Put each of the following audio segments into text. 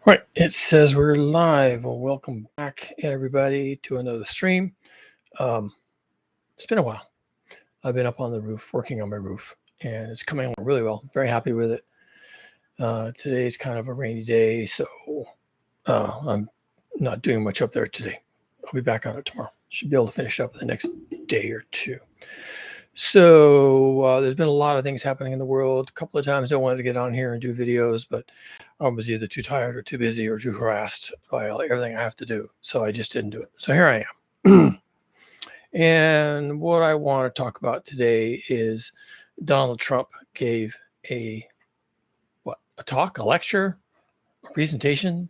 Right, it says we're live. Well, welcome back, everybody, to another stream. Um, it's been a while. I've been up on the roof, working on my roof, and it's coming along really well. Very happy with it. Today's kind of a rainy day, so I'm not doing much up there today. I'll be back on it tomorrow. Should be able to finish up in the next day or two. So there's been a lot of things happening in the world. A couple of times I wanted to get on here and do videos, but I was either too tired or too busy or too harassed by everything I have to do. So I just didn't do it. So here I am. And what I want to talk about today is Donald Trump gave a talk, a lecture, a presentation,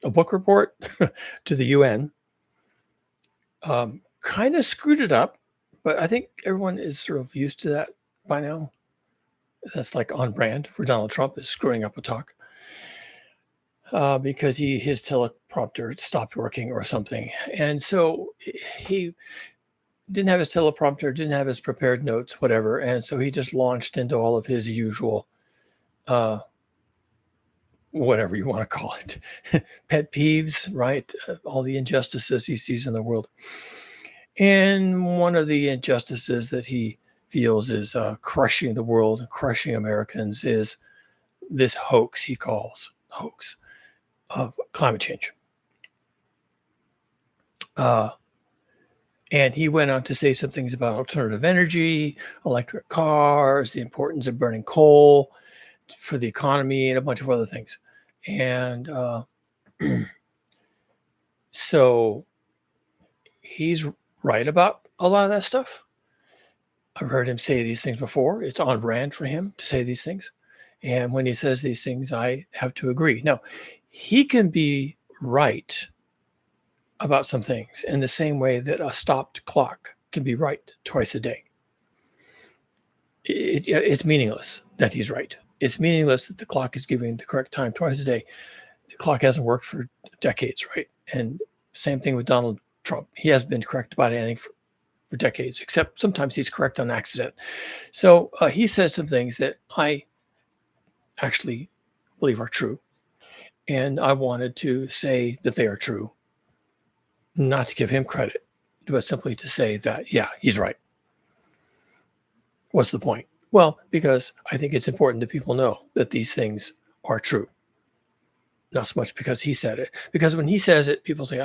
a book report to the UN. Kind of screwed it up, but I think everyone is sort of used to that by now. That's like on brand for Donald Trump, is screwing up a talk because his teleprompter stopped working or something. And so he didn't have his teleprompter, didn't have his prepared notes, whatever. And so he just launched into all of his usual, whatever you want to call it, pet peeves, right? All the injustices he sees in the world. And one of the injustices that he feels is crushing the world and crushing Americans is this hoax he calls hoax of climate change. And he went on to say some things about alternative energy, electric cars, the importance of burning coal for the economy, and a bunch of other things. And so he's right about a lot of that stuff. I've heard him say these things before. It's on brand for him to say these things. And when he says these things, I have to agree. Now, he can be right about some things in the same way that a stopped clock can be right twice a day. It's meaningless that he's right. It's meaningless that the clock is giving the correct time twice a day. The clock hasn't worked for decades, right? And same thing with Donald Trump. He has been correct about anything for decades, except sometimes he's correct on accident. So he says some things that I actually believe are true. And I wanted to say that they are true, not to give him credit, but simply to say that, yeah, he's right. What's the point? Well, because I think it's important that people know that these things are true. Not so much because he said it. Because when he says it, people say,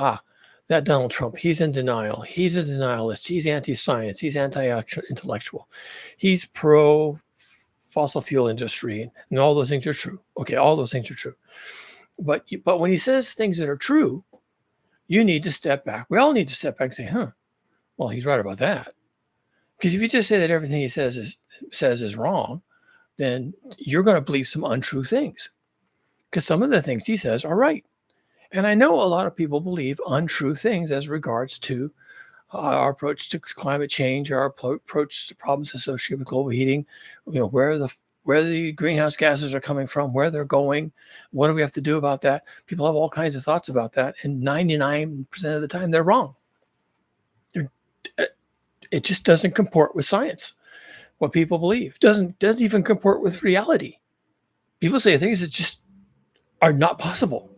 that Donald Trump, he's in denial. He's a denialist. He's anti-science. He's anti-intellectual. He's pro-fossil fuel industry. And all those things are true. Okay, all those things are true. But when he says things that are true, you need to step back. We all need to step back and say, well, he's right about that. Because if you just say that everything he says is wrong, then you're going to believe some untrue things. Because some of the things he says are right. And I know a lot of people believe untrue things as regards to our approach to climate change, our approach to problems associated with global heating, where the greenhouse gases are coming from, where they're going, what do we have to do about that? People have all kinds of thoughts about that, and 99% of the time they're wrong. It just doesn't comport with science. What people believe doesn't even comport with reality. People say things that just are not possible.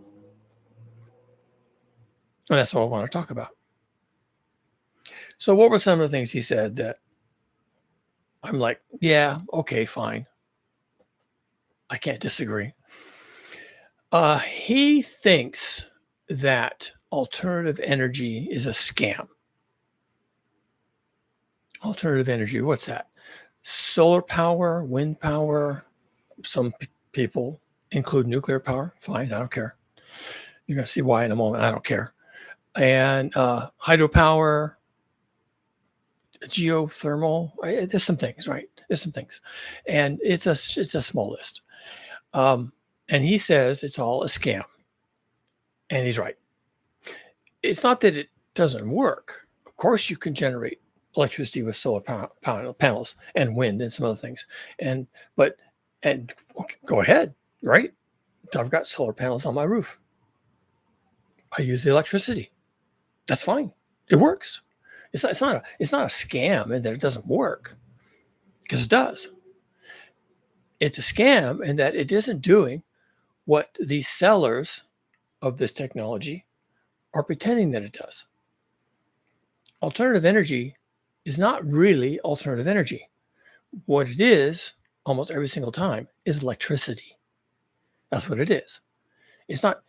And that's what I want to talk about. So what were some of the things he said that I'm like, yeah, okay, fine. I can't disagree. He thinks that alternative energy is a scam. Alternative energy, what's that? Solar power, wind power. Some people include nuclear power. Fine, I don't care. You're going to see why in a moment. I don't care. And hydropower, geothermal. There's some things, right? There's some things, and it's a small list. And he says it's all a scam, and he's right. It's not that it doesn't work. Of course, you can generate electricity with solar panels and wind and some other things, and go ahead, right? I've got solar panels on my roof. I use the electricity. That's fine. It works. It's not a scam in that it doesn't work, because it does. It's a scam in that it isn't doing what these sellers of this technology are pretending that it does. Alternative energy is not really alternative energy. What it is, almost every single time, is electricity. That's what it is. It's not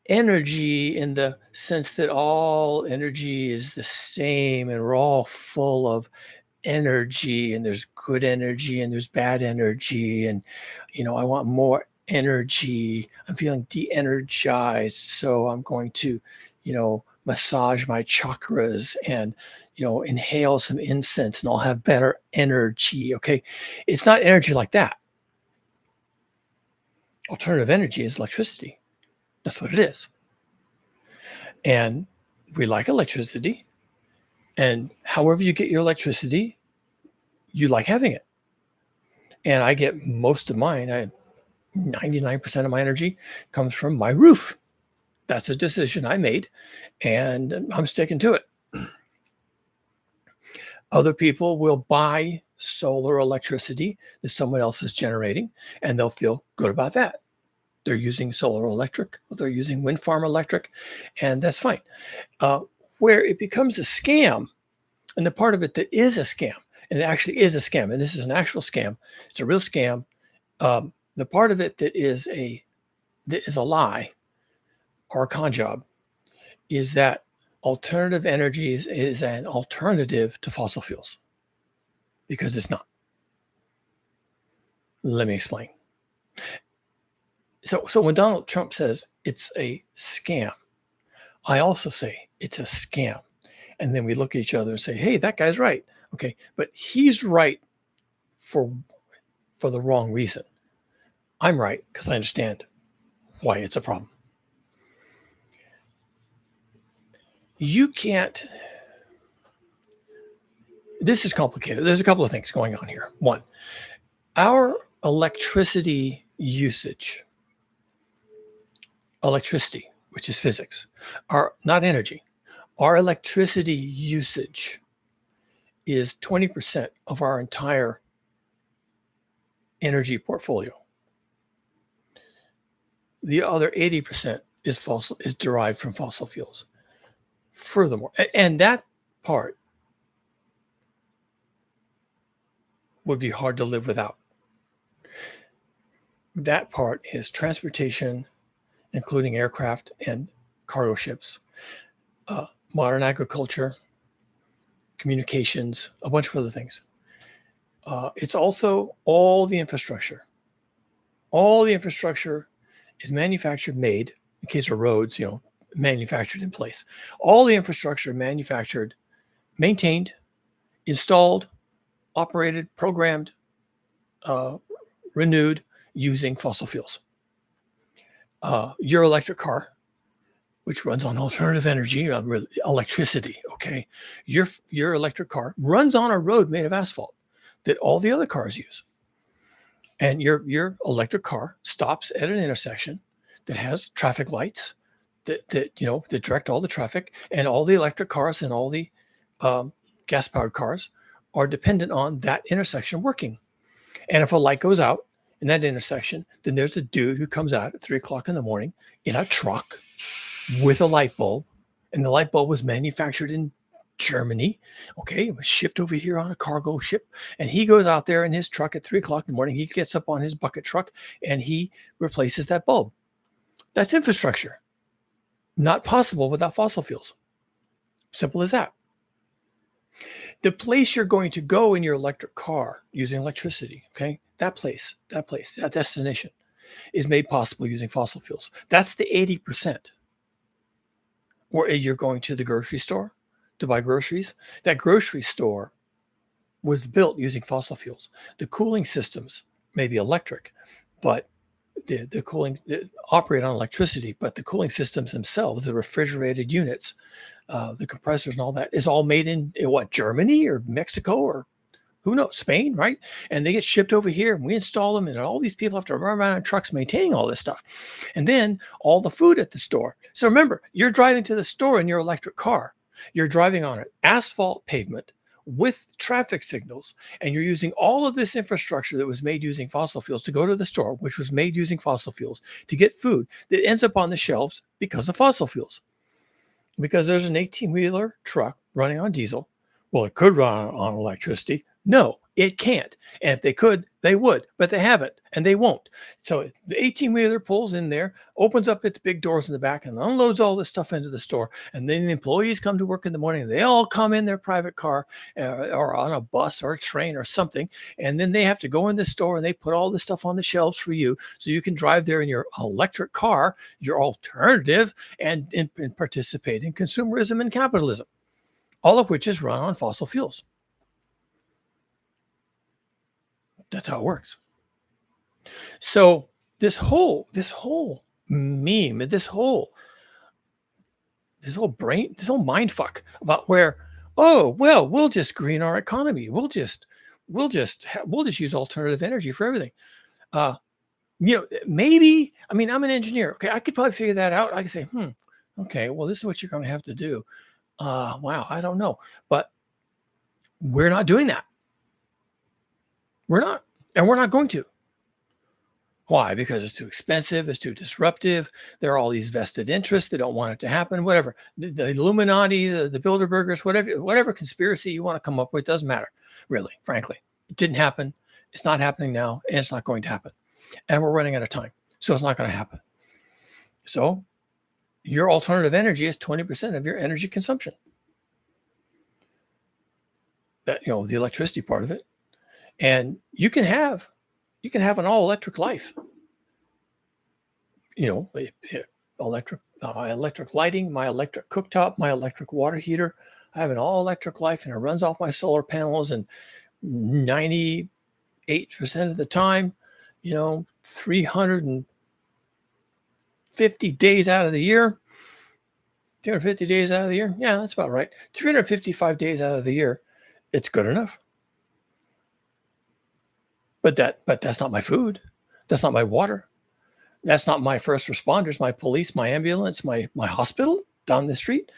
energy in the sense that all energy is the same and we're all full of energy, and there's good energy and there's bad energy, and I want more energy. I'm feeling de-energized, so I'm going to massage my chakras and inhale some incense and I'll have better energy. Okay, it's not energy like that. Alternative energy is electricity. That's what it is. And we like electricity, and however you get your electricity, you like having it. And I get most of mine. 99% of my energy comes from my roof. That's a decision I made, and I'm sticking to it. Other people will buy solar electricity that someone else is generating, and they'll feel good about that. They're using solar electric, they're using wind farm electric, and that's fine. Where it becomes a scam, and the part of it that is a scam, and it actually is a scam, and this is an actual scam, it's a real scam. The part of it that is a lie or a con job is that alternative energies is an alternative to fossil fuels, because it's not. Let me explain. So when Donald Trump says it's a scam, I also say it's a scam. And then we look at each other and say, hey, that guy's right. Okay, but he's right for the wrong reason. I'm right because I understand why it's a problem. You can't. This is complicated. There's a couple of things going on here. One, our electricity usage, which is physics, are not energy. Our electricity usage is 20% of our entire energy portfolio. The other 80% is derived from fossil fuels. Furthermore, and that part would be hard to live without. That part is transportation, including aircraft and cargo ships, modern agriculture, communications, a bunch of other things. It's also all the infrastructure. All the infrastructure is manufactured, made, in case of roads, manufactured in place. All the infrastructure manufactured, maintained, installed, operated, programmed, renewed using fossil fuels. Your electric car, which runs on alternative energy, electricity, okay? Your electric car runs on a road made of asphalt that all the other cars use. And your electric car stops at an intersection that has traffic lights that direct all the traffic, and all the electric cars and all the gas-powered cars are dependent on that intersection working. And if a light goes out in that intersection, then there's a dude who comes out at 3:00 in the morning in a truck with a light bulb, and the light bulb was manufactured in Germany. Okay, it was shipped over here on a cargo ship, and he goes out there in his truck at 3:00 in the morning. He gets up on his bucket truck and he replaces that bulb. That's infrastructure. Not possible without fossil fuels. Simple as that. The place you're going to go in your electric car using electricity, okay, that destination is made possible using fossil fuels. That's the 80%. Or you're going to the grocery store to buy groceries. That grocery store was built using fossil fuels. The cooling systems may be electric, but the cooling operate on electricity, but the cooling systems themselves, the refrigerated units, the compressors and all that is all made in Germany or Mexico or who knows, Spain, right? And they get shipped over here and we install them, and all these people have to run around in trucks maintaining all this stuff. And then all the food at the store. So remember, you're driving to the store in your electric car. You're driving on an asphalt pavement with traffic signals, and you're using all of this infrastructure that was made using fossil fuels to go to the store, which was made using fossil fuels, to get food that ends up on the shelves because of fossil fuels. Because there's an 18-wheeler truck running on diesel. Well, it could run on electricity. No, it can't. And if they could, they would, but they haven't and they won't. So the 18-wheeler pulls in there, opens up its big doors in the back and unloads all this stuff into the store. And then the employees come to work in the morning and they all come in their private car or on a bus or a train or something. And then they have to go in the store and they put all this stuff on the shelves for you so you can drive there in your electric car, your alternative, and participate in consumerism and capitalism, all of which is run on fossil fuels. That's how it works. So this whole meme, this whole mind fuck about where, oh well, we'll just green our economy, we'll just use alternative energy for everything. Maybe, I mean, I'm an engineer. Okay, I could probably figure that out. I could say, okay, well, this is what you're going to have to do. Wow, I don't know, but we're not doing that. We're not, and we're not going to. Why? Because it's too expensive, it's too disruptive. There are all these vested interests that don't want it to happen, whatever. The Illuminati, the Bilderbergers, whatever conspiracy you want to come up with, doesn't matter, really, frankly. It didn't happen. It's not happening now, and it's not going to happen. And we're running out of time, so it's not going to happen. So your alternative energy is 20% of your energy consumption. That, the electricity part of it. And you can have an all-electric life. My electric lighting, my electric cooktop, my electric water heater. I have an all-electric life, and it runs off my solar panels, and 98% of the time, 350 days out of the year, 250 days out of the year. Yeah, that's about right. 355 days out of the year, it's good enough. But that's not my food. That's not my water. That's not my first responders, my police, my ambulance, my hospital down the street.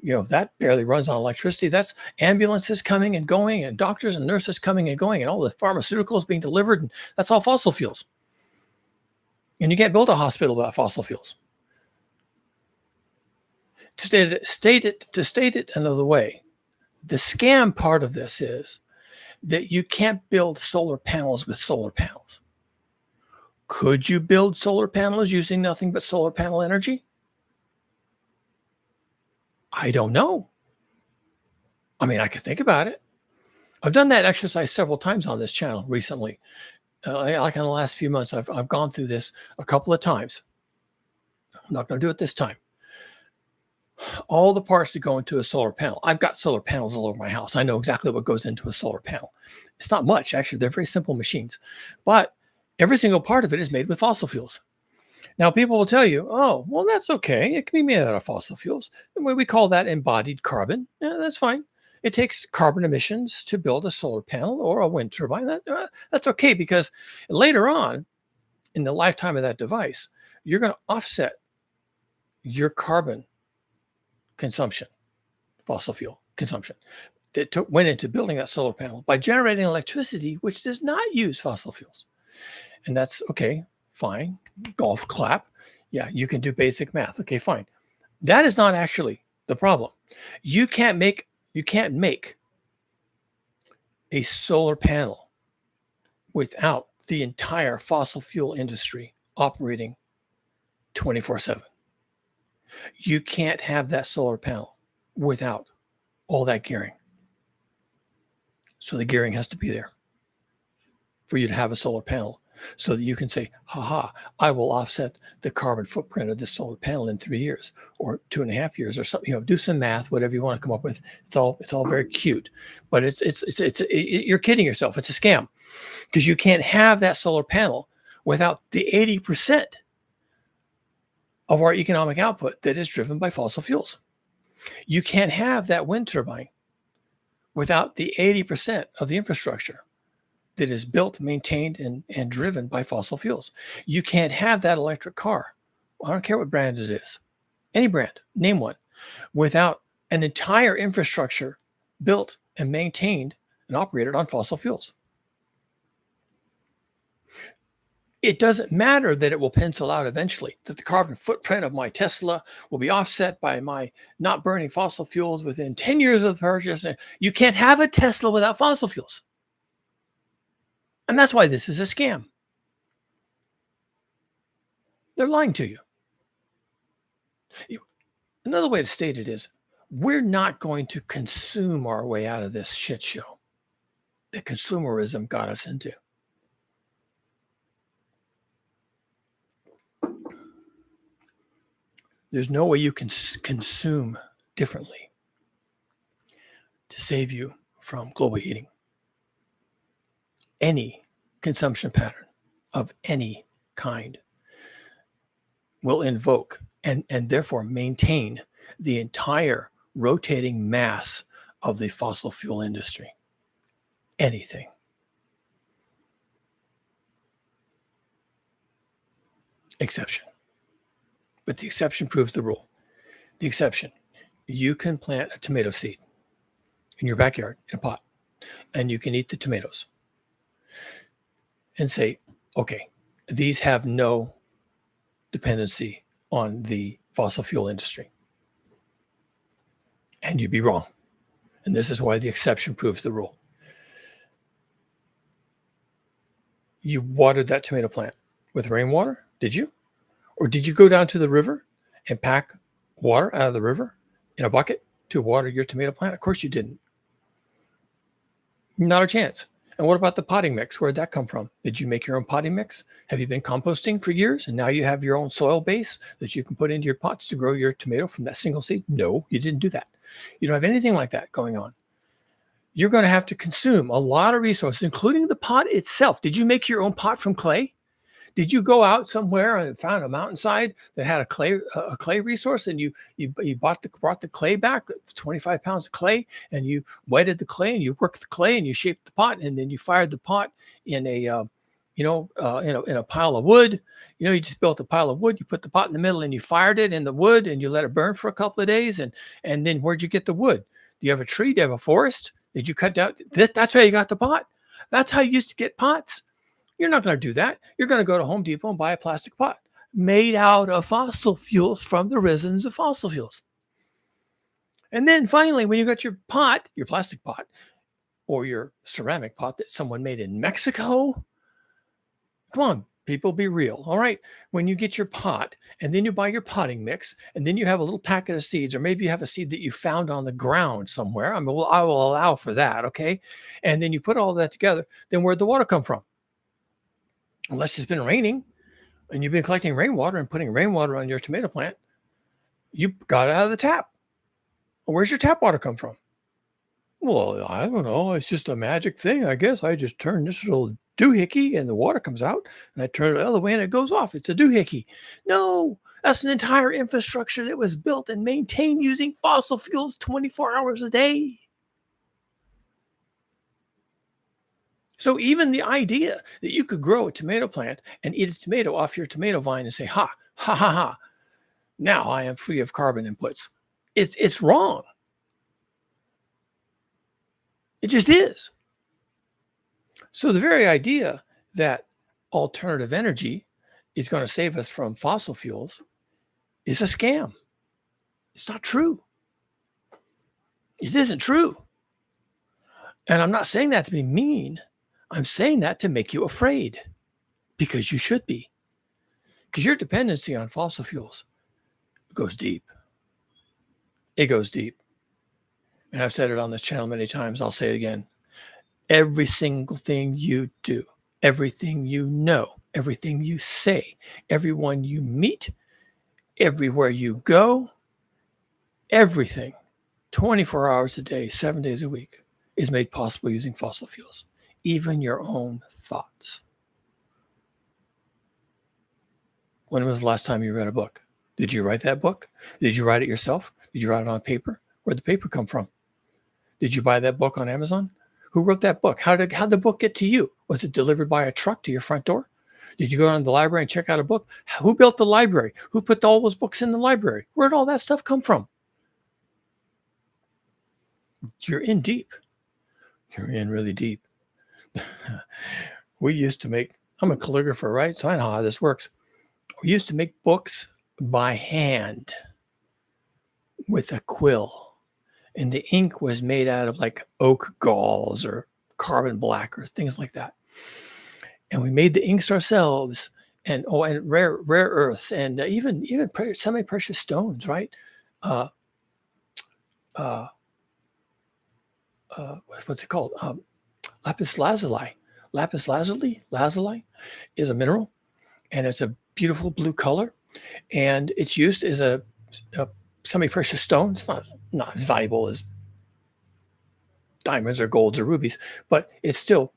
That barely runs on electricity. That's ambulances coming and going, and doctors and nurses coming and going, and all the pharmaceuticals being delivered. And that's all fossil fuels. And you can't build a hospital without fossil fuels. To state it another way, the scam part of this is that you can't build solar panels with solar panels. Could you build solar panels using nothing but solar panel energy? I don't know. I mean, I could think about it. I've done that exercise several times on this channel recently. Like in the last few months, I've gone through this a couple of times. I'm not going to do it this time. All the parts that go into a solar panel. I've got solar panels all over my house. I know exactly what goes into a solar panel. It's not much, actually. They're very simple machines. But every single part of it is made with fossil fuels. Now, people will tell you, oh, well, that's okay. It can be made out of fossil fuels. We call that embodied carbon. Yeah, that's fine. It takes carbon emissions to build a solar panel or a wind turbine. That's okay, because later on in the lifetime of that device, you're going to offset your carbon consumption, fossil fuel consumption that went into building that solar panel by generating electricity, which does not use fossil fuels. And that's okay, fine. Golf clap. Yeah, you can do basic math. Okay, fine. That is not actually the problem. You can't make a solar panel without the entire fossil fuel industry operating 24/7. You can't have that solar panel without all that gearing. So the gearing has to be there for you to have a solar panel, so that you can say, I will offset the carbon footprint of this solar panel in 3 years or 2.5 years or something. Do some math, whatever you want to come up with. It's all very cute, but you're kidding yourself. It's a scam, because you can't have that solar panel without the 80% of our economic output that is driven by fossil fuels. You can't have that wind turbine without the 80% of the infrastructure that is built, maintained, and driven by fossil fuels. You can't have that electric car. I don't care what brand it is. Any brand, name one, without an entire infrastructure built and maintained and operated on fossil fuels. It doesn't matter that it will pencil out eventually, that the carbon footprint of my Tesla will be offset by my not burning fossil fuels within 10 years of the purchase. You can't have a Tesla without fossil fuels. And that's why this is a scam. They're lying to you. Another way to state it is, we're not going to consume our way out of this shit show that consumerism got us into. There's no way you can consume differently to save you from global heating. Any consumption pattern of any kind will invoke and therefore maintain the entire rotating mass of the fossil fuel industry. Anything. Exception. But the exception proves the rule. The exception, you can plant a tomato seed in your backyard in a pot, and you can eat the tomatoes and say, okay, these have no dependency on the fossil fuel industry. And you'd be wrong. And this is why the exception proves the rule. You watered that tomato plant with rainwater, did you? Or did you go down to the river and pack water out of the river in a bucket to water your tomato plant? Of course you didn't. Not a chance. And what about the potting mix? Where'd that come from? Did you make your own potting mix? Have you been composting for years and now you have your own soil base that you can put into your pots to grow your tomato from that single seed? No, you didn't do that. You don't have anything like that going on. You're going to have to consume a lot of resources, including the pot itself. Did you make your own pot from clay? Did you go out somewhere and found a mountainside that had a clay resource, and you brought the clay back, 25 pounds of clay, and you wetted the clay and you worked the clay and you shaped the pot, and then you fired the pot in a in a pile of wood. You just built a pile of wood, you put the pot in the middle and you fired it in the wood and you let it burn for a couple of days, and then where'd you get the wood? Do you have a tree? Do you have a forest? Did you cut down? That's how you got the pot. That's how you used to get pots. You're not going to do that. You're going to go to Home Depot and buy a plastic pot made out of fossil fuels from the resins of fossil fuels. And then finally, when you got your pot, your plastic pot, or your ceramic pot that someone made in Mexico, come on, people, be real. All right. When you get your pot and then you buy your potting mix and then you have a little packet of seeds, or maybe you have a seed that you found on the ground somewhere. I will allow for that. Okay. And then you put all that together. Then where'd the water come from? Unless it's been raining and you've been collecting rainwater and putting rainwater on your tomato plant, you got it out of the tap. Where's your tap water come from? Well, I don't know. It's just a magic thing. I guess I just turn this little doohickey and the water comes out, and I turn it the other way and it goes off. It's a doohickey. No, that's an entire infrastructure that was built and maintained using fossil fuels 24 hours a day. So even the idea that you could grow a tomato plant and eat a tomato off your tomato vine and say, ha, ha, ha, ha, now I am free of carbon inputs. It's wrong. It just is. So the very idea that alternative energy is going to save us from fossil fuels is a scam. It's not true. It isn't true. And I'm not saying that to be mean. I'm saying that to make you afraid, because you should be. Because your dependency on fossil fuels goes deep. It goes deep. And I've said it on this channel many times. I'll say it again. Every single thing you do, everything you know, everything you say, everyone you meet, everywhere you go, everything, 24 hours a day, 7 days a week, is made possible using fossil fuels. Even your own thoughts. When was the last time you read a book? Did you write that book? Did you write it yourself? Did you write it on paper? Where'd the paper come from? Did you buy that book on Amazon? Who wrote that book? How'd the book get to you? Was it delivered by a truck to your front door? Did you go down to the library and check out a book? Who built the library? Who put all those books in the library? Where'd all that stuff come from? You're in deep. You're in really deep. We used to make, I'm a calligrapher, right? So I know how this works. We used to make books by hand with a quill, and the ink was made out of like oak galls or carbon black or things like that. And we made the inks ourselves, and rare earths, and even semi precious stones, right? Uh, uh, what's it called? Lapis lazuli. Lazuli is a mineral, and it's a beautiful blue color, and it's used as a semi-precious stone. It's not as valuable as diamonds or golds or rubies, but it's still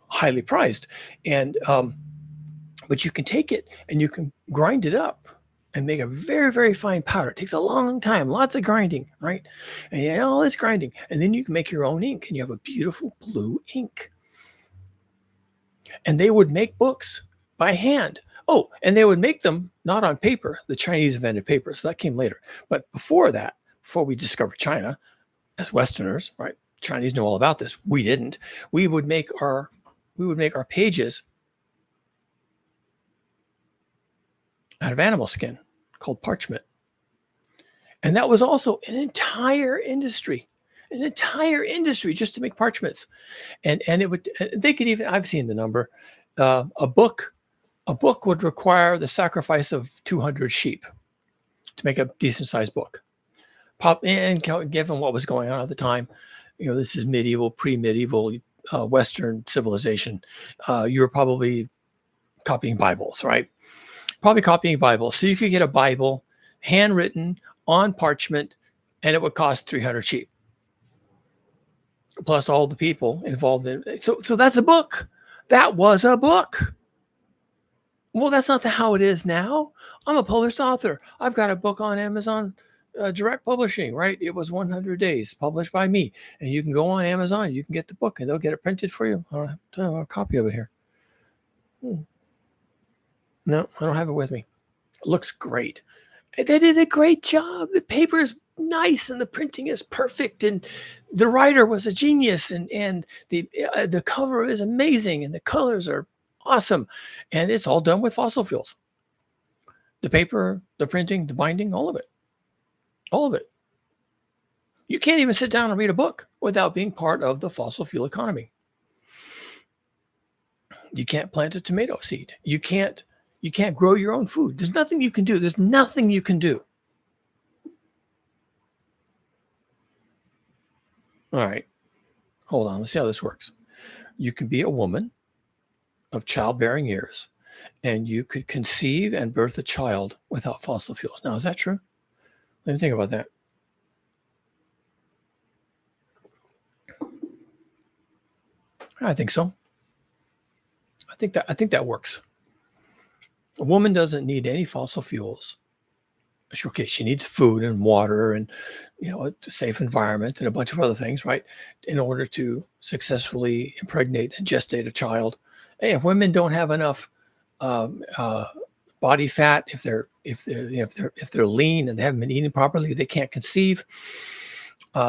highly prized. And but you can take it and you can grind it up and make a very, very fine powder. It takes a long time, lots of grinding, right? And you have all this grinding, and then you can make your own ink, and you have a beautiful blue ink. And they would make books by hand. Oh, and they would make them not on paper. The Chinese invented paper, so that came later. But before that, before we discovered China, as Westerners, right? Chinese know all about this. We didn't. We would make our pages out of animal skin called parchment. And that was also an entire industry just to make parchments. And it would, they could even, I've seen the number, a book would require the sacrifice of 200 sheep to make a decent sized book. And given what was going on at the time, this is medieval, pre-medieval Western civilization. You were probably copying Bibles, right? Probably copying Bibles. So you could get a Bible handwritten on parchment, and it would cost 300 sheep, plus all the people involved in it. So that's a book. That was a book. Well, that's not how it is now. I'm a published author. I've got a book on Amazon direct publishing, right? It was 100 days published by me. And you can go on Amazon, you can get the book, and they'll get it printed for you. I don't have a copy of it here. No, I don't have it with me. It looks great. They did a great job. The paper is nice and the printing is perfect, and the writer was a genius, and the cover is amazing, and the colors are awesome, and it's all done with fossil fuels. The paper, the printing, the binding, all of it. You can't even sit down and read a book without being part of the fossil fuel economy. You can't plant a tomato seed. You can't grow your own food. There's nothing you can do. There's nothing you can do. All right. Hold on. Let's see how this works. You can be a woman of childbearing years, and you could conceive and birth a child without fossil fuels. Now, is that true? Let me think about that. I think so. I think that works. A woman doesn't need any fossil fuels. Okay, she needs food and water and a safe environment and a bunch of other things, right, in order to successfully impregnate and gestate a child. And if women don't have enough body fat, if they're lean and they haven't been eating properly, they can't conceive.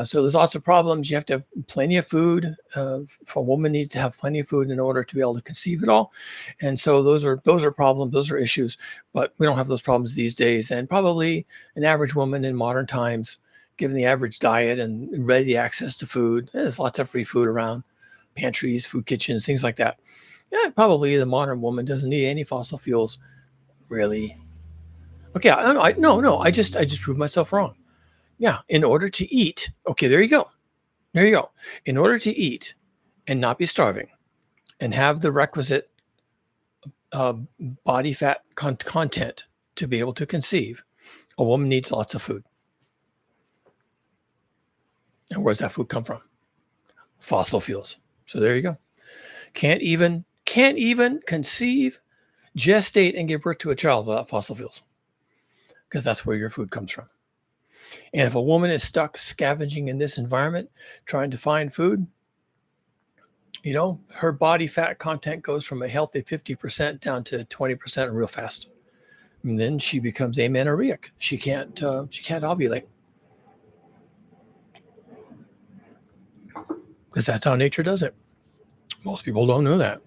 So there's lots of problems. You have to have plenty of food. For a woman needs to have plenty of food in order to be able to conceive it all. And so those are problems. Those are issues. But we don't have those problems these days. And probably an average woman in modern times, given the average diet and ready access to food, there's lots of free food around, pantries, food kitchens, things like that. Yeah, probably the modern woman doesn't need any fossil fuels, really. Okay, no. I just proved myself wrong. Yeah, in order to eat. Okay, there you go. In order to eat and not be starving and have the requisite body fat content to be able to conceive, a woman needs lots of food. And where does that food come from? Fossil fuels. So there you go. Can't even conceive, gestate, and give birth to a child without fossil fuels, because that's where your food comes from. And if a woman is stuck scavenging in this environment, trying to find food, her body fat content goes from a healthy 50% down to 20% real fast. And then she becomes amenorrheic. She can't ovulate. because that's how nature does it. Most people don't know that.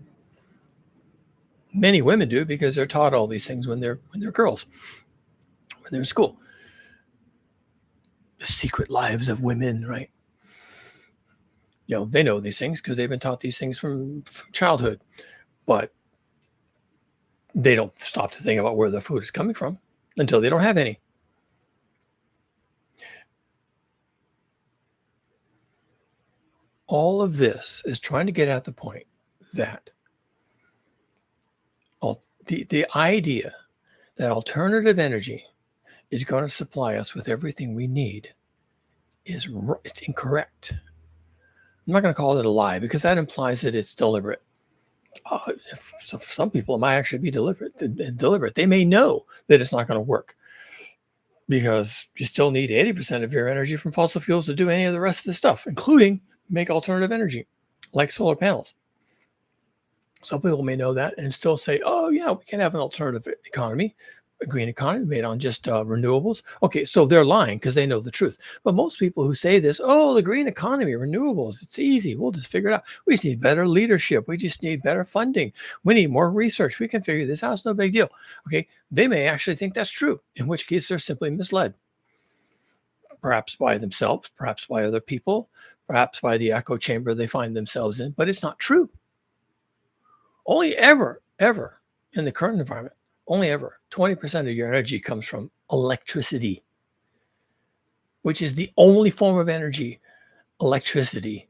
Many women do because they're taught all these things when they're girls, when they're in school. The secret lives of women, right? They know these things because they've been taught these things from childhood, but they don't stop to think about where their food is coming from until they don't have any. All of this is trying to get at the point that the idea that alternative energy is going to supply us with everything we need it's incorrect. I'm not going to call it a lie because that implies that it's deliberate. So for some people, it might actually be deliberate. They may know that it's not going to work because you still need 80% of your energy from fossil fuels to do any of the rest of the stuff, including make alternative energy like solar panels. Some people may know that and still say, oh, yeah, we can have an alternative economy, a green economy made on just renewables. Okay, so they're lying because they know the truth. But most people who say this, oh, the green economy, renewables, it's easy. We'll just figure it out. We just need better leadership. We just need better funding. We need more research. We can figure this out. It's no big deal. Okay, they may actually think that's true, in which case they're simply misled. Perhaps by themselves, perhaps by other people, perhaps by the echo chamber they find themselves in, but it's not true. Only ever in the current environment, only ever 20% of your energy comes from electricity, which is the only form of energy. Electricity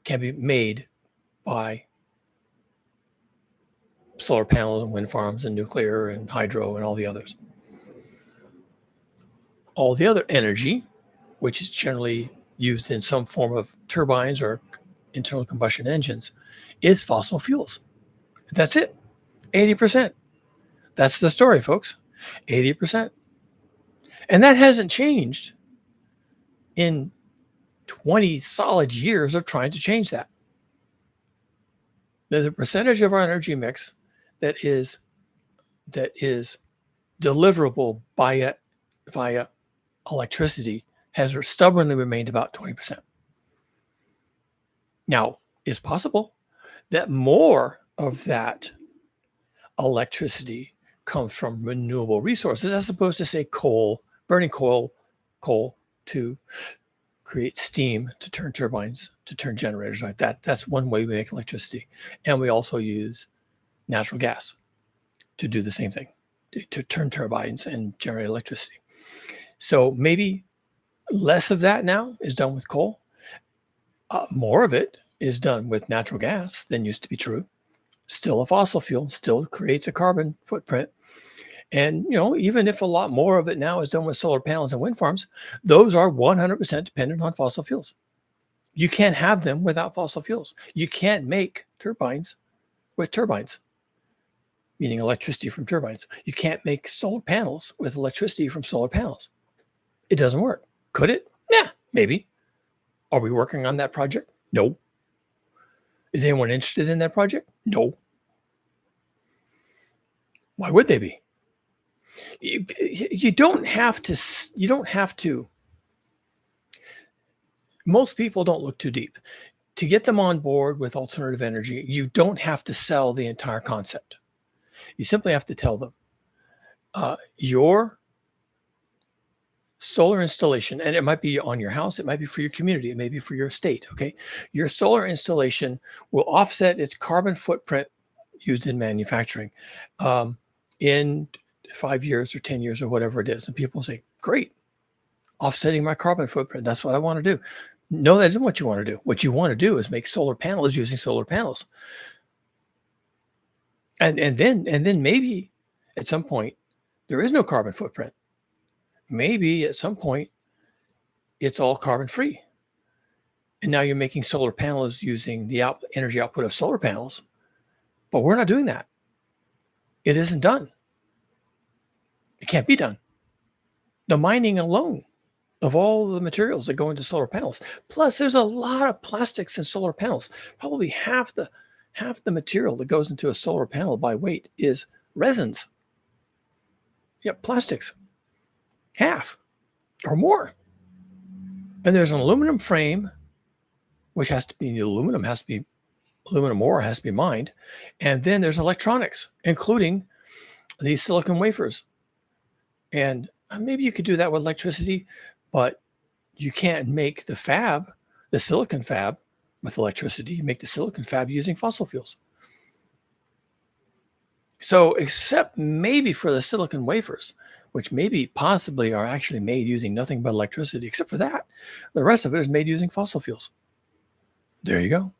can be made by solar panels and wind farms and nuclear and hydro and all the others. All the other energy, which is generally used in some form of turbines or internal combustion engines, is fossil fuels. That's it. 80%. That's the story, folks. 80%. And that hasn't changed in 20 solid years of trying to change that. The percentage of our energy mix that is deliverable via electricity has stubbornly remained about 20%. Now, it's possible that more of that electricity comes from renewable resources as opposed to, say, burning coal to create steam to turn turbines, to turn generators like that. That's one way we make electricity. And we also use natural gas to do the same thing, to turn turbines and generate electricity. So maybe less of that now is done with coal. More of it is done with natural gas than used to be true. Still a fossil fuel, still creates a carbon footprint. And, even if a lot more of it now is done with solar panels and wind farms, those are 100% dependent on fossil fuels. You can't have them without fossil fuels. You can't make turbines with turbines, meaning electricity from turbines. You can't make solar panels with electricity from solar panels. It doesn't work. Could it? Yeah, maybe. Are we working on that project? No. Is anyone interested in that project? No. Why would they be? You don't have to. Most people don't look too deep. To get them on board with alternative energy, you don't have to sell the entire concept. You simply have to tell them your solar installation, and it might be on your house, it might be for your community, it may be for your state, okay? Your solar installation will offset its carbon footprint used in manufacturing in 5 years or 10 years or whatever it is. And people say, great, offsetting my carbon footprint. That's what I want to do. No, that isn't what you want to do. What you want to do is make solar panels using solar panels. And then maybe at some point there is no carbon footprint. Maybe at some point it's all carbon free. And now you're making solar panels using the energy output of solar panels. But we're not doing that. It isn't done. It can't be done. The mining alone of all the materials that go into solar panels. Plus, there's a lot of plastics in solar panels. Probably half the material that goes into a solar panel by weight is resins. Yep, plastics. Half or more. And there's an aluminum frame which has to be aluminum, aluminum ore has to be mined. And then there's electronics, including these silicon wafers. And maybe you could do that with electricity, but you can't make the silicon fab with electricity. You make the silicon fab using fossil fuels. So except maybe for the silicon wafers, which maybe possibly are actually made using nothing but electricity, except for that, the rest of it is made using fossil fuels. There you go.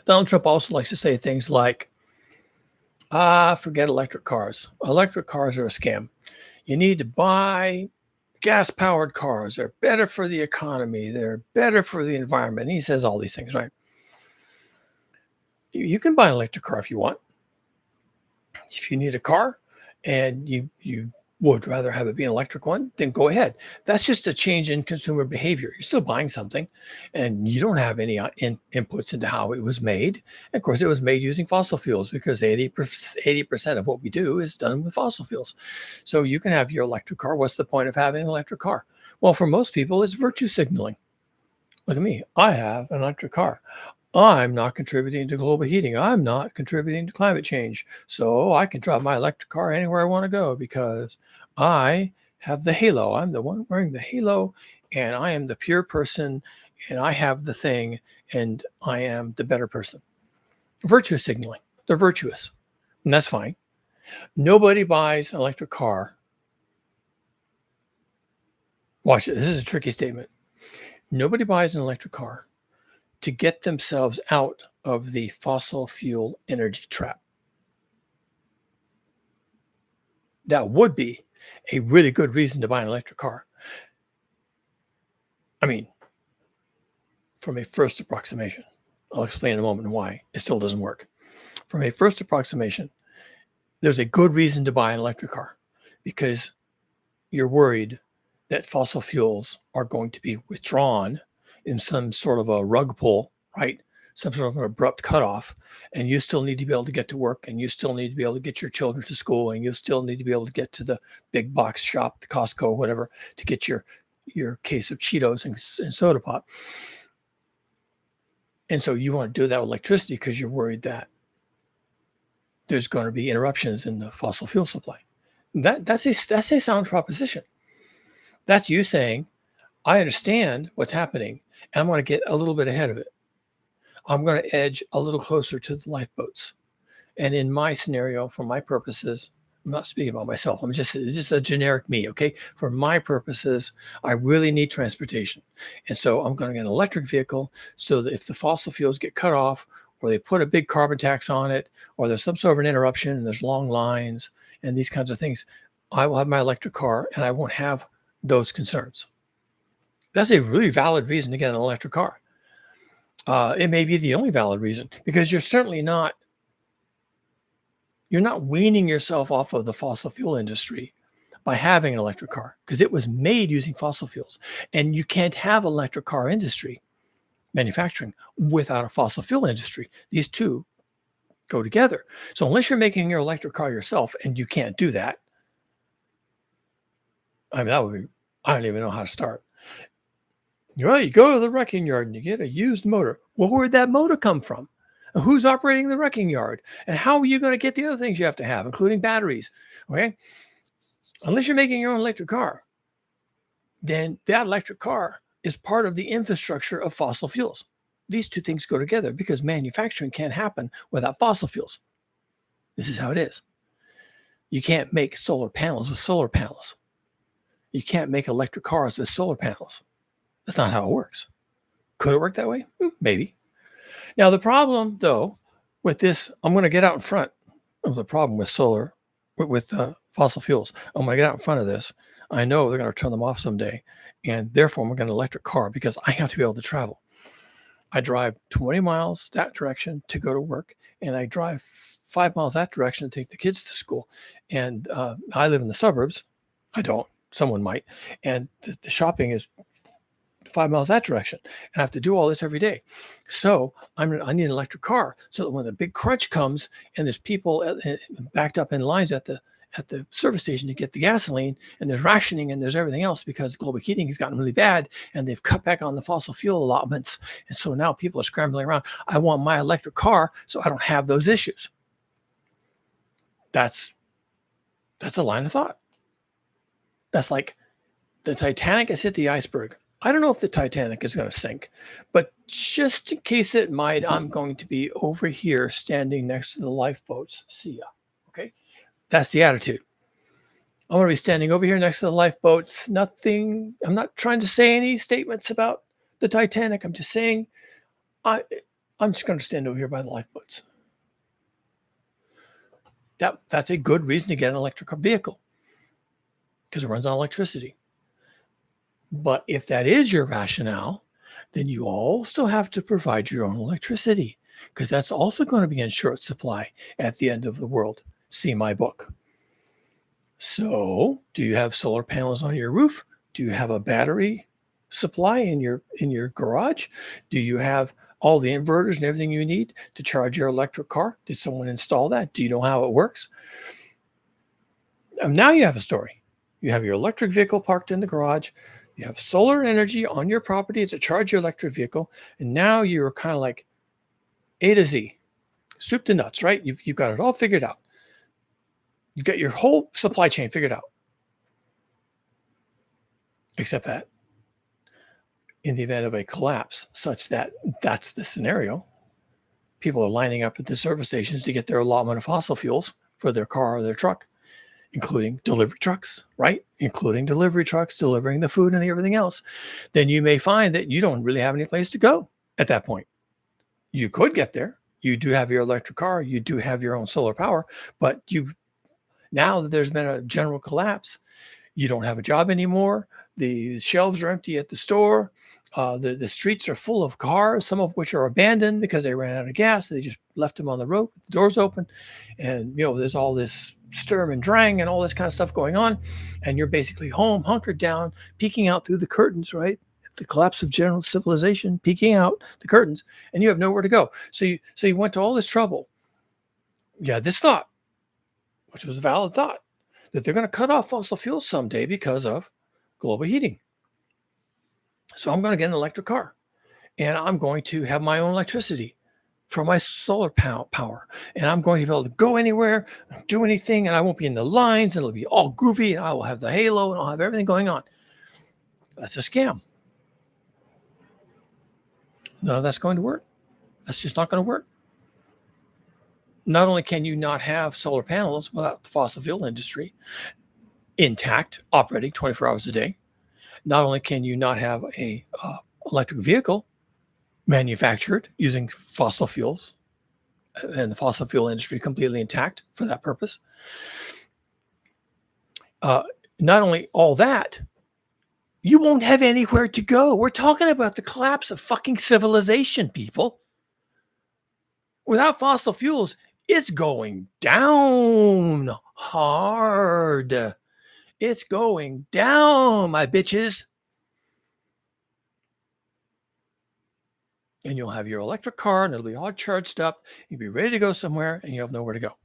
Donald Trump also likes to say things like, forget electric cars. Electric cars are a scam. You need to buy gas-powered cars. They're better for the economy. They're better for the environment. And he says all these things, right? You can buy an electric car if you want. If you need a car and you would rather have it be an electric one, then go ahead. That's just a change in consumer behavior. You're still buying something and you don't have any inputs into how it was made. And of course, it was made using fossil fuels because 80% of what we do is done with fossil fuels. So you can have your electric car. What's the point of having an electric car? Well, for most people, it's virtue signaling. Look at me. I have an electric car. I'm not contributing to global heating. I'm not contributing to climate change. So I can drive my electric car anywhere I want to go because I have the halo. I'm the one wearing the halo and I am the pure person and I have the thing and I am the better person. Virtue signaling. They're virtuous. And that's fine. Nobody buys an electric car. Watch it. This is a tricky statement. Nobody buys an electric car to get themselves out of the fossil fuel energy trap. That would be a really good reason to buy an electric car. I mean, from a first approximation, I'll explain in a moment why it still doesn't work. From a first approximation, there's a good reason to buy an electric car because you're worried that fossil fuels are going to be withdrawn in some sort of a rug pull, right? Some sort of an abrupt cutoff, and you still need to be able to get to work, and you still need to be able to get your children to school, and you still need to be able to get to the big box shop, the Costco, whatever, to get your case of Cheetos and soda pop. And so you want to do that with electricity because you're worried that there's going to be interruptions in the fossil fuel supply. That's a sound proposition. That's you saying, I understand what's happening, and I'm going to get a little bit ahead of it. I'm going to edge a little closer to the lifeboats. And in my scenario, for my purposes, I'm not speaking about myself. It's just a generic me, okay? For my purposes, I really need transportation. And so I'm going to get an electric vehicle so that if the fossil fuels get cut off or they put a big carbon tax on it or there's some sort of an interruption and there's long lines and these kinds of things, I will have my electric car and I won't have those concerns. That's a really valid reason to get an electric car. It may be the only valid reason because you're not weaning yourself off of the fossil fuel industry by having an electric car because it was made using fossil fuels. And you can't have electric car industry manufacturing without a fossil fuel industry. These two go together. So unless you're making your electric car yourself, and you can't do that, I mean, I don't even know how to start. You go to the wrecking yard and you get a used motor. Well, where'd that motor come from? And who's operating the wrecking yard? And how are you going to get the other things you have to have, including batteries? Okay. Unless you're making your own electric car, then that electric car is part of the infrastructure of fossil fuels. These two things go together because manufacturing can't happen without fossil fuels. This is how it is. You can't make solar panels with solar panels. You can't make electric cars with solar panels. That's not how it works. Could it work that way? Maybe. Now, the problem, though, with this, I'm going to get out in front of the problem with fossil fuels. I'm going to get out in front of this. I know they're going to turn them off someday, and therefore I'm going to get an electric car because I have to be able to travel. I drive 20 miles that direction to go to work, and I drive 5 miles that direction to take the kids to school. And I live in the suburbs. I don't. Someone might. And the shopping is 5 miles that direction, and I have to do all this every day. So I need an electric car so that when the big crunch comes and there's people backed up in lines at the at the service station to get the gasoline, and there's rationing and there's everything else because global heating has gotten really bad and they've cut back on the fossil fuel allotments. And so now people are scrambling around. I want my electric car so I don't have those issues. That's a line of thought. That's like the Titanic has hit the iceberg. I don't know if the Titanic is going to sink, but just in case it might, I'm going to be over here standing next to the lifeboats. See ya. Okay. That's the attitude. I'm going to be standing over here next to the lifeboats. Nothing, I'm not trying to say any statements about the Titanic. I'm just saying I'm just going to stand over here by the lifeboats. That's a good reason to get an electric vehicle because it runs on electricity. But if that is your rationale, then you also have to provide your own electricity because that's also going to be in short supply at the end of the world. See my book. So, do you have solar panels on your roof? Do you have a battery supply in your garage? Do you have all the inverters and everything you need to charge your electric car? Did someone install that? Do you know how it works? And now you have a story. You have your electric vehicle parked in the garage. You have solar energy on your property to charge your electric vehicle. And now you're kind of like A to Z, soup to nuts, right? You've got it all figured out. You've got your whole supply chain figured out. Except that in the event of a collapse, such that that's the scenario, people are lining up at the service stations to get their allotment of fossil fuels for their car or their truck, including delivery trucks, right? Including delivery trucks, delivering the food and everything else. Then you may find that you don't really have any place to go at that point. You could get there. You do have your electric car. You do have your own solar power. But now that there's been a general collapse, you don't have a job anymore. The shelves are empty at the store. The streets are full of cars, some of which are abandoned because they ran out of gas. They just left them on the road with the doors open. And, there's all this sturm and drang and all this kind of stuff going on. And you're basically home, hunkered down, peeking out through the curtains, right? At the collapse of general civilization, peeking out the curtains, and you have nowhere to go. So you went to all this trouble. You had this thought, which was a valid thought, that they're going to cut off fossil fuels someday because of global heating. So I'm going to get an electric car and I'm going to have my own electricity for my solar power. And I'm going to be able to go anywhere, do anything, and I won't be in the lines and it'll be all groovy and I will have the halo and I'll have everything going on. That's a scam. None of that's going to work. That's just not going to work. Not only can you not have solar panels without the fossil fuel industry intact, operating 24 hours a day, not only can you not have a electric vehicle manufactured using fossil fuels and the fossil fuel industry completely intact for that purpose. Not only all that, you won't have anywhere to go. We're talking about the collapse of fucking civilization, people. Without fossil fuels, it's going down hard. It's going down, my bitches. And you'll have your electric car and it'll be all charged up. You'll be ready to go somewhere and you have nowhere to go.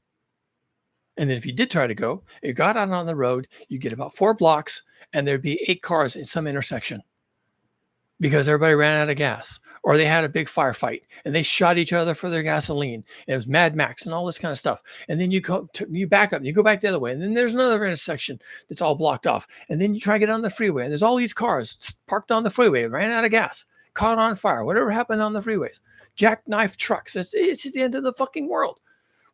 And then if you did try to go, you got out on the road, you get about 4 blocks and there'd be 8 cars in some intersection because everybody ran out of gas or they had a big firefight and they shot each other for their gasoline. And it was Mad Max and all this kind of stuff. And then you back up and you go back the other way. And then there's another intersection that's all blocked off. And then you try to get on the freeway and there's all these cars parked on the freeway, ran out of gas, caught on fire, whatever happened on the freeways, jackknife trucks. It's just the end of the fucking world.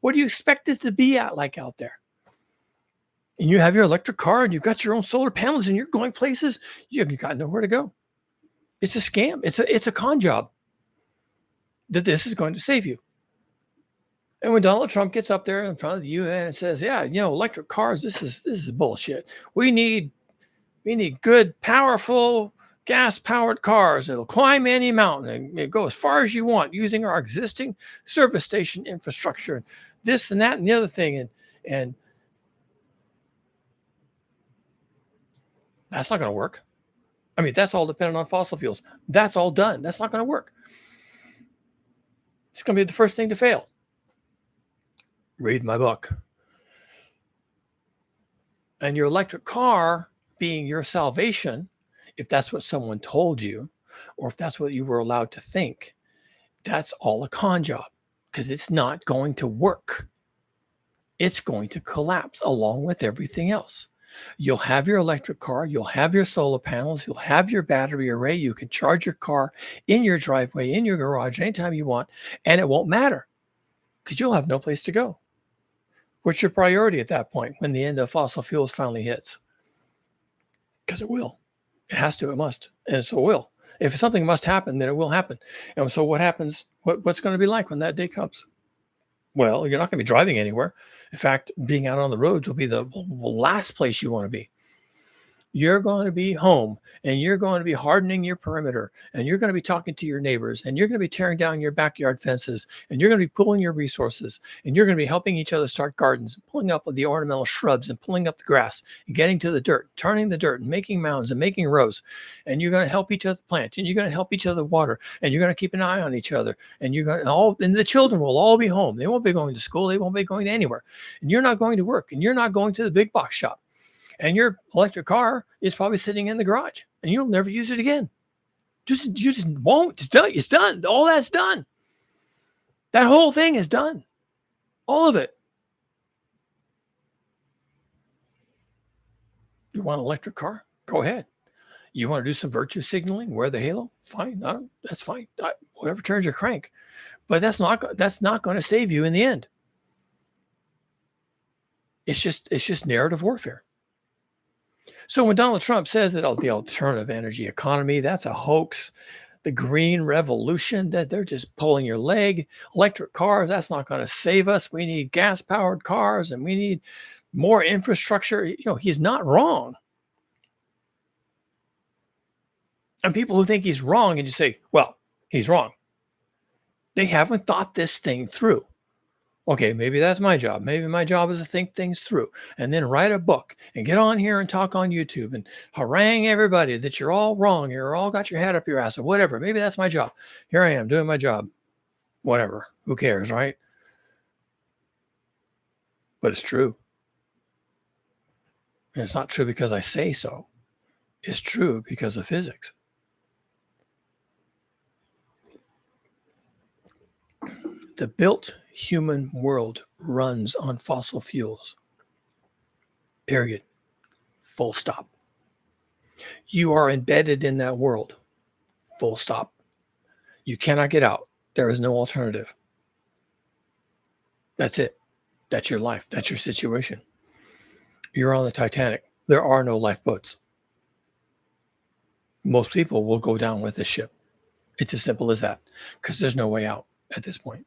What do you expect it to be like out there? And you have your electric car and you've got your own solar panels and you're going places, you got nowhere to go. It's a scam. It's a con job that this is going to save you. And when Donald Trump gets up there in front of the UN and says, yeah, electric cars, this is bullshit. We need good, powerful, gas-powered cars. It'll climb any mountain and go as far as you want using our existing service station infrastructure, and this and that and the other thing. And that's not going to work. I mean, that's all dependent on fossil fuels. That's all done. That's not going to work. It's going to be the first thing to fail. Read my book. And your electric car being your salvation, if that's what someone told you, or if that's what you were allowed to think, that's all a con job because it's not going to work. It's going to collapse along with everything else. You'll have your electric car, you'll have your solar panels, you'll have your battery array. You can charge your car in your driveway, in your garage, anytime you want, and it won't matter because you'll have no place to go. What's your priority at that point when the end of fossil fuels finally hits? Because it will. It has to, it must, and so it will. If something must happen, then it will happen. And so what happens? What's going to be like when that day comes? Well, you're not going to be driving anywhere. In fact, being out on the roads will be the last place you want to be. You're going to be home and you're going to be hardening your perimeter and you're going to be talking to your neighbors and you're going to be tearing down your backyard fences and you're going to be pulling your resources and you're going to be helping each other start gardens, pulling up the ornamental shrubs and pulling up the grass and getting to the dirt, turning the dirt and making mounds and making rows. And you're going to help each other plant and you're going to help each other water and you're going to keep an eye on each other and you're going to all, and the children will all be home. They won't be going to school. They won't be going to anywhere. And you're not going to work and you're not going to the big box shop. And your electric car is probably sitting in the garage and you'll never use it again. You just won't. It's done. It's done. All that's done. That whole thing is done. All of it. You want an electric car? Go ahead. You want to do some virtue signaling? Wear the halo? Fine. That's fine. Whatever turns your crank. But that's not going to save you in the end. It's just narrative warfare. So when Donald Trump says that the alternative energy economy, that's a hoax. The green revolution, that they're just pulling your leg. Electric cars, that's not going to save us. We need gas-powered cars and we need more infrastructure. He's not wrong. And people who think he's wrong and you say, well, he's wrong. They haven't thought this thing through. Okay, maybe that's my job. Maybe my job is to think things through and then write a book and get on here and talk on YouTube and harangue everybody that you're all wrong. You're all got your head up your ass or whatever. Maybe that's my job. Here I am doing my job. Whatever. Who cares, right? But it's true. And it's not true because I say so. It's true because of physics. The built human world runs on fossil fuels. Period. Full stop. You are embedded in that world. Full stop. You cannot get out. There is no alternative. That's it. That's your life. That's your situation. You're on the Titanic. There are no lifeboats. Most people will go down with this ship. It's as simple as that because there's no way out at this point.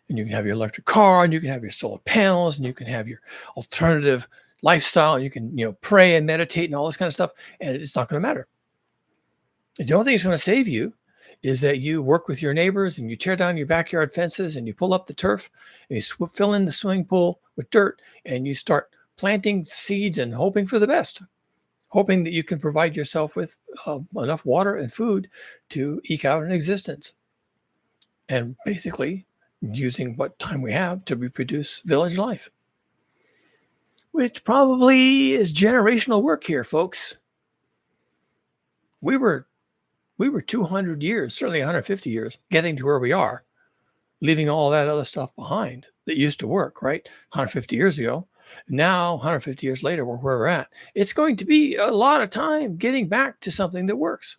And you can have your electric car and you can have your solar panels and you can have your alternative lifestyle and you can, pray and meditate and all this kind of stuff. And it's not going to matter. The only thing that's going to save you is that you work with your neighbors and you tear down your backyard fences and you pull up the turf and you fill in the swimming pool with dirt and you start planting seeds and hoping for the best, hoping that you can provide yourself with enough water and food to eke out an existence. And basically using what time we have to reproduce village life, which probably is generational work here, folks. We were 200 years, certainly 150 years, getting to where we are, leaving all that other stuff behind that used to work, right? 150 years ago. Now, 150 years later, we're where we're at. It's going to be a lot of time getting back to something that works.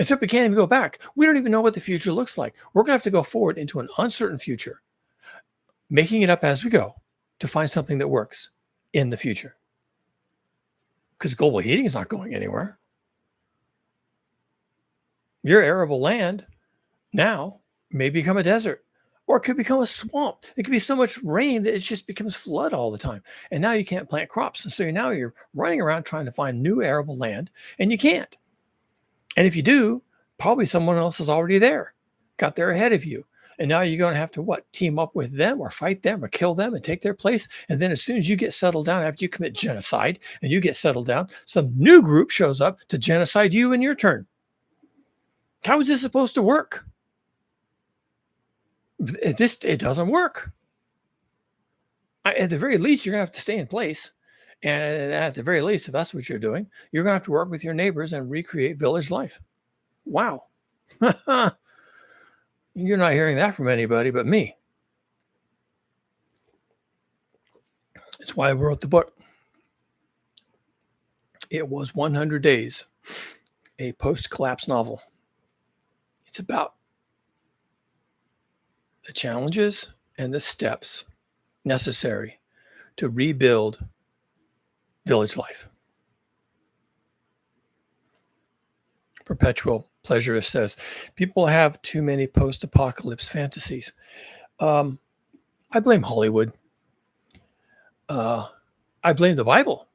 Except we can't even go back. We don't even know what the future looks like. We're going to have to go forward into an uncertain future, making it up as we go to find something that works in the future. Because global heating is not going anywhere. Your arable land now may become a desert, or it could become a swamp. It could be so much rain that it just becomes flood all the time. And now you can't plant crops. And so now you're running around trying to find new arable land, and you can't. And if you do, probably someone else is already there, got there ahead of you. And now you're going to have to team up with them or fight them or kill them and take their place. And then as soon as you get settled down, after you commit genocide and you get settled down, some new group shows up to genocide you in your turn. How is this supposed to work? It doesn't work. At the very least, you're going to have to stay in place And at the very least, if that's what you're doing, you're going to have to work with your neighbors and recreate village life. Wow. You're not hearing that from anybody but me. It's why I wrote the book. It was 100 Days, a post-collapse novel. It's about the challenges and the steps necessary to rebuild village life. Perpetual Pleasurist says, people have too many post-apocalypse fantasies. I blame Hollywood. I blame the Bible.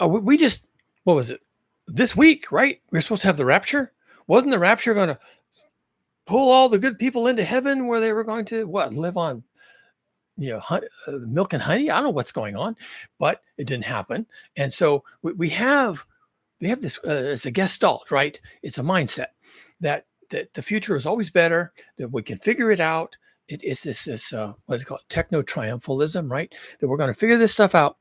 We just, what was it? This week, right? We're supposed to have the rapture. Wasn't the rapture going to pull all the good people into heaven where they were going to, live on, milk and honey? I don't know what's going on, but it didn't happen. And so we have this, it's a gestalt, right? It's a mindset that the future is always better, that we can figure it out. It's this what is it called? Techno-triumphalism, right? That we're going to figure this stuff out.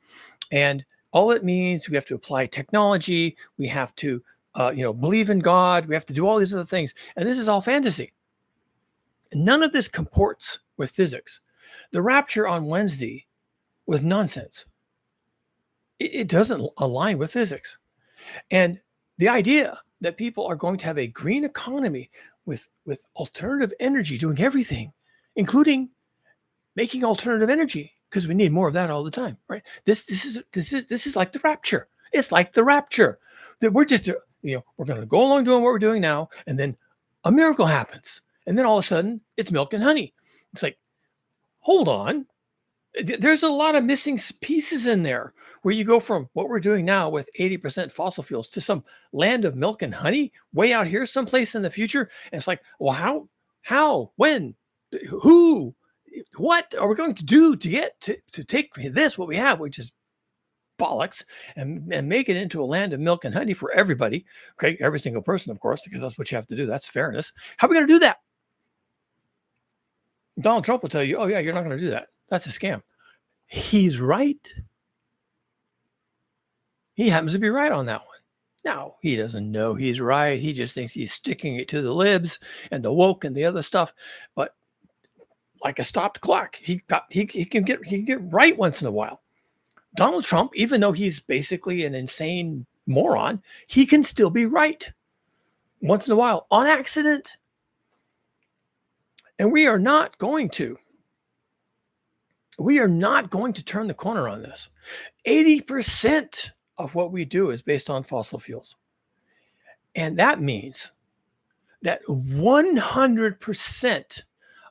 And all it means, we have to apply technology. We have to, believe in God. We have to do all these other things. And this is all fantasy. None of this comports with physics. The rapture on Wednesday was nonsense. It doesn't align with physics. And the idea that people are going to have a green economy with alternative energy doing everything, including making alternative energy, because we need more of that all the time, right? This is like the rapture. It's like the rapture that we're just, we're going to go along doing what we're doing now, and then a miracle happens, and then all of a sudden it's milk and honey. It's like, hold on, there's a lot of missing pieces in there where you go from what we're doing now with 80% fossil fuels to some land of milk and honey way out here, someplace in the future. And it's like, well, how, when, who, what are we going to do to get to take this, what we have, which is bollocks, and make it into a land of milk and honey for everybody. Okay. Every single person, of course, because that's what you have to do. That's fairness. How are we going to do that? Donald Trump will tell you, oh yeah, you're not going to do that. That's a scam. He's right. He happens to be right on that one. Now, he doesn't know he's right. He just thinks he's sticking it to the libs and the woke and the other stuff. But like a stopped clock, he can get right once in a while. Donald Trump, even though he's basically an insane moron, he can still be right once in a while on accident. And we are not going to turn the corner on this. 80% of what we do is based on fossil fuels. And that means that 100%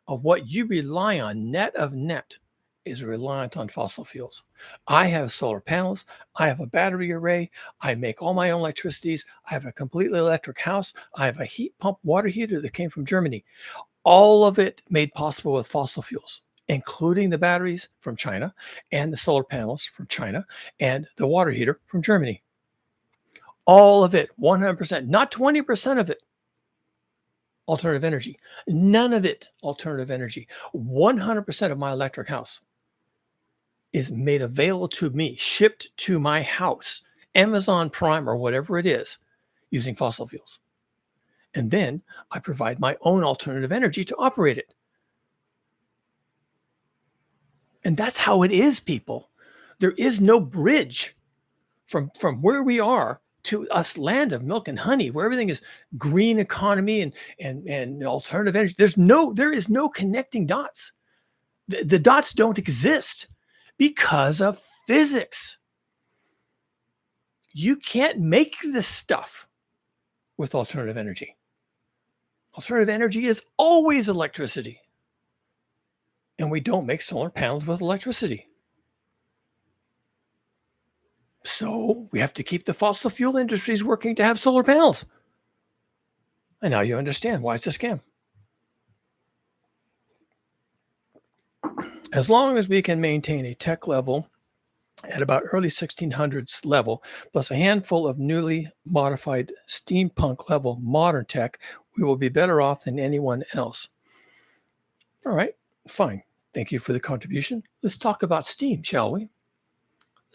of what you rely on, net of net, is reliant on fossil fuels. I have solar panels. I have a battery array. I make all my own electricities. I have a completely electric house. I have a heat pump water heater that came from Germany. All of it made possible with fossil fuels, including the batteries from China and the solar panels from China and the water heater from Germany. All of it, 100%, not 20% of it, alternative energy. None of it, alternative energy. 100% of my electric house is made available to me, shipped to my house, Amazon Prime or whatever it is, using fossil fuels. And then I provide my own alternative energy to operate it. And that's how it is, people. There is no bridge from where we are to us land of milk and honey, where everything is green economy and alternative energy. There is no connecting dots. The dots don't exist because of physics. You can't make this stuff with alternative energy. Alternative energy is always electricity. And we don't make solar panels with electricity. So we have to keep the fossil fuel industries working to have solar panels. And now you understand why it's a scam. As long as we can maintain a tech level at about early 1600s level, plus a handful of newly modified steampunk level modern tech, we will be better off than anyone else. All right, fine. Thank you for the contribution. Let's talk about steam, shall we?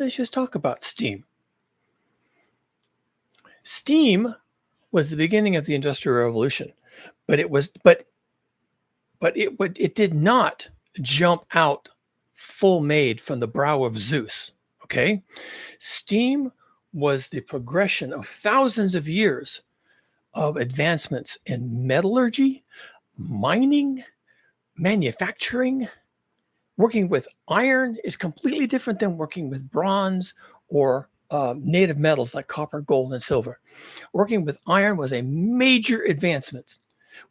let's just talk about steam. Steam was the beginning of the Industrial Revolution, but it did not jump out full made from the brow of Zeus. Okay, steam was the progression of thousands of years of advancements in metallurgy, mining, manufacturing. Working with iron is completely different than working with bronze or native metals like copper, gold, and silver. Working with iron was a major advancement.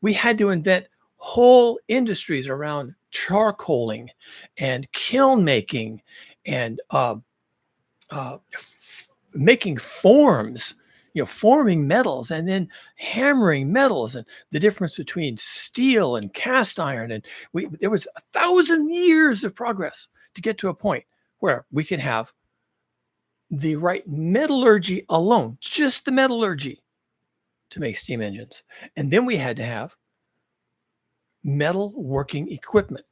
We had to invent whole industries around charcoaling and kiln making and making forms, forming metals and then hammering metals, and the difference between steel and cast iron. And there was 1,000 years of progress to get to a point where we could have the right metallurgy alone, just the metallurgy, to make steam engines. And then we had to have metal working equipment.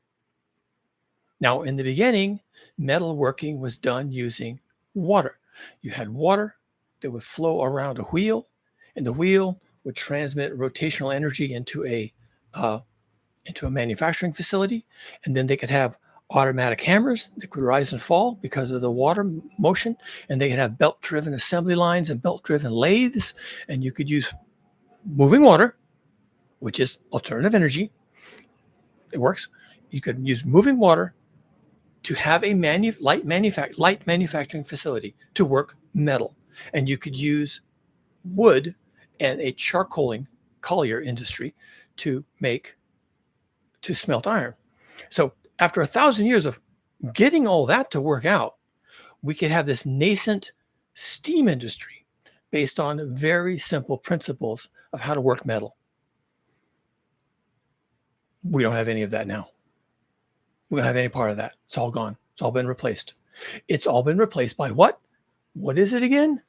Now, in the beginning, metal working was done using water. You had water that would flow around a wheel, and the wheel would transmit rotational energy into a manufacturing facility, and then they could have automatic hammers that could rise and fall because of the water motion, and they could have belt-driven assembly lines and belt-driven lathes, and you could use moving water, which is alternative energy. It works. You could use moving water to have a light manufacturing facility to work metal, and you could use wood and a charcoaling collier industry to smelt iron. So after 1,000 years of getting all that to work out, we could have this nascent steam industry based on very simple principles of how to work metal. We don't have any of that now. We don't have any part of that. It's all gone. It's all been replaced. It's all been replaced by what? What is it again?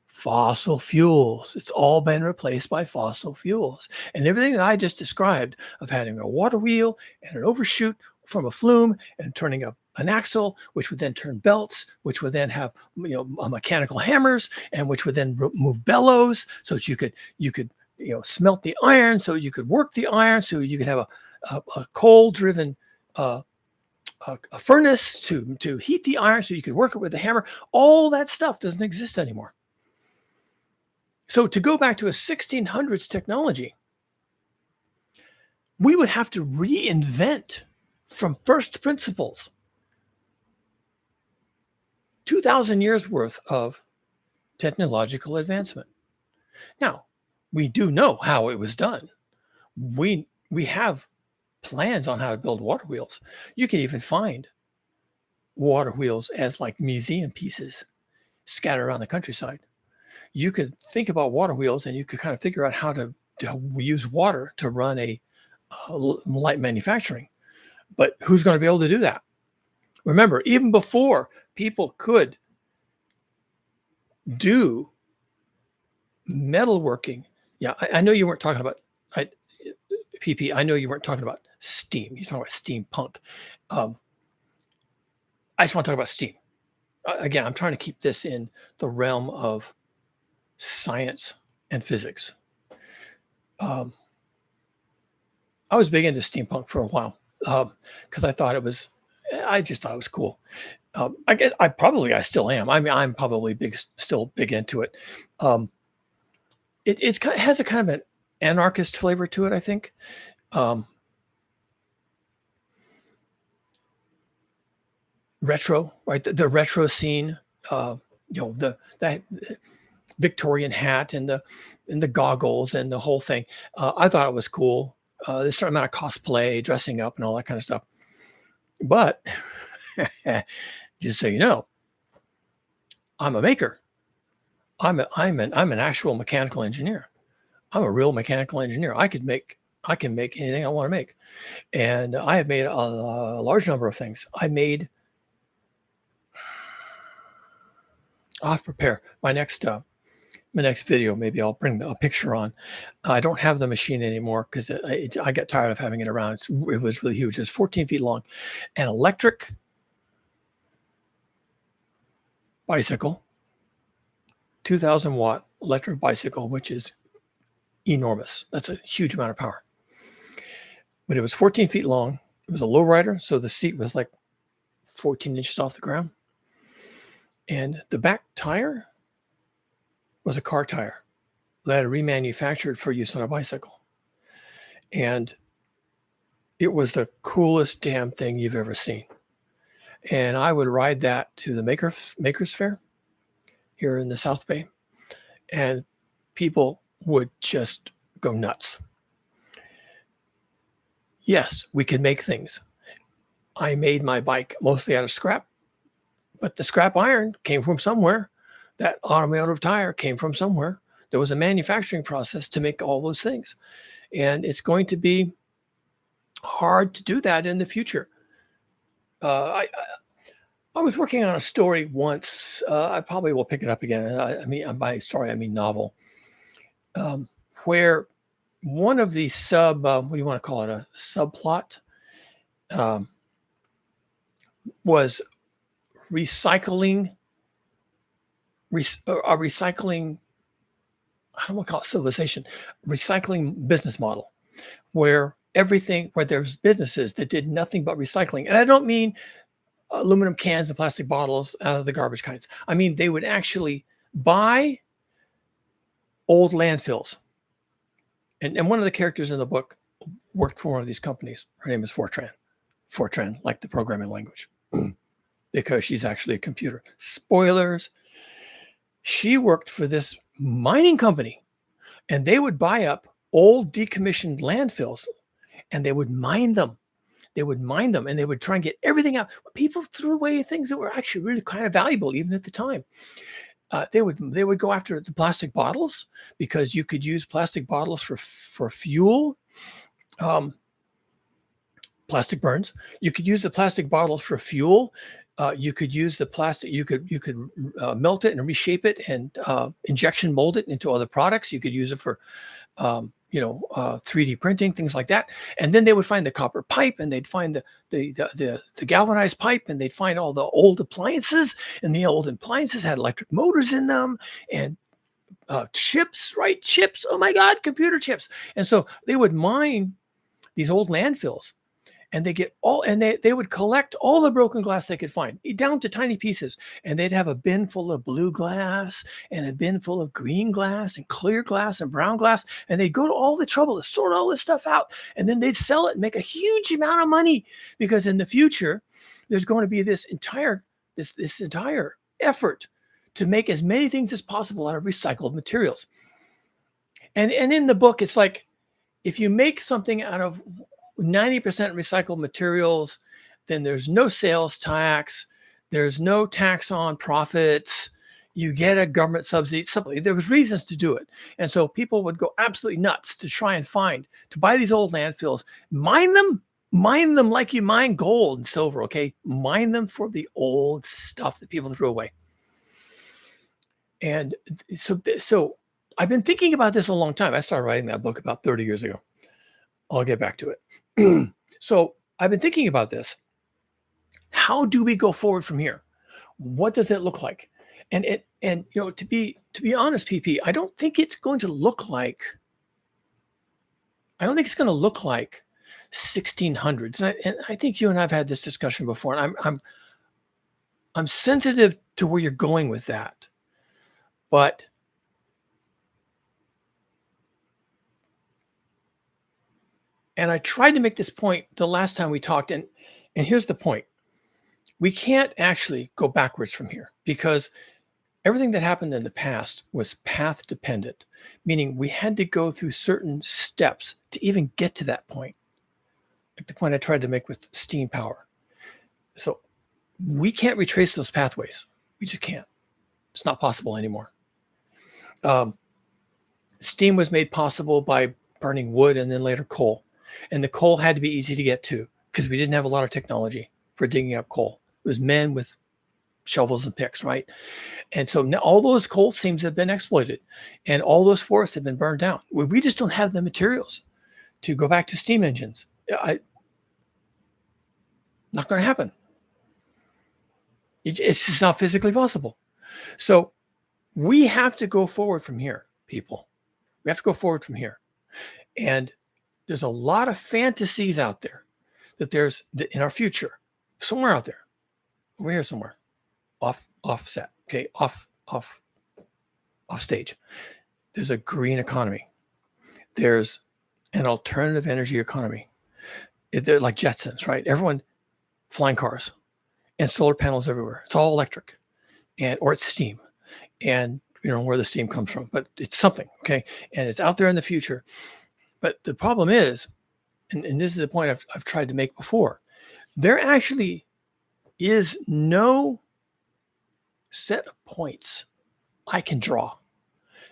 Fossil fuels. It's all been replaced by fossil fuels. And everything that I just described of having a water wheel and an overshoot from a flume and turning up an axle, which would then turn belts, which would then have mechanical hammers, and which would then move bellows so that you could smelt the iron, so you could work the iron, so you could have a coal-driven a furnace to heat the iron, so you could work it with a hammer. All that stuff doesn't exist anymore. So to go back to a 1600s technology, we would have to reinvent from first principles 2,000 years worth of technological advancement. Now, we do know how it was done. We have plans on how to build water wheels. You can even find water wheels as like museum pieces scattered around the countryside. You could think about water wheels, and you could kind of figure out how to use water to run a light manufacturing. But who's going to be able to do that? Remember, even before people could do metalworking, I know you weren't talking about PP. I know you weren't talking about steam. You're talking about steampunk. I just want to talk about steam. Again, I'm trying to keep this in the realm of science and physics. I was big into steampunk for a while because I just thought it was cool. I guess I still am. I mean, I'm probably still big into it. It has a kind of an anarchist flavor to it, I think. Retro, right? The retro scene. The Victorian hat and the goggles and the whole thing. I thought it was cool. There's a certain amount of cosplay, dressing up, and all that kind of stuff. But just so you know, I'm a maker. I'm an actual mechanical engineer. I'm a real mechanical engineer. I can make anything I want to make, and I have made a large number of things. I'll have to prepare my next video. Maybe I'll bring a picture on. I don't have the machine anymore because I got tired of having it around. It was really huge. It was 14 feet long and electric. bicycle, 2,000 watt electric bicycle, which is enormous. That's a huge amount of power. But it was 14 feet long. It was a lowrider, so the seat was like 14 inches off the ground. And the back tire was a car tire that had remanufactured for use on a bicycle. And it was the coolest damn thing you've ever seen. And I would ride that to the Makers Fair here in the South Bay. And people would just go nuts. Yes, we could make things. I made my bike mostly out of scrap, but the scrap iron came from somewhere. That automotive tire came from somewhere. There was a manufacturing process to make all those things. And it's going to be hard to do that in the future. I was working on a story once. I probably will pick it up again. I mean, by story, I mean novel, where one of the what do you want to call it? A subplot was recycling, a recycling, I don't want to call it civilization, recycling business model, where there's businesses that did nothing but recycling. And I don't mean aluminum cans and plastic bottles out of the garbage kinds. I mean, they would actually buy old landfills. And one of the characters in the book worked for one of these companies. Her name is Fortran, like the programming language, because she's actually a computer. Spoilers. She worked for this mining company, and they would buy up old decommissioned landfills, and they would mine them. And they would try and get everything out. People threw away things that were actually really kind of valuable, even at the time. They would go after the plastic bottles, because you could use plastic bottles for fuel. Plastic burns. You could use the plastic bottles for fuel. You could use the plastic. You could melt it and reshape it and injection mold it into other products. You could use it for 3D printing, things like that. And then they would find the copper pipe, and they'd find the galvanized pipe, and they'd find all the old appliances, and the old appliances had electric motors in them, and chips, right? Chips. Oh my God, computer chips. And so they would mine these old landfills, and they would collect all the broken glass they could find, down to tiny pieces. And they'd have a bin full of blue glass and a bin full of green glass and clear glass and brown glass. And they'd go to all the trouble to sort all this stuff out. And then they'd sell it and make a huge amount of money, because in the future, there's going to be this entire effort to make as many things as possible out of recycled materials. And in the book, it's like, if you make something out of 90% recycled materials, then there's no sales tax, there's no tax on profits, you get a government subsidy. There was reasons to do it. And so people would go absolutely nuts to try and to buy these old landfills, mine them like you mine gold and silver, okay? Mine them for the old stuff that people threw away. And so I've been thinking about this a long time. I started writing that book about 30 years ago. I'll get back to it. So I've been thinking about this. How do we go forward from here? What does it look like? And to be honest, PP, I don't think it's going to look like 1600s. And I think you and I've had this discussion before, and I'm sensitive to where you're going with that. But and I tried to make this point the last time we talked, and here's the point. We can't actually go backwards from here, because everything that happened in the past was path dependent, meaning we had to go through certain steps to even get to that point, like the point I tried to make with steam power. So we can't retrace those pathways. We just can't. It's not possible anymore. Steam was made possible by burning wood and then later coal. And the coal had to be easy to get to, because we didn't have a lot of technology for digging up coal. It was men with shovels and picks, right? And so now all those coal seams have been exploited, and all those forests have been burned down. We just don't have the materials to go back to steam engines. Not going to happen. It's just not physically possible. So we have to go forward from here, people. We have to go forward from here. And there's a lot of fantasies out there that there's in our future, somewhere out there, over here somewhere, offset, okay, off stage. There's a green economy. There's an alternative energy economy. They're like Jetsons, right? Everyone flying cars and solar panels everywhere. It's all electric, or it's steam, and you know where the steam comes from, but it's something, okay, and it's out there in the future. But the problem is, and this is the point I've tried to make before, there actually is no set of points I can draw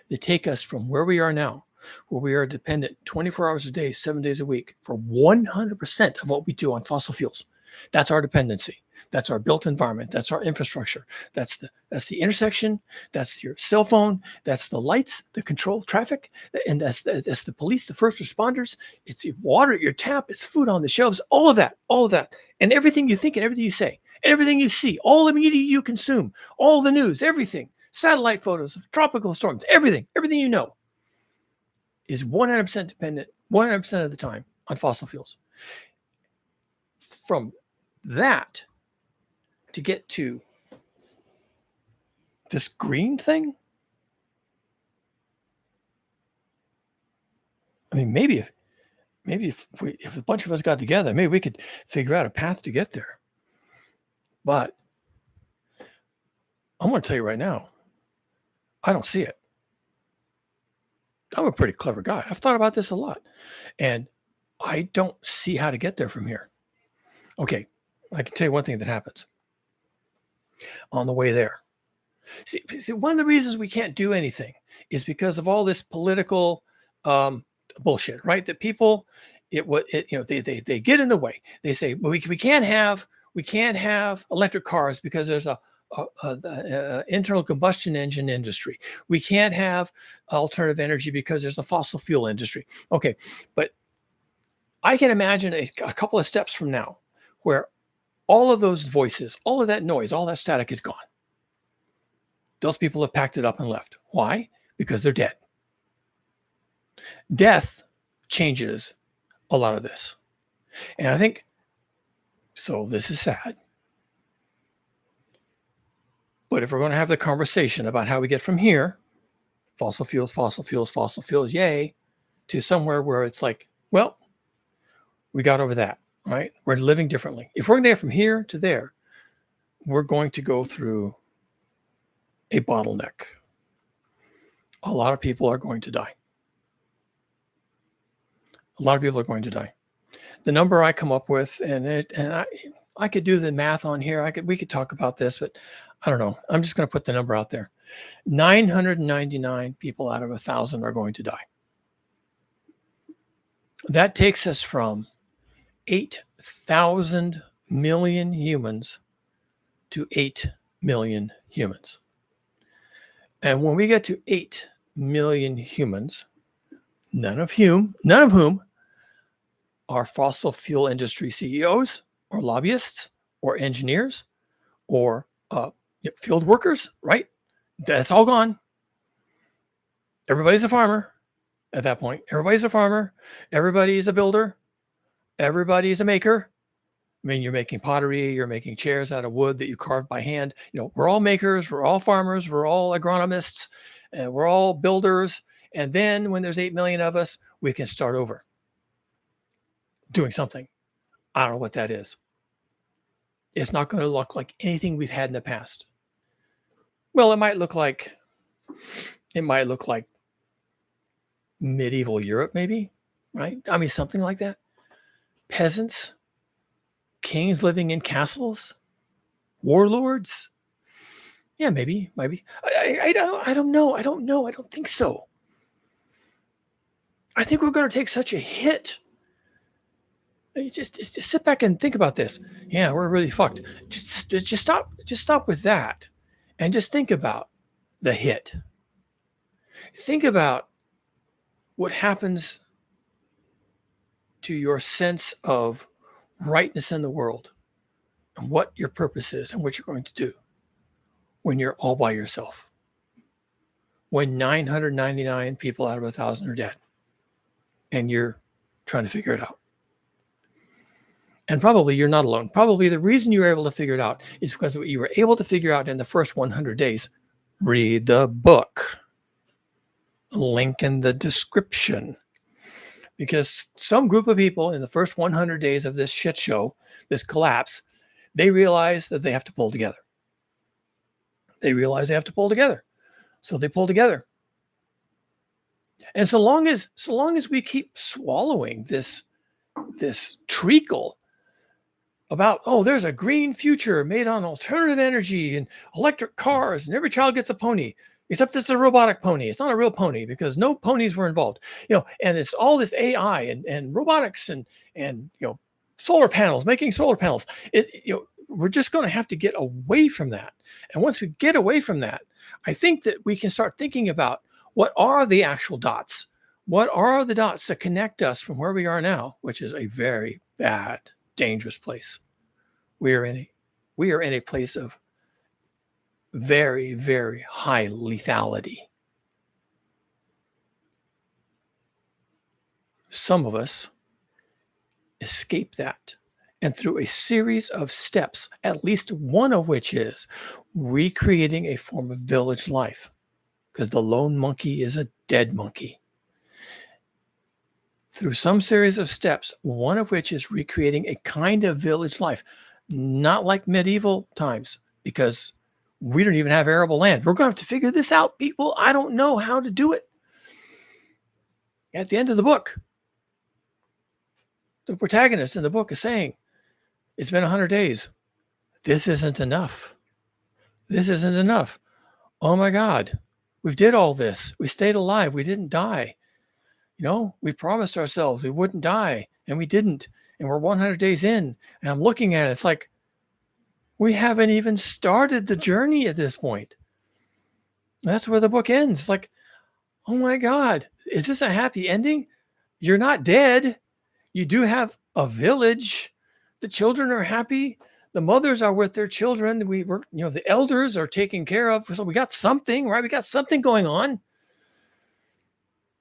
that take us from where we are now, where we are dependent 24 hours a day, 7 days a week for 100% of what we do on fossil fuels. That's our dependency. That's our built environment. That's our infrastructure. That's the intersection. That's your cell phone. That's the lights that control traffic. And that's the police, the first responders. It's water at your tap. It's food on the shelves. All of that. And everything you think and everything you say, everything you see, all the media you consume, all the news, everything, satellite photos of tropical storms, everything you know is 100% dependent 100% of the time on fossil fuels. From that to get to this green thing, I mean, maybe if a bunch of us got together, maybe we could figure out a path to get there. But I'm going to tell you right now, I don't see it. I'm a pretty clever guy. I've thought about this a lot, and I don't see how to get there from here. Okay, I can tell you one thing that happens on the way there. See, one of the reasons we can't do anything is because of all this political bullshit, right? That people, they get in the way. They say, well, we can't have electric cars because there's a internal combustion engine industry. We can't have alternative energy because there's a fossil fuel industry. Okay, but I can imagine a couple of steps from now where all of those voices, all of that noise, all that static is gone. Those people have packed it up and left. Why? Because they're dead. Death changes a lot of this. And I think, so this is sad. But if we're going to have the conversation about how we get from here, fossil fuels, yay, to somewhere where it's like, well, we got over that, right? We're living differently. If we're going to get from here to there, we're going to go through a bottleneck. A lot of people are going to die. A lot of people are going to die. The number I come up with, and I could do the math on here. We could talk about this, but I don't know. I'm just going to put the number out there. 999 people out of 1,000 are going to die. That takes us from 8,000 million humans to 8 million humans. And when we get to 8 million humans, none of whom are fossil fuel industry CEOs or lobbyists or engineers or field workers, right? That's all gone. Everybody's a farmer at that point. Everybody's a farmer. Everybody's a builder. Everybody's a maker. I mean, you're making pottery, you're making chairs out of wood that you carve by hand. We're all makers, we're all farmers, we're all agronomists, and we're all builders. And then when there's 8 million of us, we can start over doing something. I don't know what that is. It's not going to look like anything we've had in the past. Well, it might look like medieval Europe, maybe, right? I mean, something like that. Peasants, kings living in castles, warlords. Yeah, maybe. I don't know. I don't think so. I think we're going to take such a hit. Just sit back and think about this. Yeah, we're really fucked. Just stop with that, and just think about the hit. Think about what happens to your sense of rightness in the world and what your purpose is and what you're going to do when you're all by yourself, when 999 people out of 1,000 are dead, and you're trying to figure it out. And probably you're not alone. Probably the reason you were able to figure it out is because what you were able to figure out in the first 100 days. Read the book. Link in the description. Because some group of people in the first 100 days of this shit show, this collapse, they realize that they have to pull together. They realize they have to pull together. So they pull together. And so long as we keep swallowing this treacle about, oh, there's a green future made on alternative energy and electric cars, and every child gets a pony, except it's a robotic pony. It's not a real pony because no ponies were involved, and it's all this AI and robotics and solar panels, making solar panels. We're just going to have to get away from that. And once we get away from that, I think that we can start thinking about what are the actual dots? What are the dots that connect us from where we are now, which is a very bad, dangerous place. We are in a place of very, very high lethality. Some of us escape that. And through a series of steps, at least one of which is recreating a form of village life, because the lone monkey is a dead monkey. Through some series of steps, one of which is recreating a kind of village life, not like medieval times, because we don't even have arable land. We're going to have to figure this out, people. I don't know how to do it. At the end of the book, the protagonist in the book is saying, it's been 100 days. This isn't enough. This isn't enough. Oh my God. We did all this. We stayed alive. We didn't die. We promised ourselves we wouldn't die, and we didn't. And we're 100 days in, and I'm looking at it. It's like, we haven't even started the journey at this point. That's where the book ends. It's like, oh my God, is this a happy ending? You're not dead. You do have a village. The children are happy. The mothers are with their children. The elders are taken care of. So we got something, right? We got something going on.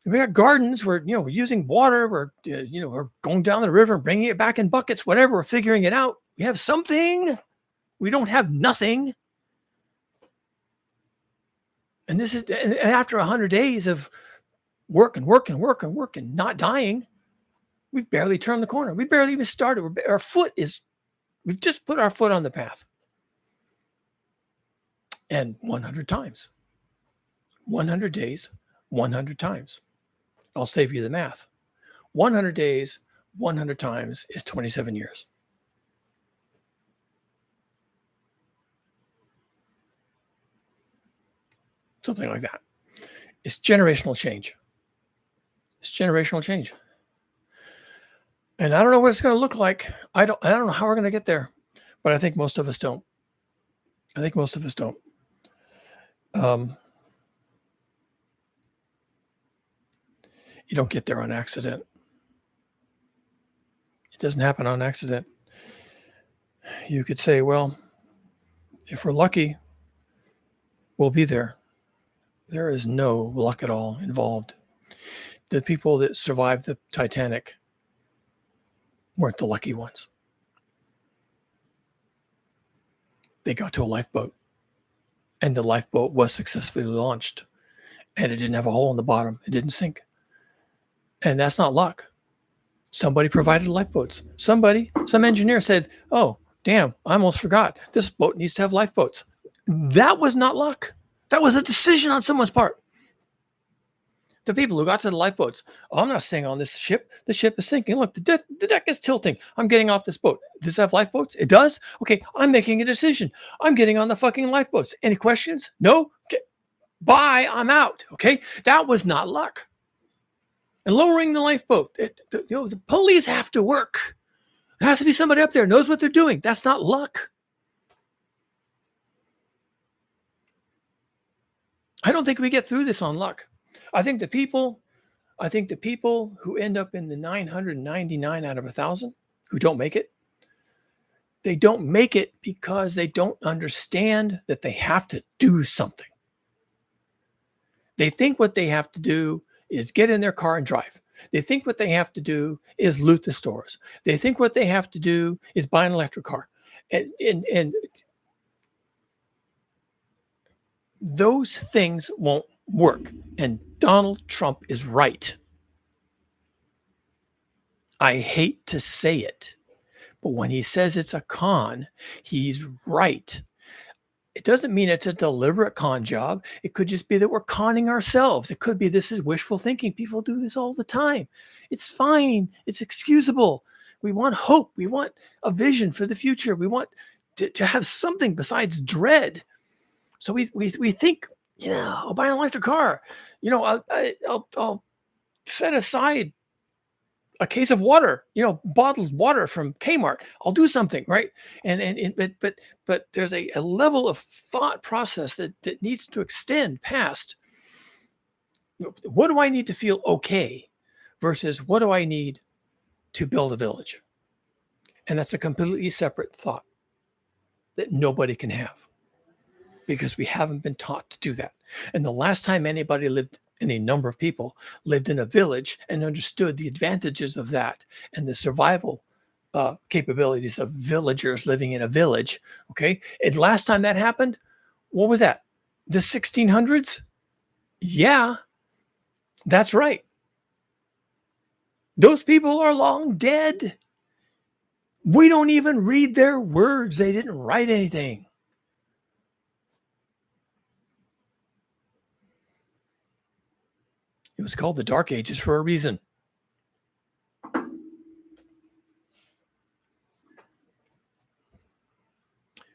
We got gardens. We're using water. We're going down the river and bringing it back in buckets. Whatever. We're figuring it out. We have something. We don't have nothing. And this is after 100 days of work and not dying. We've barely turned the corner. We barely even started. We've just put our foot on the path. And 100 times. 100 days, 100 times. I'll save you the math. 100 days, 100 times is 27 years. Something like that. It's generational change. It's generational change. And I don't know what it's going to look like. I don't know how we're going to get there, but I think most of us don't. You don't get there on accident. It doesn't happen on accident. You could say, well, if we're lucky, we'll be there. There is no luck at all involved. The people that survived the Titanic weren't the lucky ones. They got to a lifeboat, and the lifeboat was successfully launched, and it didn't have a hole in the bottom. It didn't sink. And that's not luck. Somebody provided lifeboats. Some engineer said, oh, damn, I almost forgot. This boat needs to have lifeboats. That was not luck. That was a decision on someone's part. The people who got to the lifeboats, oh, I'm not staying on this ship. The ship is sinking. Look, the deck is tilting. I'm getting off this boat. Does it have lifeboats? It does? Okay, I'm making a decision. I'm getting on the fucking lifeboats. Any questions? No? Okay. Bye, I'm out. Okay? That was not luck. And lowering the lifeboat, the pulleys have to work. There has to be somebody up there who knows what they're doing. That's not luck. I don't think we get through this on luck. I think the people who end up in the 999 out of 1,000 who don't make it, They don't make it because they don't understand that they have to do something. They think what they have to do is get in their car and drive. They think what they have to do is loot the stores. They think what they have to do is buy an electric car. And those things won't work. And Donald Trump is right. I hate to say it, but when he says it's a con, he's right. It doesn't mean it's a deliberate con job. It could just be that we're conning ourselves. It could be this is wishful thinking. People do this all the time. It's fine. It's excusable. We want hope. We want a vision for the future. We want to have something besides dread. So we think, yeah, I'll buy an electric car. I'll set aside a case of water, bottled water from Kmart. I'll do something, right? But there's a level of thought process that needs to extend past what do I need to feel okay versus what do I need to build a village? And that's a completely separate thought that nobody can have because we haven't been taught to do that. And the last time anybody lived, any number of people lived in a village and understood the advantages of that and the survival capabilities of villagers living in a village. Okay. And last time that happened, what was that? The 1600s? Yeah, that's right. Those people are long dead. We don't even read their words. They didn't write anything. It was called the Dark Ages for a reason.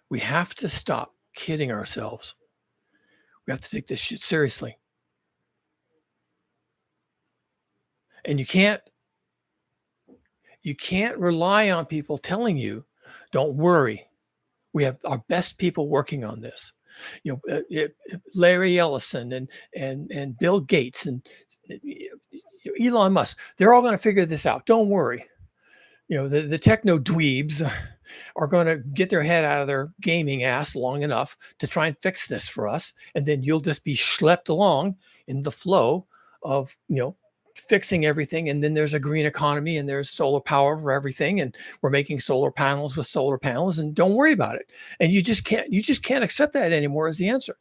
We have to stop kidding ourselves. We have to take this shit seriously. And you can't rely on people telling you, don't worry. We have our best people working on this. Larry Ellison and Bill Gates and Elon Musk, they're all going to figure this out. Don't worry. The techno dweebs are going to get their head out of their gaming ass long enough to try and fix this for us. And then you'll just be schlepped along in the flow of, fixing everything. And then there's a green economy and there's solar power for everything. And we're making solar panels with solar panels and don't worry about it. And you just can't accept that anymore as the answer.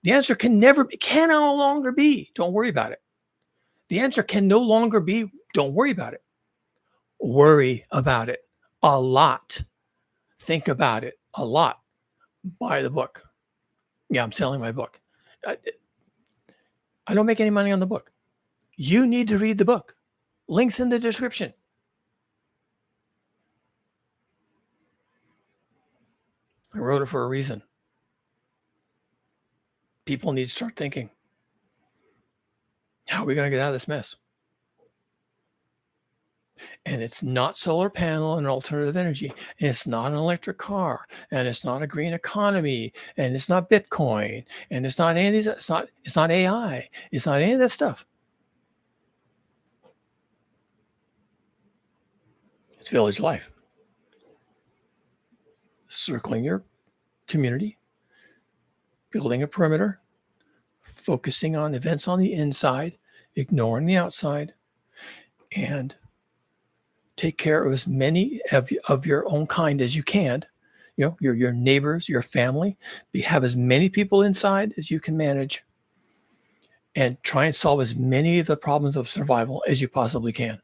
The answer can no longer be, don't worry about it. The answer can no longer be, don't worry about it. Worry about it a lot. Think about it a lot. Buy the book. Yeah, I'm selling my book. I don't make any money on the book. You need to read the book. Links in the description. I wrote it for a reason. People need to start thinking. How are we going to get out of this mess? And it's not solar panel and alternative energy. And it's not an electric car. And it's not a green economy. And it's not Bitcoin. And it's not any of these. It's not AI. It's not any of that stuff. It's village life. Circling your community, building a perimeter, focusing on events on the inside, ignoring the outside, and take care of as many of your own kind as you can. Your neighbors, your family. Have as many people inside as you can manage, and try and solve as many of the problems of survival as you possibly can.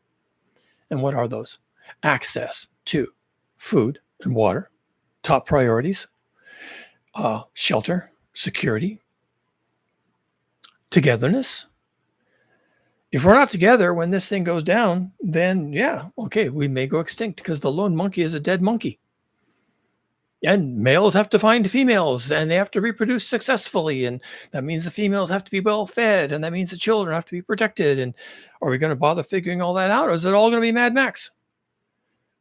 And what are those? Access to food and water, top priorities, shelter, security, togetherness. If we're not together when this thing goes down, then we may go extinct because the lone monkey is a dead monkey. And males have to find females and they have to reproduce successfully. And that means the females have to be well fed. And that means the children have to be protected. And are we going to bother figuring all that out? Or is it all going to be Mad Max?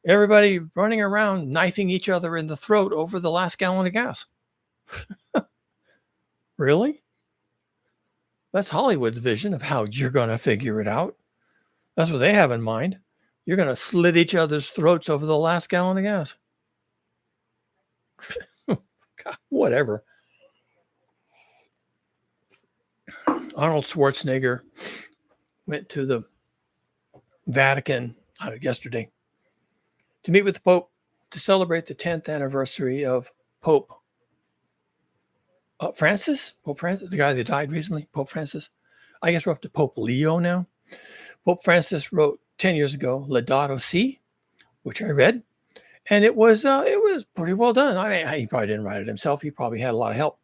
Everybody running around knifing each other in the throat over the last gallon of gas. Really? That's Hollywood's vision of how you're going to figure it out. That's what they have in mind. You're going to slit each other's throats over the last gallon of gas. God, whatever. Arnold Schwarzenegger went to the Vatican yesterday to meet with the Pope to celebrate the 10th anniversary of Pope Francis. Pope Francis, the guy that died recently, Pope Francis. I guess we're up to Pope Leo now. Pope Francis wrote 10 years ago Laudato Si, which I read, and it was pretty well done. I mean, he probably didn't write it himself. He probably had a lot of help,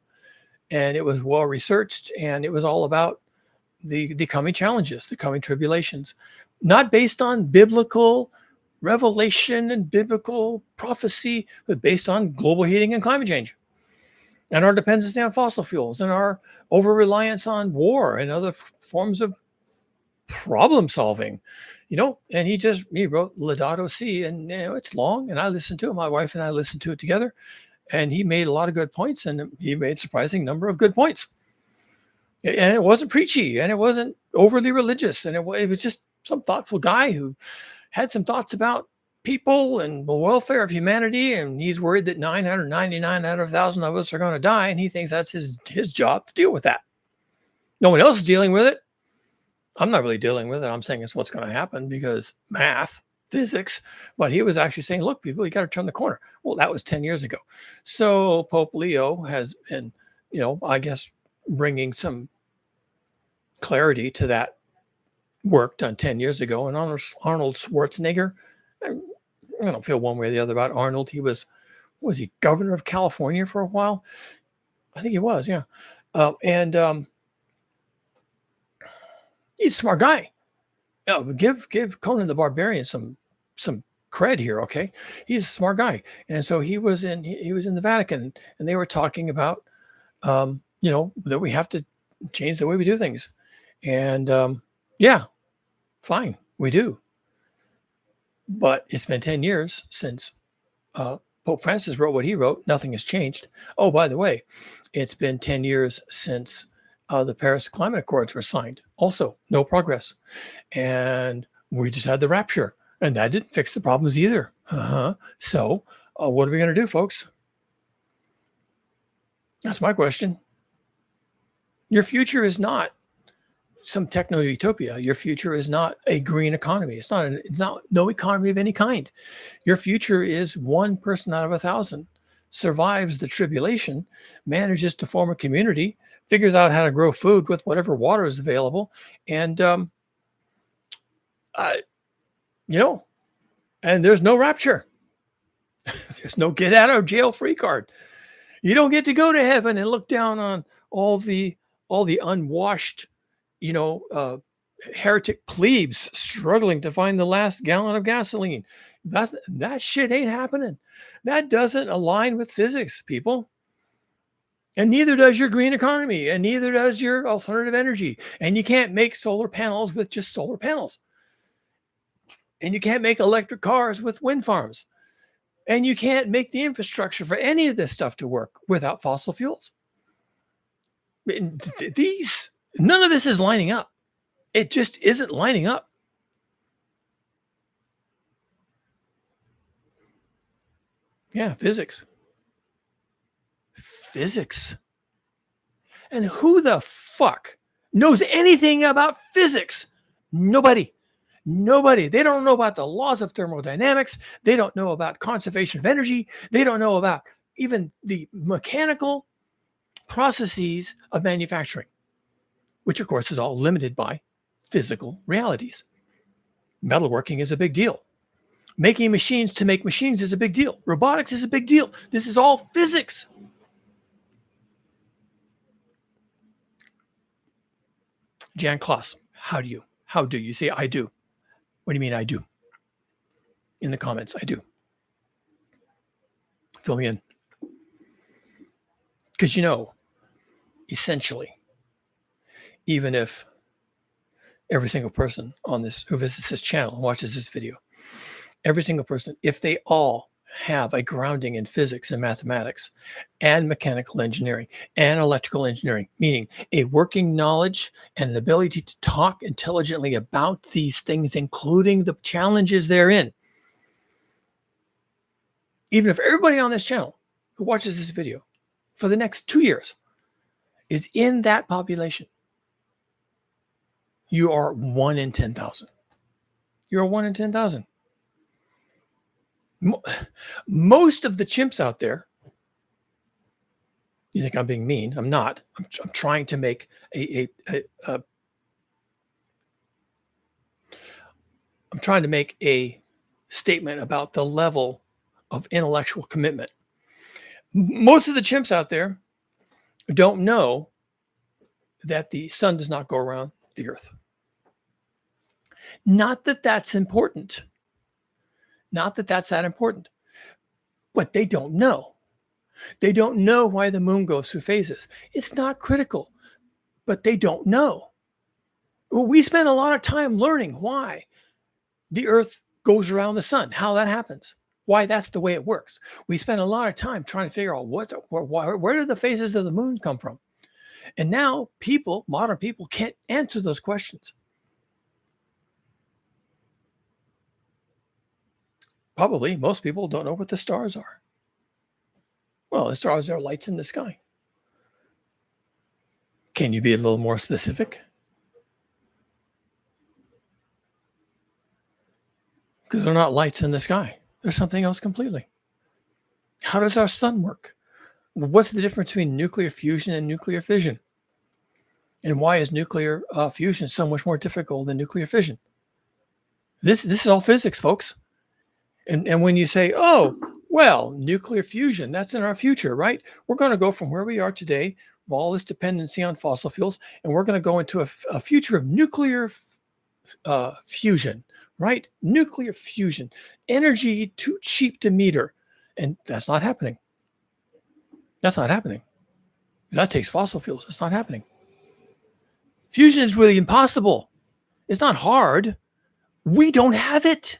and it was well researched, and it was all about the coming challenges, the coming tribulations, not based on biblical revelation and biblical prophecy, but based on global heating and climate change, and our dependency on fossil fuels, and our over reliance on war and other forms of problem solving, and he wrote Laudato Si, and it's long, and I listened to it. My wife and I listened to it together, and he made a lot of good points, and he made a surprising number of good points. And it wasn't preachy, and it wasn't overly religious, and it was just some thoughtful guy who had some thoughts about people and the welfare of humanity, and he's worried that 999 out of 1,000 of us are going to die, and he thinks that's his job to deal with that. No one else is dealing with it. I'm not really dealing with it. I'm saying it's what's going to happen because math, physics. But he was actually saying, look, people, you got to turn the corner. Well, that was 10 years ago. So Pope Leo has been, I guess, bringing some clarity to that work done 10 years ago. And Arnold Schwarzenegger, I don't feel one way or the other about Arnold. He was he governor of California for a while? I think he was, yeah. And he's a smart guy. Give Conan the Barbarian some cred here, okay? He's a smart guy, and so he was in the Vatican, and they were talking about that we have to change the way we do things, and yeah, fine, we do. But it's been 10 years since Pope Francis wrote what he wrote. Nothing has changed. Oh, by the way, it's been 10 years since the Paris Climate Accords were signed. Also, no progress. And we just had the rapture, and that didn't fix the problems either. So what are we going to do, folks? That's my question. Your future is not some techno utopia. Your future is not a green economy. It's not no economy of any kind. Your future is one person out of 1,000 survives the tribulation, manages to form a community, figures out how to grow food with whatever water is available, and and there's no rapture. There's no get out of jail free card. You don't get to go to heaven and look down on all the unwashed, heretic plebes struggling to find the last gallon of gasoline. That shit ain't happening. That doesn't align with physics, people. And neither does your green economy, and neither does your alternative energy. And you can't make solar panels with just solar panels. And you can't make electric cars with wind farms. And you can't make the infrastructure for any of this stuff to work without fossil fuels. None of this is lining up. It just isn't lining up. Yeah, physics. And who the fuck knows anything about physics? Nobody. They don't know about the laws of thermodynamics. They don't know about conservation of energy. They don't know about even the mechanical processes of manufacturing, which of course is all limited by physical realities. Metalworking is a big deal. Making machines to make machines is a big deal. Robotics is a big deal. This is all physics. Jan Kloss, how do you say I do? What do you mean I do? In the comments, I do. Fill me in. Because essentially, even if every single person on this who visits this channel and watches this video, every single person, if they all have a grounding in physics and mathematics and mechanical engineering and electrical engineering, meaning a working knowledge and an ability to talk intelligently about these things, including the challenges therein. Even if everybody on this channel who watches this video for the next 2 years is in that population, you are 1 in 10,000. You're 1 in 10,000. Most of the chimps out there, you think I'm being mean? I'm not. I'm trying to make I'm trying to make a statement about the level of intellectual commitment. Most of the chimps out there don't know that the sun does not go around the earth. Not that that's important. Not that that's that important. But they don't know. They don't know why the moon goes through phases. It's not critical, but they don't know. Well, we spend a lot of time learning why the earth goes around the sun, how that happens, why that's the way it works. We spend a lot of time trying to figure out where do the phases of the moon come from? And now modern people can't answer those questions. Probably most people don't know what the stars are. Well, the stars are lights in the sky. Can you be a little more specific? Because they're not lights in the sky. They're something else completely. How does our sun work? What's the difference between nuclear fusion and nuclear fission? And why is nuclear fusion so much more difficult than nuclear fission? This is all physics, folks. And when you say, oh, well, nuclear fusion, that's in our future, right? We're going to go from where we are today, all this dependency on fossil fuels, and we're going to go into a future of nuclear fusion, right? Nuclear fusion, energy too cheap to meter. And that's not happening. That's not happening. That takes fossil fuels. It's not happening. Fusion is really impossible. It's not hard. We don't have it.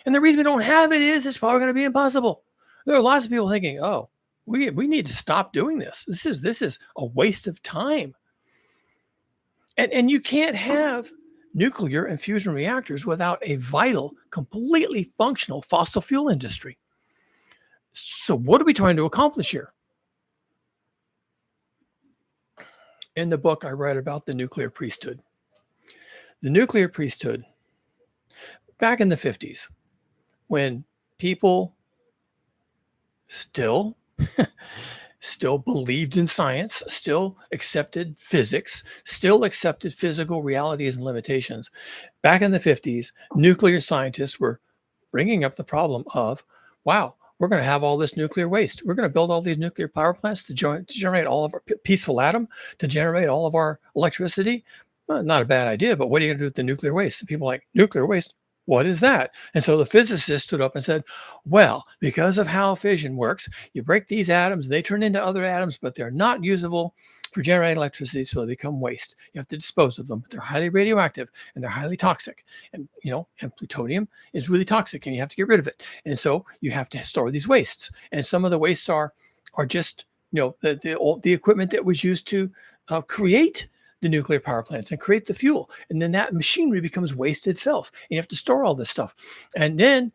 And the reason we don't have it is it's probably going to be impossible. There are lots of people thinking, oh, we need to stop doing this. This is a waste of time. And you can't have nuclear and fusion reactors without a vital, completely functional fossil fuel industry. So what are we trying to accomplish here? In the book, I write about the nuclear priesthood. The nuclear priesthood, back in the 50s, when people still believed in science, still accepted physics, still accepted physical realities and limitations. Back in the 50s, nuclear scientists were bringing up the problem of, wow, we're going to have all this nuclear waste. We're going to build all these nuclear power plants to generate all of our peaceful atom, to generate all of our electricity. Well, not a bad idea, but what are you going to do with the nuclear waste? And people are like, nuclear waste? What is that? And so the physicist stood up and said, well, because of how fission works, you break these atoms, they turn into other atoms, but they're not usable for generating electricity, so they become waste. You have to dispose of them, but they're highly radioactive and they're highly toxic. And, and plutonium is really toxic and you have to get rid of it. And so you have to store these wastes. And some of the wastes are just, the equipment that was used to create the nuclear power plants and create the fuel. And then that machinery becomes waste itself. And you have to store all this stuff. And then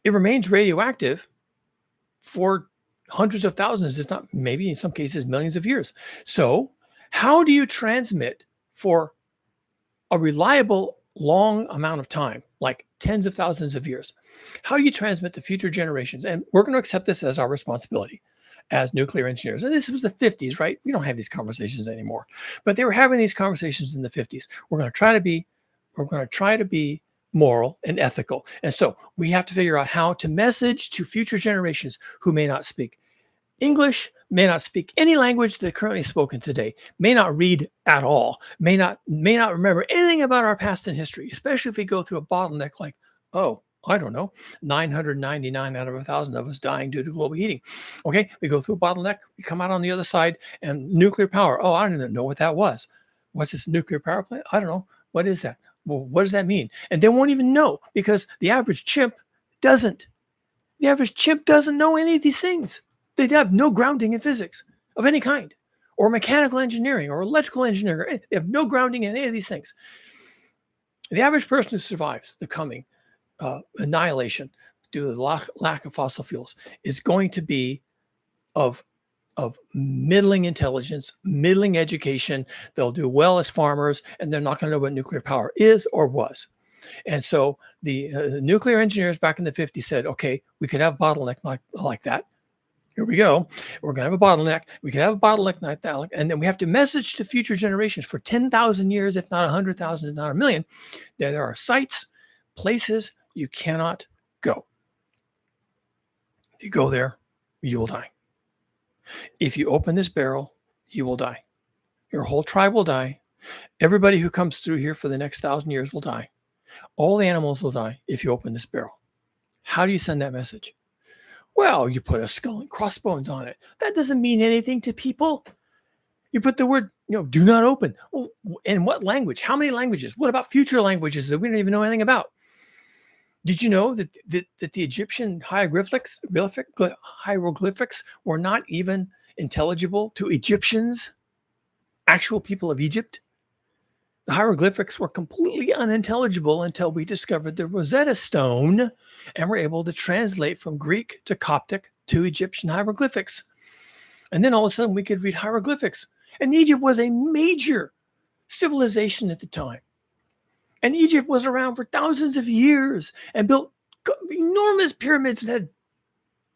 it remains radioactive for hundreds of thousands, if not maybe in some cases millions of years. So how do you transmit for a reliable long amount of time, like tens of thousands of years? How do you transmit to future generations? And we're going to accept this as our responsibility as nuclear engineers. And this was the 50s, right? We don't have these conversations anymore, but they were having these conversations in the 50s. We're going to try to be moral and ethical. And so we have to figure out how to message to future generations who may not speak English, may not speak any language that's currently spoken today, may not read at all, may not remember anything about our past and history, especially if we go through a bottleneck like, oh, I don't know, 999 out of 1,000 of us dying due to global heating. Okay, we go through a bottleneck, we come out on the other side, and nuclear power. Oh, I don't even know what that was. What's this nuclear power plant? I don't know. What is that? Well, what does that mean? And they won't even know because the average chimp doesn't. The average chimp doesn't know any of these things. They have no grounding in physics of any kind, or mechanical engineering, or electrical engineering. They have no grounding in any of these things. The average person who survives the coming annihilation due to the lack of fossil fuels, is going to be of middling intelligence, middling education. They'll do well as farmers, and they're not going to know what nuclear power is or was. And so the nuclear engineers back in the 50s said, okay, we could have a bottleneck like that. Here we go. We're going to have a bottleneck. We could have a bottleneck like that. And then we have to message to future generations for 10,000 years, if not 100,000, if not a million, that there are sites, places you cannot go. If you go there, you will die. If you open this barrel, you will die. Your whole tribe will die. Everybody who comes through here for the next 1,000 years will die. All the animals will die if you open this barrel. How do you send that message? Well, you put a skull and crossbones on it. That doesn't mean anything to people. You put the word, do not open. Well, in what language? How many languages? What about future languages that we don't even know anything about? Did you know that the Egyptian hieroglyphics were not even intelligible to Egyptians, actual people of Egypt? The hieroglyphics were completely unintelligible until we discovered the Rosetta Stone and were able to translate from Greek to Coptic to Egyptian hieroglyphics. And then all of a sudden we could read hieroglyphics. And Egypt was a major civilization at the time. And Egypt was around for thousands of years and built enormous pyramids and had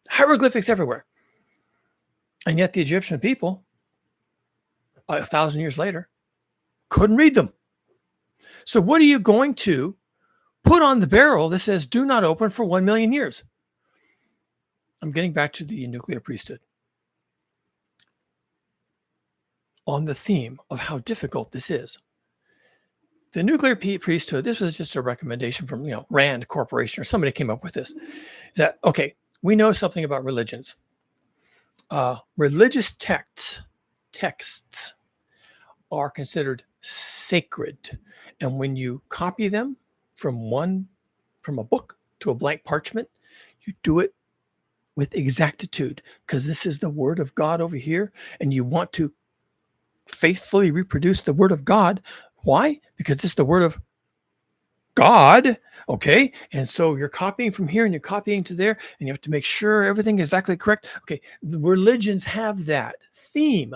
hieroglyphics everywhere. And yet the Egyptian people, 1,000 years later, couldn't read them. So what are you going to put on the barrel that says do not open for 1 million years? I'm getting back to the nuclear priesthood. On the theme of how difficult this is. The nuclear priesthood, this was just a recommendation from, Rand Corporation or somebody came up with this. Is that, okay, we know something about religions. Religious texts are considered sacred. And when you copy them from a book to a blank parchment, you do it with exactitude because this is the word of God over here. And you want to faithfully reproduce the word of God. Why? Because it's the word of God. Okay. And so you're copying from here and you're copying to there, and you have to make sure everything is exactly correct. Okay. The religions have that theme.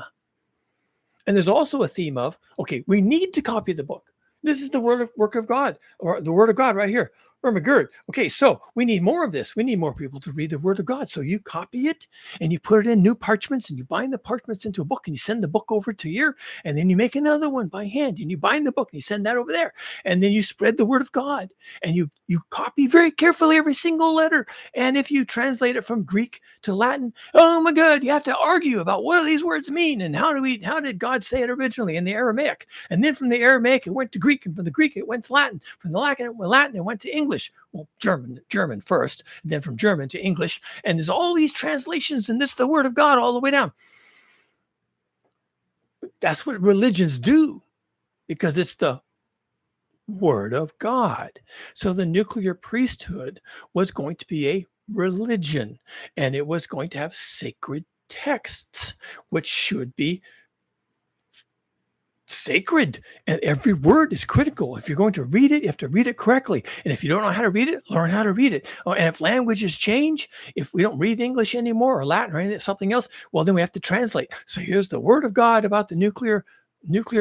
And there's also a theme of, okay, we need to copy the book. This is the work of God, or the word of God right here. Ermagerd. Okay, so we need more of this. We need more people to read the word of God. So you copy it and you put it in new parchments and you bind the parchments into a book and you send the book over to here. And then you make another one by hand and you bind the book and you send that over there. And then you spread the word of God and you copy very carefully every single letter. And if you translate it from Greek to Latin, oh my God, you have to argue about what do these words mean and how did God say it originally in the Aramaic? And then from the Aramaic, it went to Greek, and from the Greek, it went to Latin. From the Latin, it went to English. Well, German first, and then from German to English. And there's all these translations, and this is the word of God all the way down. That's what religions do because it's the word of God. So the nuclear priesthood was going to be a religion, and it was going to have sacred texts, which should be sacred, and every word is critical. If you're going to read it, you have to read it correctly. And if you don't know how to read it, learn how to read it. And if languages change, if we don't read English anymore or Latin or anything, something else, well, then we have to translate. So here's the word of God about the nuclear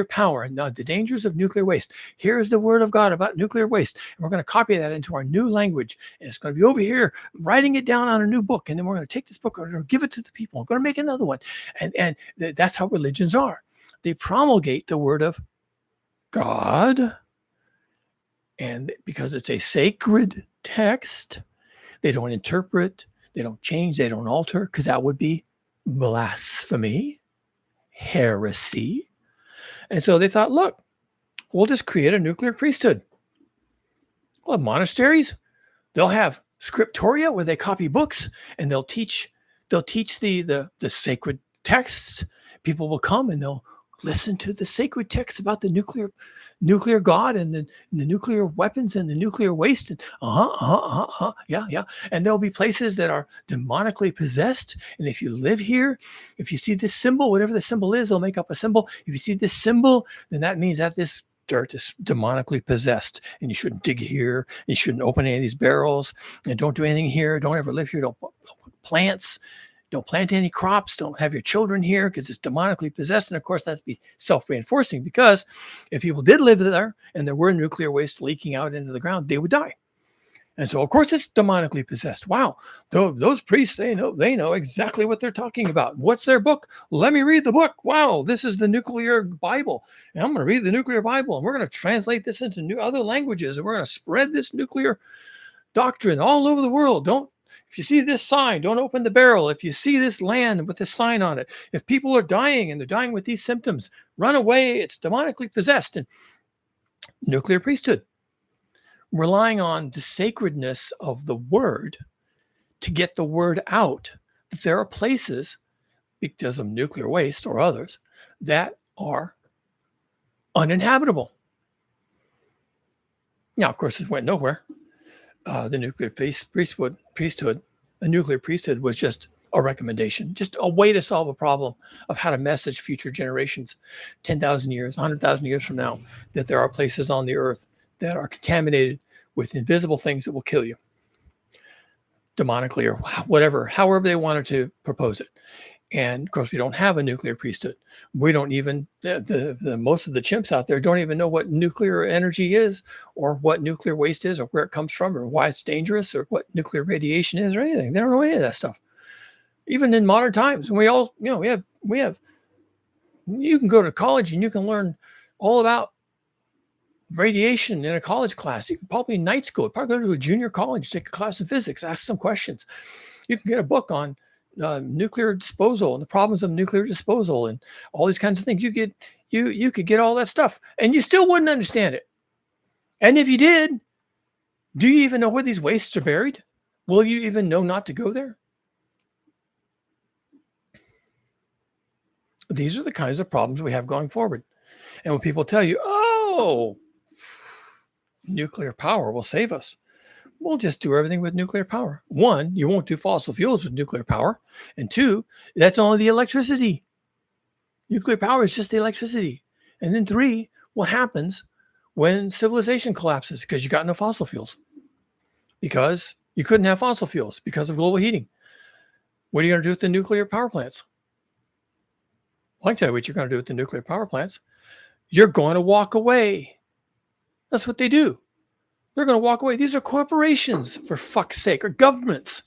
power and the dangers of nuclear waste. Here's the word of God about nuclear waste. And we're going to copy that into our new language. And it's going to be over here, writing it down on a new book. And then we're going to take this book and give it to the people. We're going to make another one. And that's how religions are. They promulgate the word of God, and because it's a sacred text, they don't interpret, they don't change, they don't alter, because that would be blasphemy, heresy. And so they thought, look, we'll just create a nuclear priesthood. We'll have monasteries. They'll have scriptoria where they copy books, and they'll teach the sacred texts. People will come and they'll listen to the sacred texts about the nuclear God and the nuclear weapons and the nuclear waste. And yeah. And there'll be places that are demonically possessed. And if you live here, if you see this symbol, whatever the symbol is, they'll make up a symbol. If you see this symbol, then that means that this dirt is demonically possessed, and you shouldn't dig here, and you shouldn't open any of these barrels, and don't do anything here, don't ever live here, don't put plants, don't plant any crops, don't have your children here because it's demonically possessed. And of course, that's be self-reinforcing, because if people did live there and there were nuclear waste leaking out into the ground, they would die. And so, of course, it's demonically possessed. Wow, those priests, they know exactly what they're talking about. What's their book? Let me read the book. Wow, this is the nuclear Bible. And I'm going to read the nuclear Bible, and we're going to translate this into new other languages, and we're going to spread this nuclear doctrine all over the world. If you see this sign, don't open the barrel. If you see this land with this sign on it, if people are dying and they're dying with these symptoms, run away. It's demonically possessed. And nuclear priesthood, relying on the sacredness of the word to get the word out that there are places, because of nuclear waste or others, that are uninhabitable. Now, of course, it went nowhere. The nuclear priesthood, a nuclear priesthood was just a recommendation, just a way to solve a problem of how to message future generations, 10,000 years, 100,000 years from now, that there are places on the earth that are contaminated with invisible things that will kill you, demonically or whatever, however they wanted to propose it. And of course, we don't have a nuclear priesthood. We don't even, the most of the chimps out there don't even know what nuclear energy is, or what nuclear waste is, or where it comes from, or why it's dangerous, or what nuclear radiation is, or anything. They don't know any of that stuff. Even in modern times, and we all, we have, you can go to college and you can learn all about radiation in a college class. You can probably in night school, probably go to a junior college, take a class in physics, ask some questions. You can get a book on nuclear disposal and the problems of nuclear disposal and all these kinds of things. You could get all that stuff, and you still wouldn't understand it. And if you did, do you even know where these wastes are buried? Will you even know not to go there? These are the kinds of problems we have going forward. And when people tell you, oh, nuclear power will save us, we'll just do everything with nuclear power. One, you won't do fossil fuels with nuclear power. And two, that's only the electricity. Nuclear power is just the electricity. And then three, what happens when civilization collapses because you got no fossil fuels? Because you couldn't have fossil fuels because of global heating. What are you going to do with the nuclear power plants? Well, I can tell you what you're going to do with the nuclear power plants. You're going to walk away. That's what they do. They're going to walk away. These are corporations, for fuck's sake, or governments.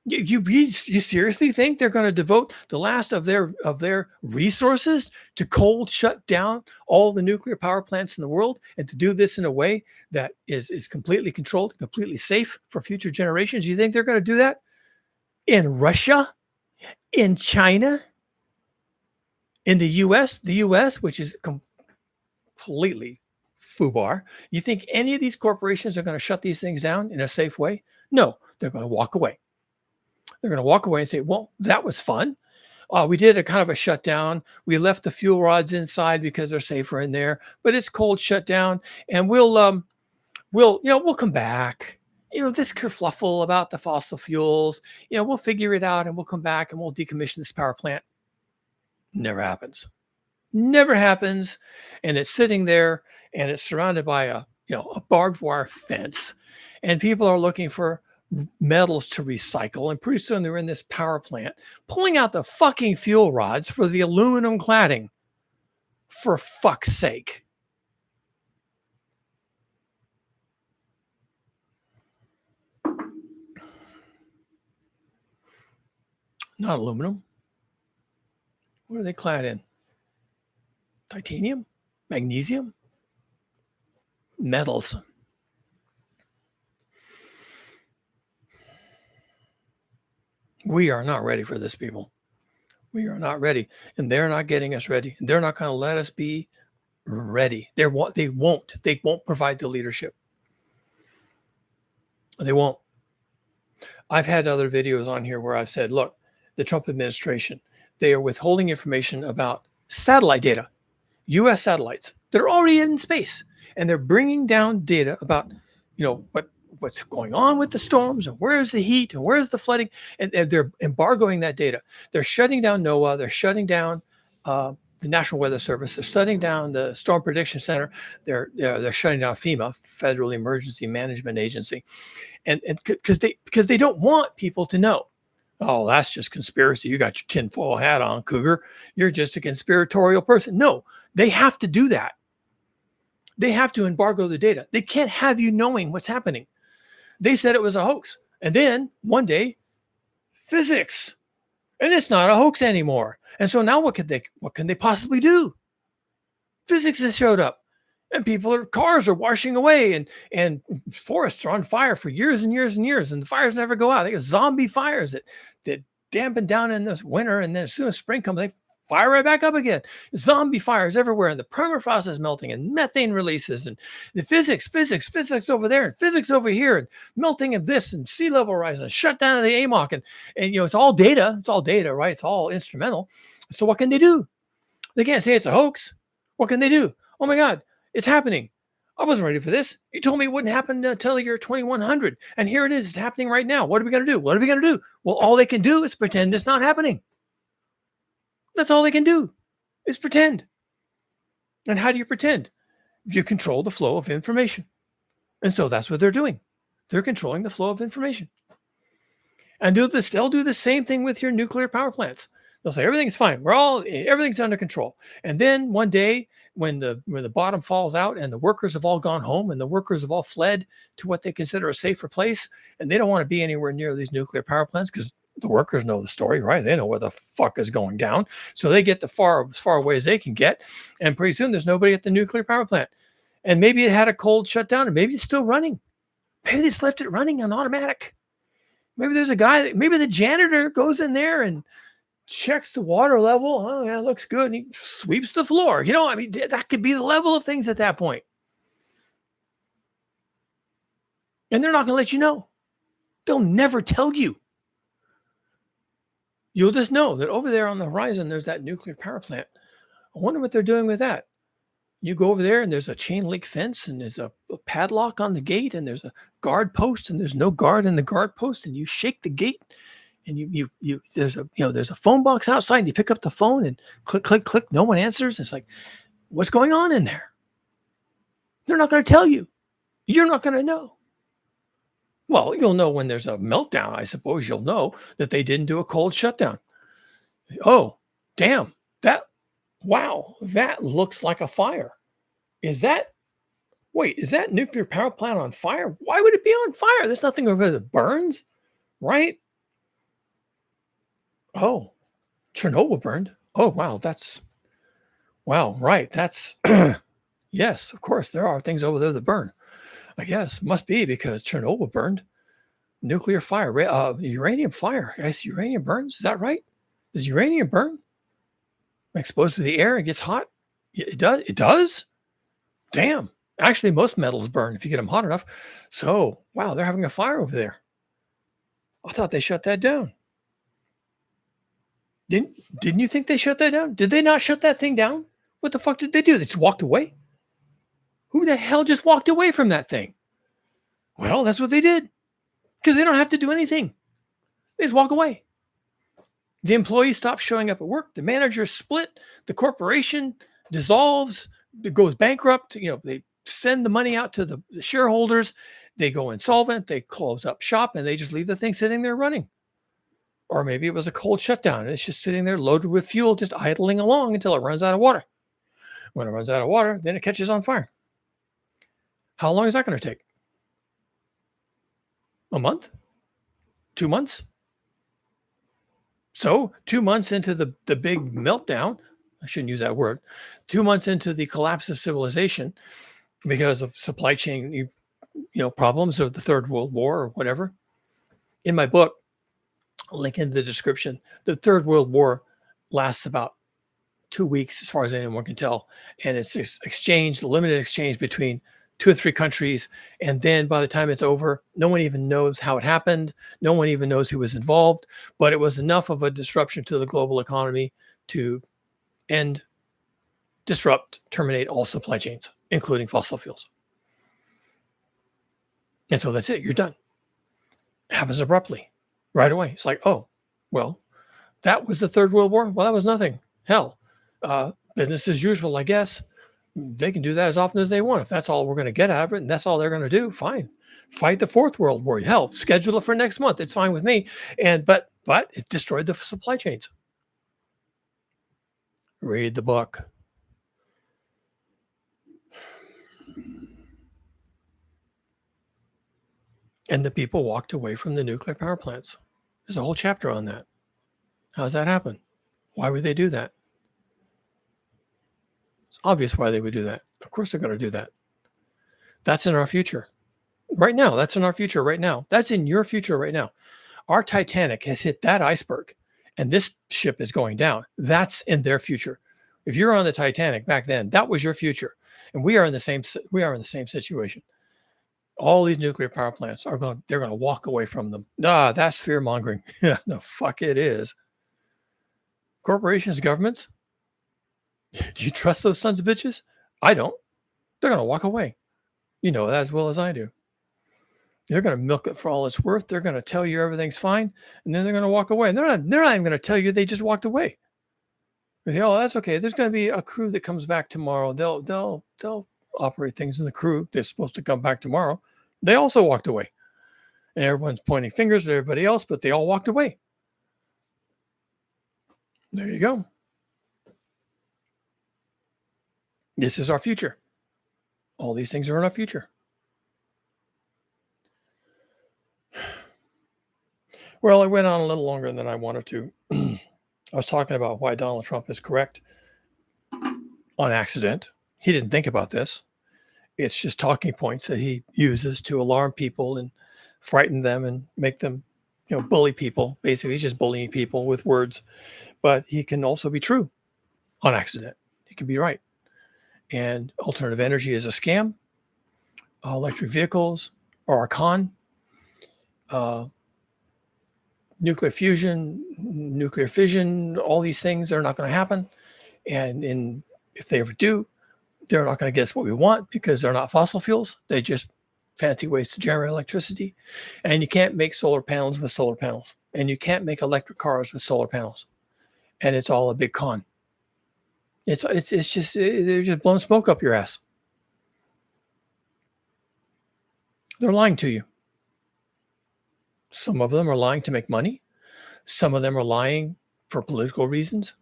You seriously think they're going to devote the last of their resources to cold shut down all the nuclear power plants in the world, and to do this in a way that is completely controlled, completely safe for future generations? You think they're going to do that in Russia, in China, in the U.S., which is completely FUBAR? You think any of these corporations are going to shut these things down in a safe way? No, they're going to walk away. They're going to walk away and say, well, that was fun. We did a kind of a shutdown. We left the fuel rods inside because they're safer in there, but it's cold shutdown, and we'll come back. This kerfluffle about the fossil fuels, we'll figure it out, and we'll come back and we'll decommission this power plant. Never happens. Never happens. And it's sitting there, and it's surrounded by a barbed wire fence, and people are looking for metals to recycle, and pretty soon they're in this power plant pulling out the fucking fuel rods for the aluminum cladding. For fuck's sake. Not aluminum. What are they clad in? Titanium? Magnesium? Metals. We are not ready for this, people. We are not ready, and they're not getting us ready. They're not going to let us be ready. They won't provide the leadership. They won't. I've had other videos on here where I've said, look, the Trump administration, they are withholding information about satellite data, U.S. satellites that are already in space, and they're bringing down data about, what's going on with the storms, and where's the heat, and where's the flooding, and they're embargoing that data. They're shutting down NOAA. They're shutting down the National Weather Service. They're shutting down the Storm Prediction Center. They're shutting down FEMA, Federal Emergency Management Agency, and because they don't want people to know. Oh, that's just conspiracy. You got your tinfoil hat on, Cougar. You're just a conspiratorial person. No, they have to do that. They have to embargo the data. They can't have you knowing what's happening. They said it was a hoax. And then one day, physics. And it's not a hoax anymore. And so now what can they possibly do? Physics has showed up. And cars are washing away, and forests are on fire for years and years and years, and the fires never go out. They got zombie fires that dampen down in the winter, and then as soon as spring comes, they fire right back up again. Zombie fires everywhere, and the permafrost is melting, and methane releases, and the physics over there, and physics over here, and melting of this, and sea level rise, and shutdown of the AMOC, and it's all data, right? It's all instrumental. So what can they do? They can't say it's a hoax. What can they do? Oh my God, it's happening. I wasn't ready for this. You told me it wouldn't happen until the year 2100, and here it is. It's happening right now. What are we going to do? What are we going to do? Well, all they can do is pretend it's not happening. That's all they can do is pretend. And how do you pretend? You control the flow of information. And so that's what they're doing. They're controlling the flow of information. And they'll do the same thing with your nuclear power plants. They'll say everything's fine. Everything's under control. And then one day when the bottom falls out and the workers have all gone home and the workers have all fled to what they consider a safer place, and they don't want to be anywhere near these nuclear power plants because the workers know the story, right? They know where the fuck is going down. So they get as far away as they can get. And pretty soon there's nobody at the nuclear power plant. And maybe it had a cold shutdown, and maybe it's still running. Maybe they just left it running on automatic. Maybe there's a guy, maybe the janitor goes in there and checks the water level. Oh, yeah, it looks good. And he sweeps the floor. That could be the level of things at that point. And they're not going to let you know. They'll never tell you. You'll just know that over there on the horizon, there's that nuclear power plant. I wonder what they're doing with that. You go over there and there's a chain link fence and there's a padlock on the gate and there's a guard post and there's no guard in the guard post, and you shake the gate and there's a phone box outside and you pick up the phone and click, click, click. No one answers. It's like, what's going on in there? They're not going to tell you. You're not going to know. Well, you'll know when there's a meltdown. I suppose you'll know that they didn't do a cold shutdown. Oh, damn. That looks like a fire. Is that nuclear power plant on fire? Why would it be on fire? There's nothing over there that burns, right? Oh, Chernobyl burned. Oh, wow. Right. That's, yes, of course, there are things over there that burn. I guess must be because Chernobyl burned. Nuclear fire, uranium fire. I guess uranium burns. Is that right? Does uranium burn? Exposed to the air, it gets hot. It does. It does. Damn. Actually, most metals burn if you get them hot enough. So, wow, they're having a fire over there. I thought they shut that down. Didn't you think they shut that down? Did they not shut that thing down? What the fuck did they do? They just walked away? Who the hell just walked away from that thing? Well, that's what they did. Because they don't have to do anything. They just walk away. The employees stop showing up at work. The managers split. The corporation dissolves. It goes bankrupt. They send the money out to the shareholders. They go insolvent. They close up shop, and they just leave the thing sitting there running. Or maybe it was a cold shutdown, and it's just sitting there loaded with fuel, just idling along until it runs out of water. When it runs out of water, then it catches on fire. How long is that going to take? A month? 2 months? So 2 months into the big meltdown, I shouldn't use that word, 2 months into the collapse of civilization because of supply chain problems of the Third World War or whatever. In my book, link in the description, the Third World War lasts about 2 weeks as far as anyone can tell. And it's limited exchange between 2 or 3 countries. And then by the time it's over, no one even knows how it happened. No one even knows who was involved, but it was enough of a disruption to the global economy to terminate all supply chains, including fossil fuels. And so that's it. You're done. It happens abruptly, right away. It's like, oh, well, that was the Third World War. Well, that was nothing. Hell, business as usual, I guess. They can do that as often as they want. If that's all we're going to get out of it and that's all they're going to do, fine. Fight the fourth world war. Hell, schedule it for next month. It's fine with me. But it destroyed the supply chains. Read the book. And the people walked away from the nuclear power plants. There's a whole chapter on that. How does that happen? Why would they do that? It's obvious why they would do that. Of course they're going to do that. That's in our future. Right now, that's in our future right now. That's in your future right now. Our Titanic has hit that iceberg, and this ship is going down. That's in their future. If you're on the Titanic back then, that was your future, and we are in the same situation. All these nuclear power plants they're going to walk away from them. Nah, that's fear mongering. The fuck it is. Corporations, governments. Do you trust those sons of bitches? I don't. They're going to walk away. You know that as well as I do. They're going to milk it for all it's worth. They're going to tell you everything's fine, and then they're going to walk away. And they're not even going to tell you they just walked away. They say, oh, that's okay. There's going to be a crew that comes back tomorrow. They'll operate things in the crew. They're supposed to come back tomorrow. They also walked away. And everyone's pointing fingers at everybody else, but they all walked away. There you go. This is our future. All these things are in our future. Well, I went on a little longer than I wanted to. I was talking about why Donald Trump is correct on accident. He didn't think about this. It's just talking points that he uses to alarm people and frighten them and make them, bully people. Basically, he's just bullying people with words. But he can also be true on accident. He can be right. And alternative energy is a scam. Electric vehicles are a con. Nuclear fusion, nuclear fission, all these things are not going to happen. And if they ever do, they're not going to get us what we want because they're not fossil fuels. They're just fancy ways to generate electricity. And you can't make solar panels with solar panels. And you can't make electric cars with solar panels. And it's all a big con. It's just, they're just blowing smoke up your ass. They're lying to you. Some of them are lying to make money. Some of them are lying for political reasons.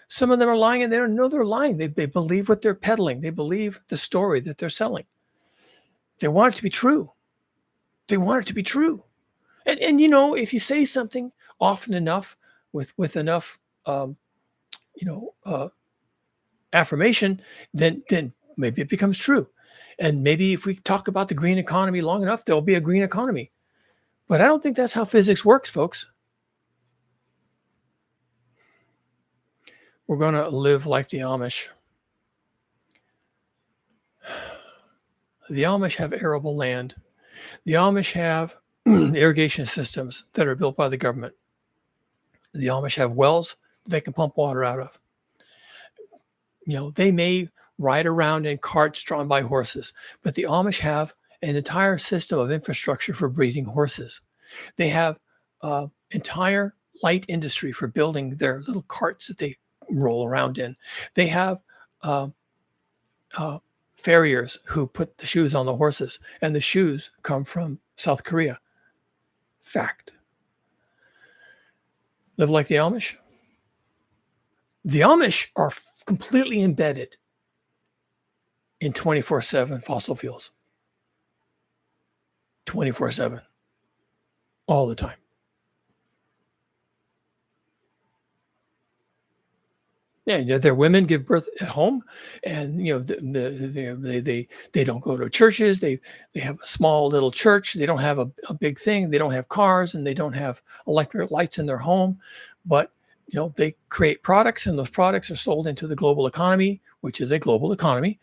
Some of them are lying and they don't know they're lying. They believe what they're peddling. They believe the story that they're selling. They want it to be true. They want it to be true. And if you say something often enough with enough, affirmation, then maybe it becomes true. And maybe if we talk about the green economy long enough, there'll be a green economy. But I don't think that's how physics works, folks. We're going to live like the Amish. The Amish have arable land. The Amish have irrigation systems that are built by the government. The Amish have wells that they can pump water out of. They may ride around in carts drawn by horses, but the Amish have an entire system of infrastructure for breeding horses. They have entire light industry for building their little carts that they roll around in. They have farriers who put the shoes on the horses, and the shoes come from South Korea. Fact. Live like the Amish? The Amish are completely embedded in 24/7 fossil fuels. 24/7. All the time. Yeah, their women give birth at home, and they don't go to churches. They have a small little church. They don't have a big thing. They don't have cars, and they don't have electric lights in their home. But they create products, and those products are sold into the global economy, which is a global economy.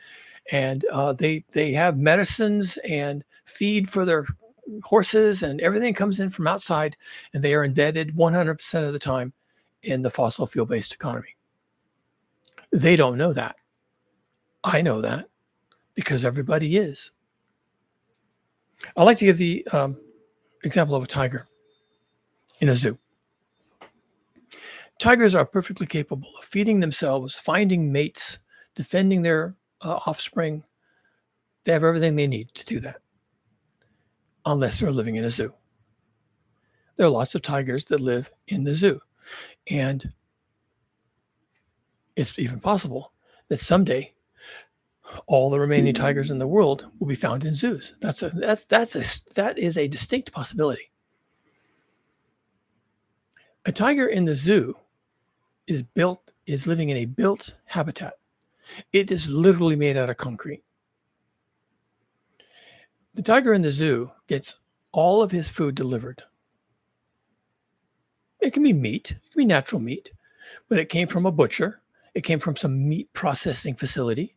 And they have medicines and feed for their horses, and everything comes in from outside, and they are indebted 100% of the time in the fossil fuel-based economy. They don't know that. I know that because everybody is. I like to give the example of a tiger in a zoo. Tigers are perfectly capable of feeding themselves, finding mates, defending their offspring. They have everything they need to do that, unless they're living in a zoo. There are lots of tigers that live in the zoo. And it's even possible that someday all the remaining tigers in the world will be found in zoos. That is a distinct possibility. A tiger in the zoo is living in a built habitat. It is literally made out of concrete. The tiger in the zoo gets all of his food delivered. It can be meat, it can be natural meat, but it came from a butcher. It came from some meat processing facility.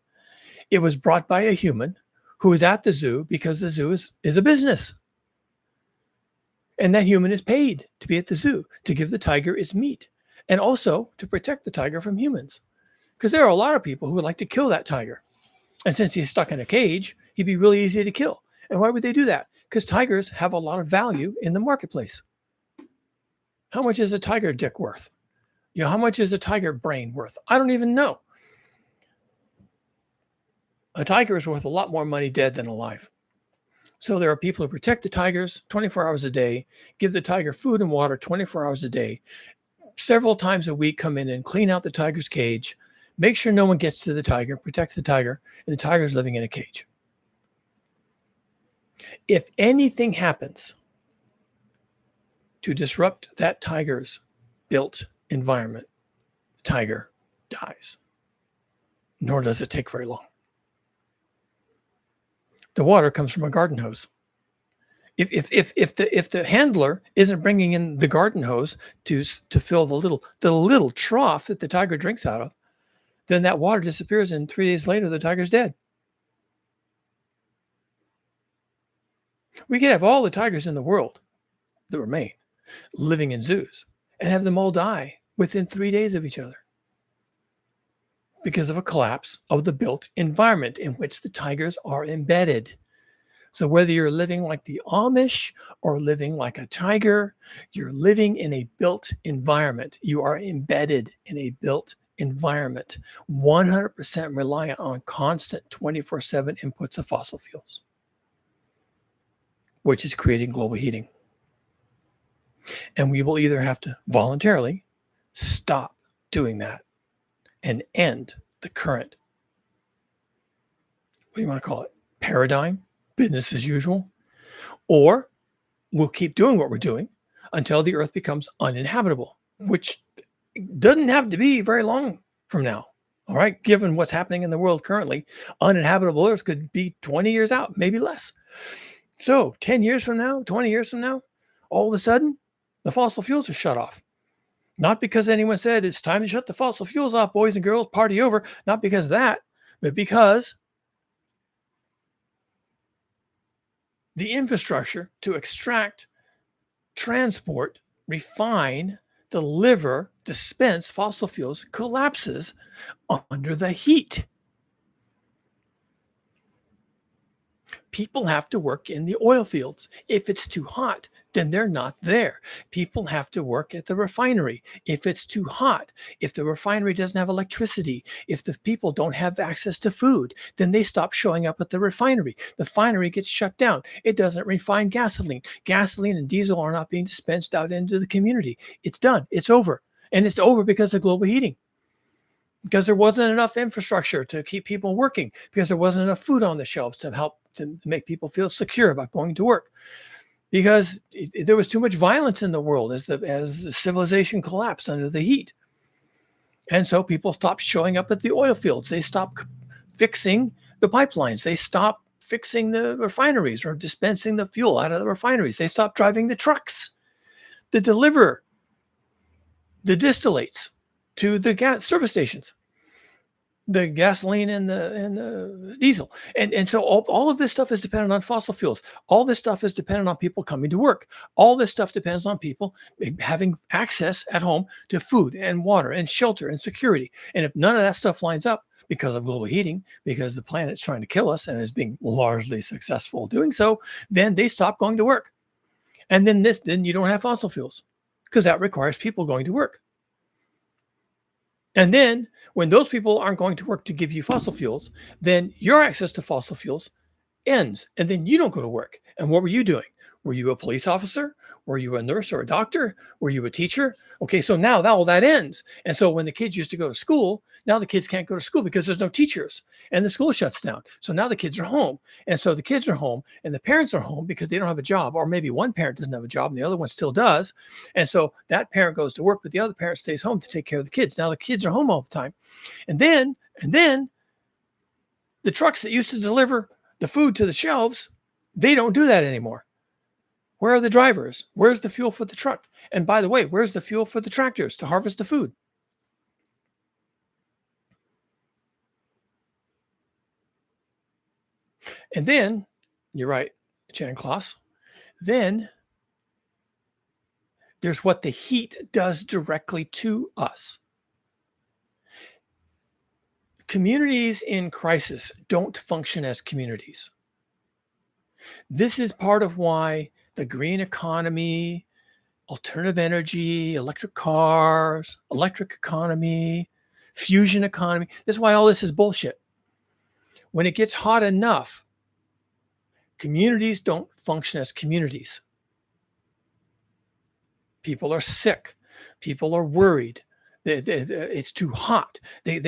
It was brought by a human who was at the zoo because the zoo is a business. And that human is paid to be at the zoo to give the tiger its meat and also to protect the tiger from humans. Because there are a lot of people who would like to kill that tiger. And since he's stuck in a cage, he'd be really easy to kill. And why would they do that? Because tigers have a lot of value in the marketplace. How much is a tiger dick worth? How much is a tiger brain worth? I don't even know. A tiger is worth a lot more money dead than alive. So there are people who protect the tigers 24 hours a day, give the tiger food and water 24 hours a day, several times a week come in and clean out the tiger's cage, make sure no one gets to the tiger, protect the tiger, and the tiger's living in a cage. If anything happens to disrupt that tiger's built environment, the tiger dies. Nor does it take very long. The water comes from a garden hose. If the handler isn't bringing in the garden hose to fill the little trough that the tiger drinks out of, then that water disappears, and 3 days later the tiger's dead. We could have all the tigers in the world that remain living in zoos and have them all die within 3 days of each other because of a collapse of the built environment in which the tigers are embedded. So whether you're living like the Amish or living like a tiger, you're living in a built environment. You are embedded in a built environment, 100% reliant on constant 24/7 inputs of fossil fuels, which is creating global heating. And we will either have to voluntarily stop doing that and end the current, what do you want to call it, paradigm, business as usual, or we'll keep doing what we're doing until the earth becomes uninhabitable, which doesn't have to be very long from now. All right, given what's happening in the world currently, uninhabitable earth could be 20 years out, maybe less. So 10 years from now, 20 years from now, all of a sudden, the fossil fuels are shut off. Not because anyone said it's time to shut the fossil fuels off, boys and girls, party over. Not because of that, but because the infrastructure to extract, transport, refine, deliver, dispense fossil fuels collapses under the heat. People have to work in the oil fields. If it's too hot, then they're not there. People have to work at the refinery. If it's too hot, if the refinery doesn't have electricity, if the people don't have access to food, then they stop showing up at the refinery. The refinery gets shut down. It doesn't refine gasoline. Gasoline and diesel are not being dispensed out into the community. It's done. It's over. And it's over because of global heating. Because there wasn't enough infrastructure to keep people working, because there wasn't enough food on the shelves to help to make people feel secure about going to work, because there was too much violence in the world as the civilization collapsed under the heat. And so people stopped showing up at the oil fields. They stopped fixing the pipelines. They stopped fixing the refineries or dispensing the fuel out of the refineries. They stopped driving the trucks that deliver the distillates to the gas service stations, the gasoline and the diesel. And so all of this stuff is dependent on fossil fuels. All this stuff is dependent on people coming to work. All this stuff depends on people having access at home to food and water and shelter and security. And if none of that stuff lines up because of global heating, because the planet's trying to kill us and is being largely successful doing so, then they stop going to work. And then you don't have fossil fuels, because that requires people going to work. And then when those people aren't going to work to give you fossil fuels, then your access to fossil fuels ends, and then you don't go to work. And what were you doing? Were you a police officer? Were you a nurse or a doctor? Were you a teacher? Okay, so now all that ends. And so when the kids used to go to school, now the kids can't go to school because there's no teachers and the school shuts down. So now the kids are home. And so the kids are home and the parents are home because they don't have a job, or maybe one parent doesn't have a job and the other one still does. And so that parent goes to work, but the other parent stays home to take care of the kids. Now the kids are home all the time. And then the trucks that used to deliver the food to the shelves, they don't do that anymore. Where are the drivers? Where's the fuel for the truck? And by the way, where's the fuel for the tractors to harvest the food? And then, you're right, Jan Klaus, then there's what the heat does directly to us. Communities in crisis don't function as communities. This is part of why the green economy, alternative energy, electric cars, electric economy, fusion economy, this is why all this is bullshit. When it gets hot enough, communities don't function as communities. People are sick. People are worried. It's too hot. They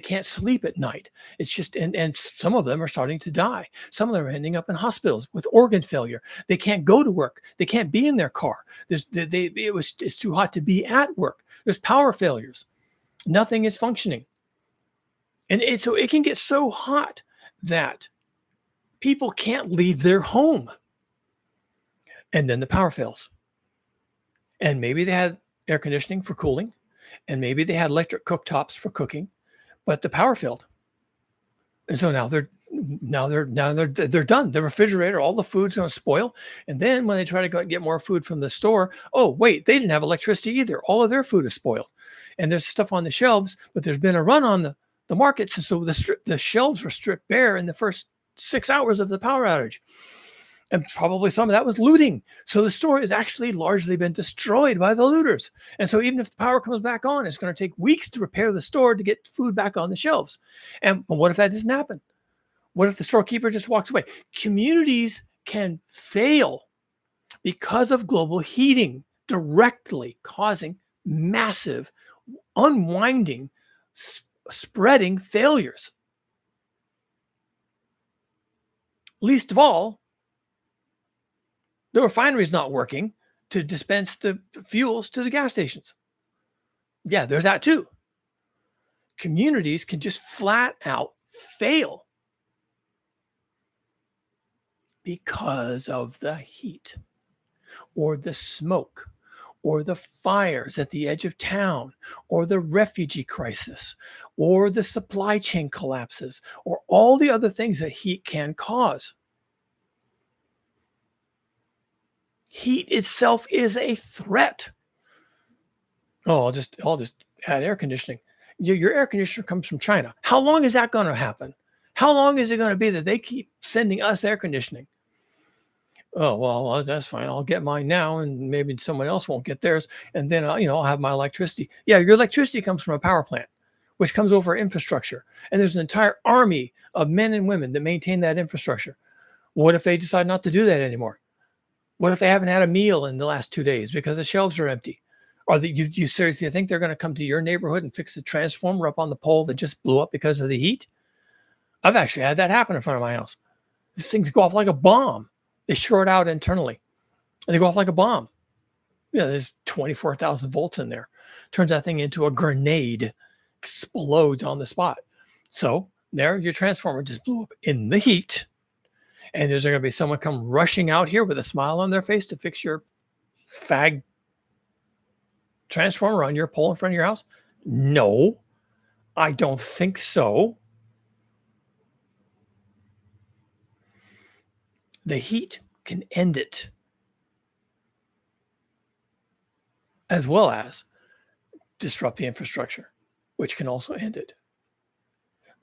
can't sleep at night. It's just, and some of them are starting to die. Some of them are ending up in hospitals with organ failure. They can't go to work. They can't be in their car. It's too hot to be at work. There's power failures. Nothing is functioning. And so it can get so hot that people can't leave their home. And then the power fails. And maybe they had air conditioning for cooling, and maybe they had electric cooktops for cooking, but the power failed. And so now they're done. The refrigerator, all the food's going to spoil. And then when they try to go and get more food from the store, oh wait, they didn't have electricity either. All of their food is spoiled. And there's stuff on the shelves, but there's been a run on the markets, and so the shelves were stripped bare in the first 6 hours of the power outage. And probably some of that was looting. So the store has actually largely been destroyed by the looters. And so even if the power comes back on, it's going to take weeks to repair the store to get food back on the shelves. And what if that doesn't happen? What if the storekeeper just walks away? Communities can fail because of global heating directly causing massive, unwinding, spreading failures. Least of all, the refinery's not working to dispense the fuels to the gas stations. Yeah, there's that too. Communities can just flat out fail because of the heat or the smoke or the fires at the edge of town or the refugee crisis or the supply chain collapses or all the other things that heat can cause. Heat itself is a threat. Oh, I'll just add air conditioning. Your air conditioner comes from China. How long is that going to happen? How long is it going to be that they keep sending us air conditioning? Oh, well, that's fine. I'll get mine now, and maybe someone else won't get theirs, and then I'll have my electricity. Yeah, your electricity comes from a power plant, which comes over infrastructure, and there's an entire army of men and women that maintain that infrastructure. What if they decide not to do that anymore? What if they haven't had a meal in the last 2 days because the shelves are empty? Or you seriously think they're going to come to your neighborhood and fix the transformer up on the pole that just blew up because of the heat? I've actually had that happen in front of my house. These things go off like a bomb. They short out internally, and they go off like a bomb. There's 24,000 volts in there. Turns that thing into a grenade, explodes on the spot. So there, your transformer just blew up in the heat. And is there going to be someone come rushing out here with a smile on their face to fix your fag transformer on your pole in front of your house? No, I don't think so. The heat can end it, as well as disrupt the infrastructure, which can also end it.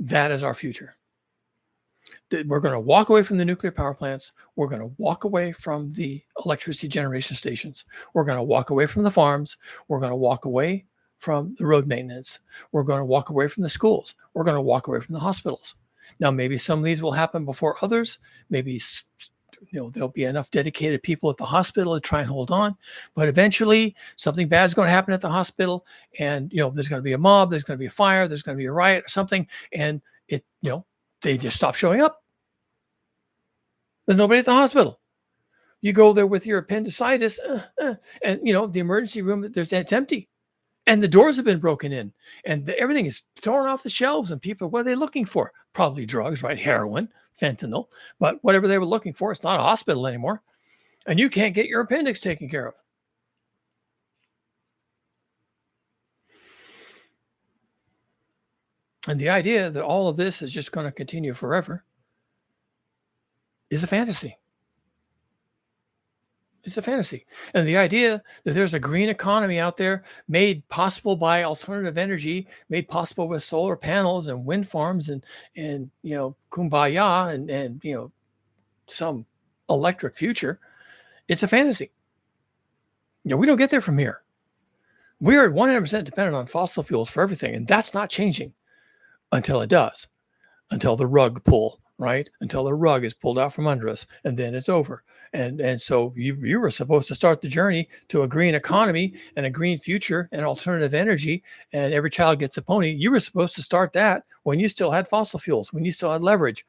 That is our future. We're going to walk away from the nuclear power plants. We're going to walk away from the electricity generation stations. We're going to walk away from the farms. We're going to walk away from the road maintenance. We're going to walk away from the schools. We're going to walk away from the hospitals. Now, maybe some of these will happen before others. Maybe there'll be enough dedicated people at the hospital to try and hold on. But eventually, something bad is going to happen at the hospital, and there's going to be a mob. There's going to be a fire. There's going to be a riot or something, and they just stop showing up. There's nobody at the hospital. You go there with your appendicitis, and the emergency room, it's empty. And the doors have been broken in, and everything is thrown off the shelves. And people, what are they looking for? Probably drugs, right? Heroin, fentanyl, but whatever they were looking for, it's not a hospital anymore. And you can't get your appendix taken care of. And the idea that all of this is just going to continue forever is a fantasy. It's a fantasy. And the idea that there's a green economy out there made possible by alternative energy, made possible with solar panels and wind farms and kumbaya and some electric future, it's a fantasy. We don't get there from here. We are 100% dependent on fossil fuels for everything, and that's not changing until it does, until the rug pull, right? Until the rug is pulled out from under us, and then it's over. And so you were supposed to start the journey to a green economy and a green future and alternative energy, and every child gets a pony. You were supposed to start that when you still had fossil fuels, when you still had leverage.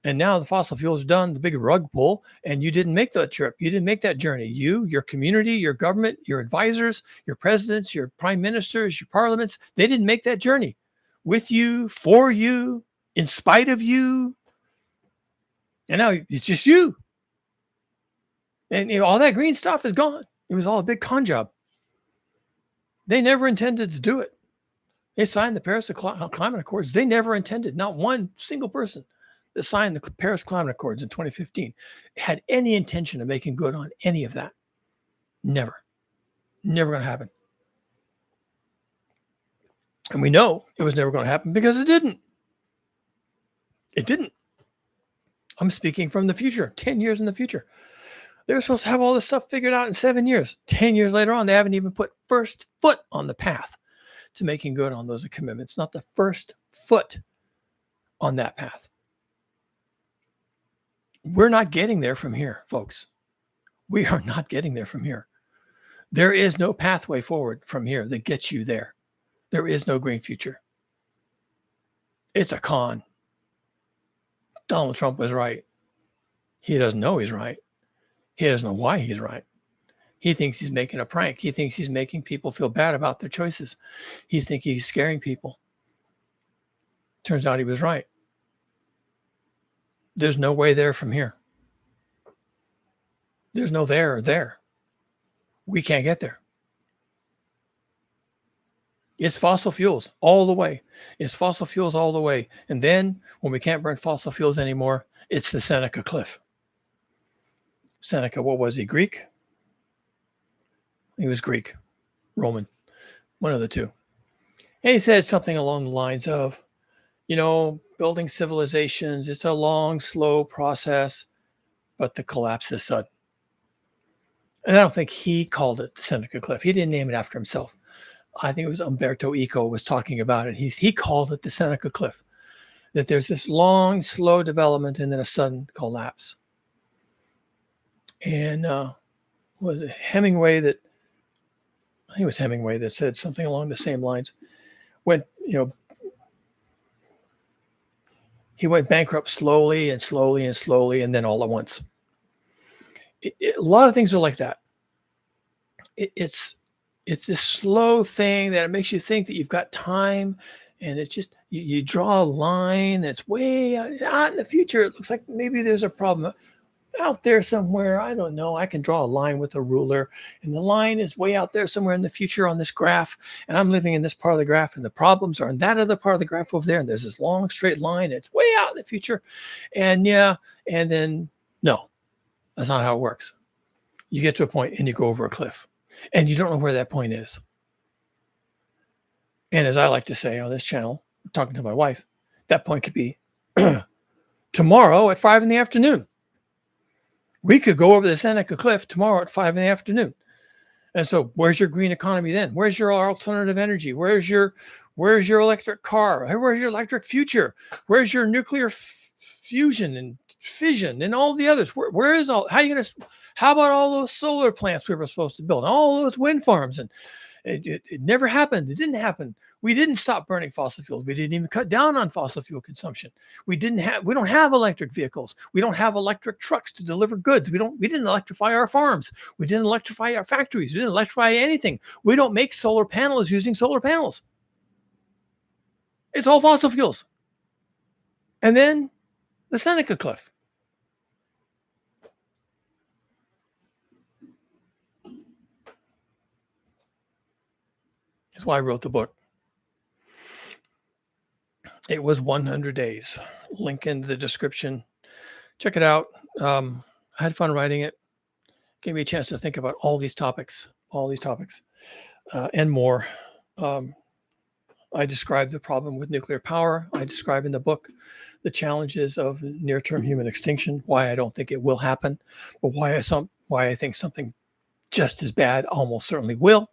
And now the fossil fuels are done, the big rug pull, and you didn't make that trip. You didn't make that journey. You, your community, your government, your advisors, your presidents, your prime ministers, your parliaments, they didn't make that journey with you, for you, in spite of you. And now it's just you. And all that green stuff is gone. It was all a big con job. They never intended to do it. They signed the Paris Climate Accords. They never intended, not one single person that signed the Paris Climate Accords in 2015 had any intention of making good on any of that. Never. Never going to happen. And we know it was never going to happen because it didn't. It didn't. I'm speaking from the future, 10 years in the future. They were supposed to have all this stuff figured out in 7 years. 10 years later on, they haven't even put first foot on the path to making good on those commitments. Not the first foot on that path. We're not getting there from here, folks. We are not getting there from here. There is no pathway forward from here that gets you there. There is no green future. It's a con. Donald Trump was right. He doesn't know he's right. He doesn't know why he's right. He thinks he's making a prank. He thinks he's making people feel bad about their choices. He thinks he's scaring people. Turns out he was right. There's no way there from here. There's no there or there. We can't get there. It's fossil fuels all the way. It's fossil fuels all the way. And then when we can't burn fossil fuels anymore, it's the Seneca Cliff. Seneca, what was he? Greek? He was Greek, Roman, one of the two. And he said something along the lines of, building civilizations, it's a long, slow process, but the collapse is sudden. And I don't think he called it the Seneca Cliff. He didn't name it after himself. I think it was Umberto Eco was talking about it. He called it the Seneca Cliff, that there's this long, slow development and then a sudden collapse. And was it Hemingway that, I think it was Hemingway that said something along the same lines. When, he went bankrupt slowly and slowly and slowly, and then all at once. A lot of things are like that. It's this slow thing that it makes you think that you've got time, and it's just, you draw a line that's way out in the future. It looks like maybe there's a problem out there somewhere. I don't know. I can draw a line with a ruler, and the line is way out there somewhere in the future on this graph, and I'm living in this part of the graph, and the problems are in that other part of the graph over there, and there's this long straight line, and it's way out in the future. And then no, that's not how it works. You get to a point and you go over a cliff, and you don't know where that point is. And as I like to say on this channel, talking to my wife, that point could be tomorrow at 5 p.m. We could go over the Seneca Cliff tomorrow at 5 p.m. And so where's your green economy then? Where's your alternative energy? Where's your electric car? Where's your electric future? Where's your nuclear fusion and fission and all the others? Where is all? How about all those solar plants we were supposed to build? All those wind farms? And it never happened. It didn't happen. We didn't stop burning fossil fuels. We didn't even cut down on fossil fuel consumption. We don't have electric vehicles. We don't have electric trucks to deliver goods. We didn't electrify our farms. We didn't electrify our factories. We didn't electrify anything. We don't make solar panels using solar panels. It's all fossil fuels. And then the Seneca Cliff. That's why I wrote the book. It was 100 days. Link in the description. Check it out. I had fun writing it. Gave me a chance to think about all these topics, and more. I described the problem with nuclear power. I describe in the book the challenges of near-term human extinction, why I don't think it will happen, but why I think something just as bad almost certainly will,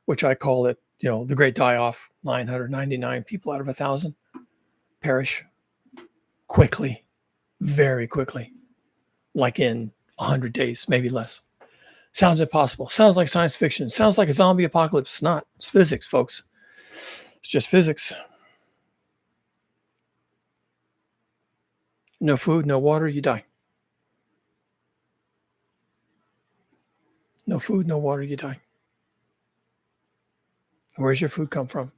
which I call it, the great die-off. 999 people out of 1,000 perish quickly, very quickly, like in 100 days, maybe less. Sounds impossible. Sounds like science fiction. Sounds like a zombie apocalypse. It's not. It's physics, folks. It's just physics. No food, no water, you die. No food, no water, you die. Where's your food come from?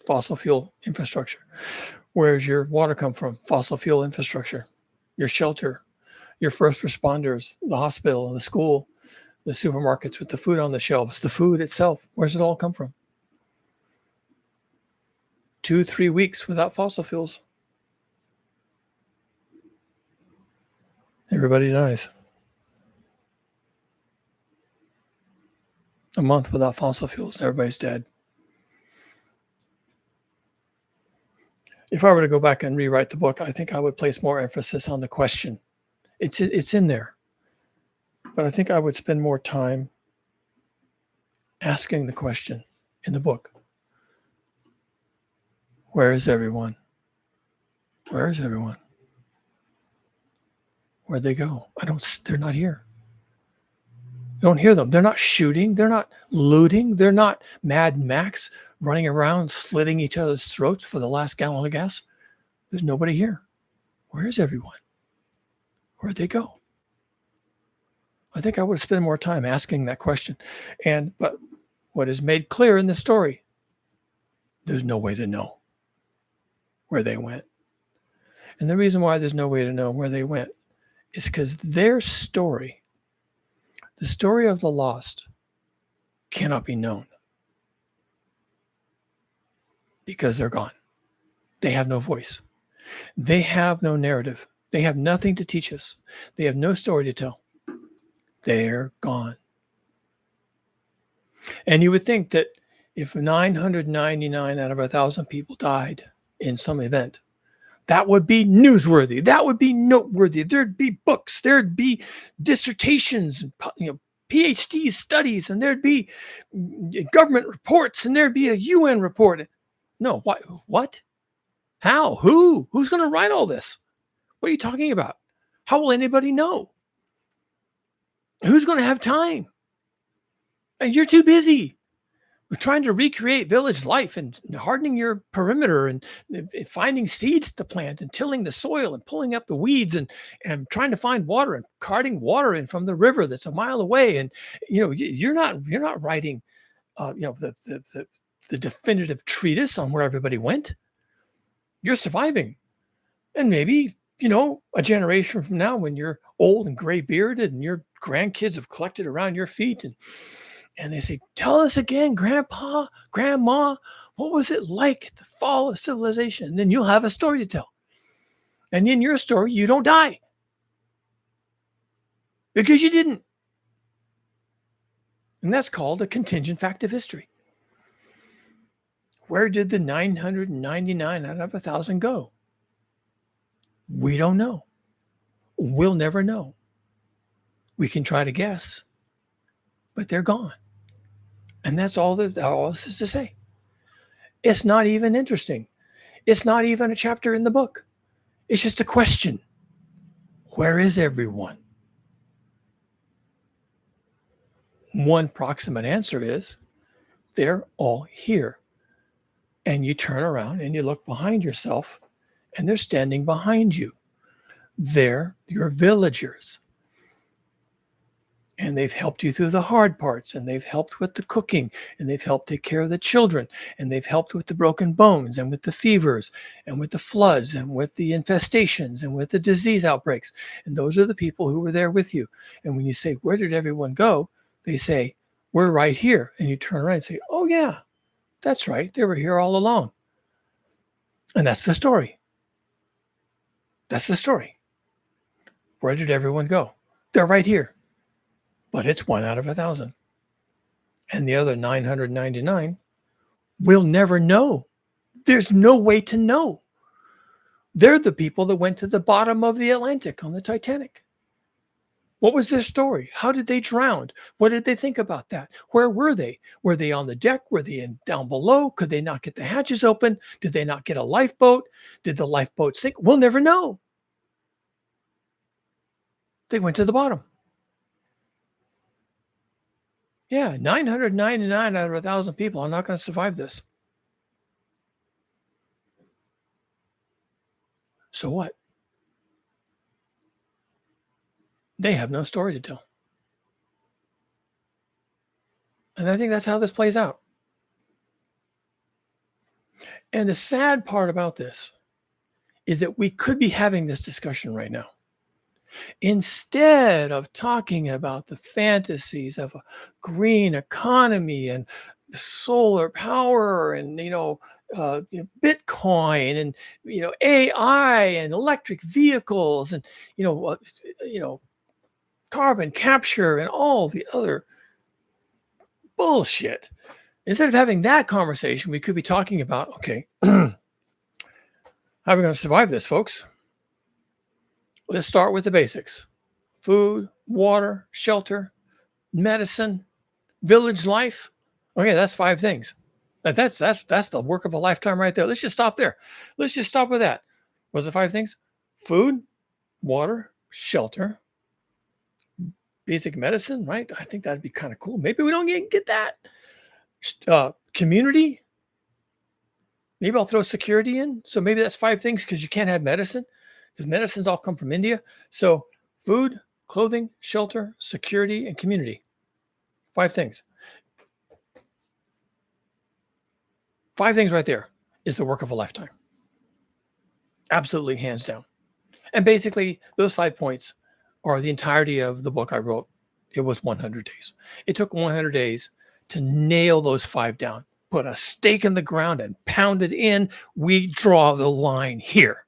Fossil fuel infrastructure. Where's your water come from? Fossil fuel infrastructure. Your shelter, your first responders, the hospital, the school, the supermarkets with the food on the shelves, the food itself. Where's it all come from? 2-3 weeks without fossil fuels. Everybody dies. A month without fossil fuels, everybody's dead. If I were to go back and rewrite the book, I think I would place more emphasis on the question. It's in there. But I think I would spend more time asking the question in the book. Where is everyone? Where is everyone? Where'd they go? They're not here. You don't hear them. They're not shooting. They're not looting. They're not Mad Max running around slitting each other's throats for the last gallon of gas. There's nobody here. Where is everyone? Where'd they go? I think I would spend more time asking that question. But what is made clear in the story, there's no way to know where they went. And the reason why there's no way to know where they went is because their story, the story of the lost, cannot be known because they're gone. They have no voice. They have no narrative. They have nothing to teach us. They have no story to tell. They're gone. And you would think that if 999 out of 1,000 people died in some event, that would be newsworthy. That would be noteworthy. There'd be books. There'd be dissertations, PhD studies, and there'd be government reports, and there'd be a UN report. No, what? How? Who? Who's going to write all this? What are you talking about? How will anybody know? Who's going to have time? And you're too busy. We're trying to recreate village life and hardening your perimeter and finding seeds to plant and tilling the soil and pulling up the weeds and trying to find water and carting water in from the river that's a mile away. And you're not writing the definitive treatise on where everybody went. You're surviving. And maybe, a generation from now when you're old and gray bearded and your grandkids have collected around your feet and they say, tell us again, Grandpa, Grandma, what was it like at the fall of civilization? And then you'll have a story to tell. And in your story, you don't die. Because you didn't. And that's called a contingent fact of history. Where did the 999 out of 1,000 go? We don't know. We'll never know. We can try to guess, but they're gone. And that's all this is to say. It's not even interesting. It's not even a chapter in the book. It's just a question. Where is everyone? One proximate answer is they're all here. And you turn around and you look behind yourself and they're standing behind you. They're your villagers. And they've helped you through the hard parts, and they've helped with the cooking, and they've helped take care of the children, and they've helped with the broken bones, and with the fevers, and with the floods, and with the infestations, and with the disease outbreaks. And those are the people who were there with you. And when you say, where did everyone go? They say, we're right here. And you turn around and say, oh yeah, that's right. They were here all along. And that's the story. That's the story. Where did everyone go? They're right here. But it's 1 out of 1,000. And the other 999, we'll never know. There's no way to know. They're the people that went to the bottom of the Atlantic on the Titanic. What was their story? How did they drown? What did they think about that? Where were they? Were they on the deck? Were they down below? Could they not get the hatches open? Did they not get a lifeboat? Did the lifeboat sink? We'll never know. They went to the bottom. Yeah, 999 out of 1,000 people are not going to survive this. So what? They have no story to tell. And I think that's how this plays out. And the sad part about this is that we could be having this discussion right now. Instead of talking about the fantasies of a green economy and solar power and Bitcoin and AI and electric vehicles and carbon capture and all the other bullshit. Instead of having that conversation, we could be talking about, okay, how are we going to survive this, folks? Let's start with the basics: food, water, shelter, medicine, village life. Okay, that's 5 things. That's the work of a lifetime right there. Let's just stop there. Let's just stop with that. What's the 5 things? Food, water, shelter, basic medicine, right? I think that'd be kind of cool. Maybe we don't get that. Community. Maybe I'll throw security in. So maybe that's 5 things because you can't have medicine. Because medicines all come from India. So food, clothing, shelter, security, and community. 5 things. 5 things right there is the work of a lifetime. Absolutely, hands down. And basically, those 5 points are the entirety of the book I wrote. It was 100 days. It took 100 days to nail those 5 down, put a stake in the ground and pound it in. We draw the line here.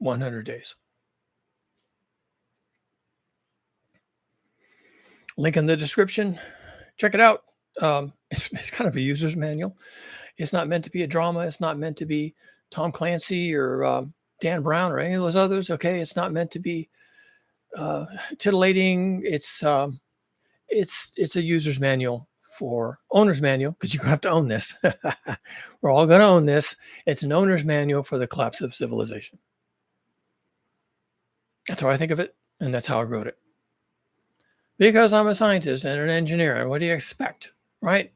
100 days. Link in the description. Check it out. It's kind of a user's manual. It's not meant to be a drama. It's not meant to be Tom Clancy or Dan Brown or any of those others. Okay, it's not meant to be titillating. It's a user's manual for owner's manual because you're gonna have to own this. We're all gonna own this. It's an owner's manual for the collapse of civilization. That's how I think of it, and that's how I wrote it. Because I'm a scientist and an engineer, and what do you expect, right?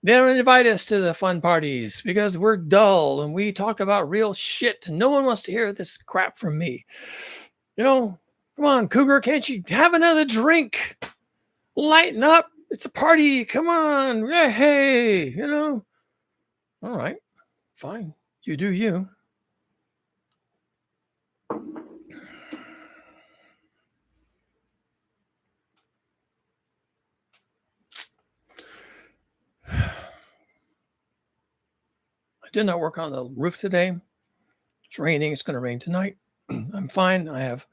They don't invite us to the fun parties because we're dull and we talk about real shit. And no one wants to hear this crap from me. Come on, Cougar, can't you have another drink? Lighten up. It's a party. Come on. Hey, All right, fine. You do you. I did not work on the roof today. It's raining. It's going to rain tonight. I'm fine. I have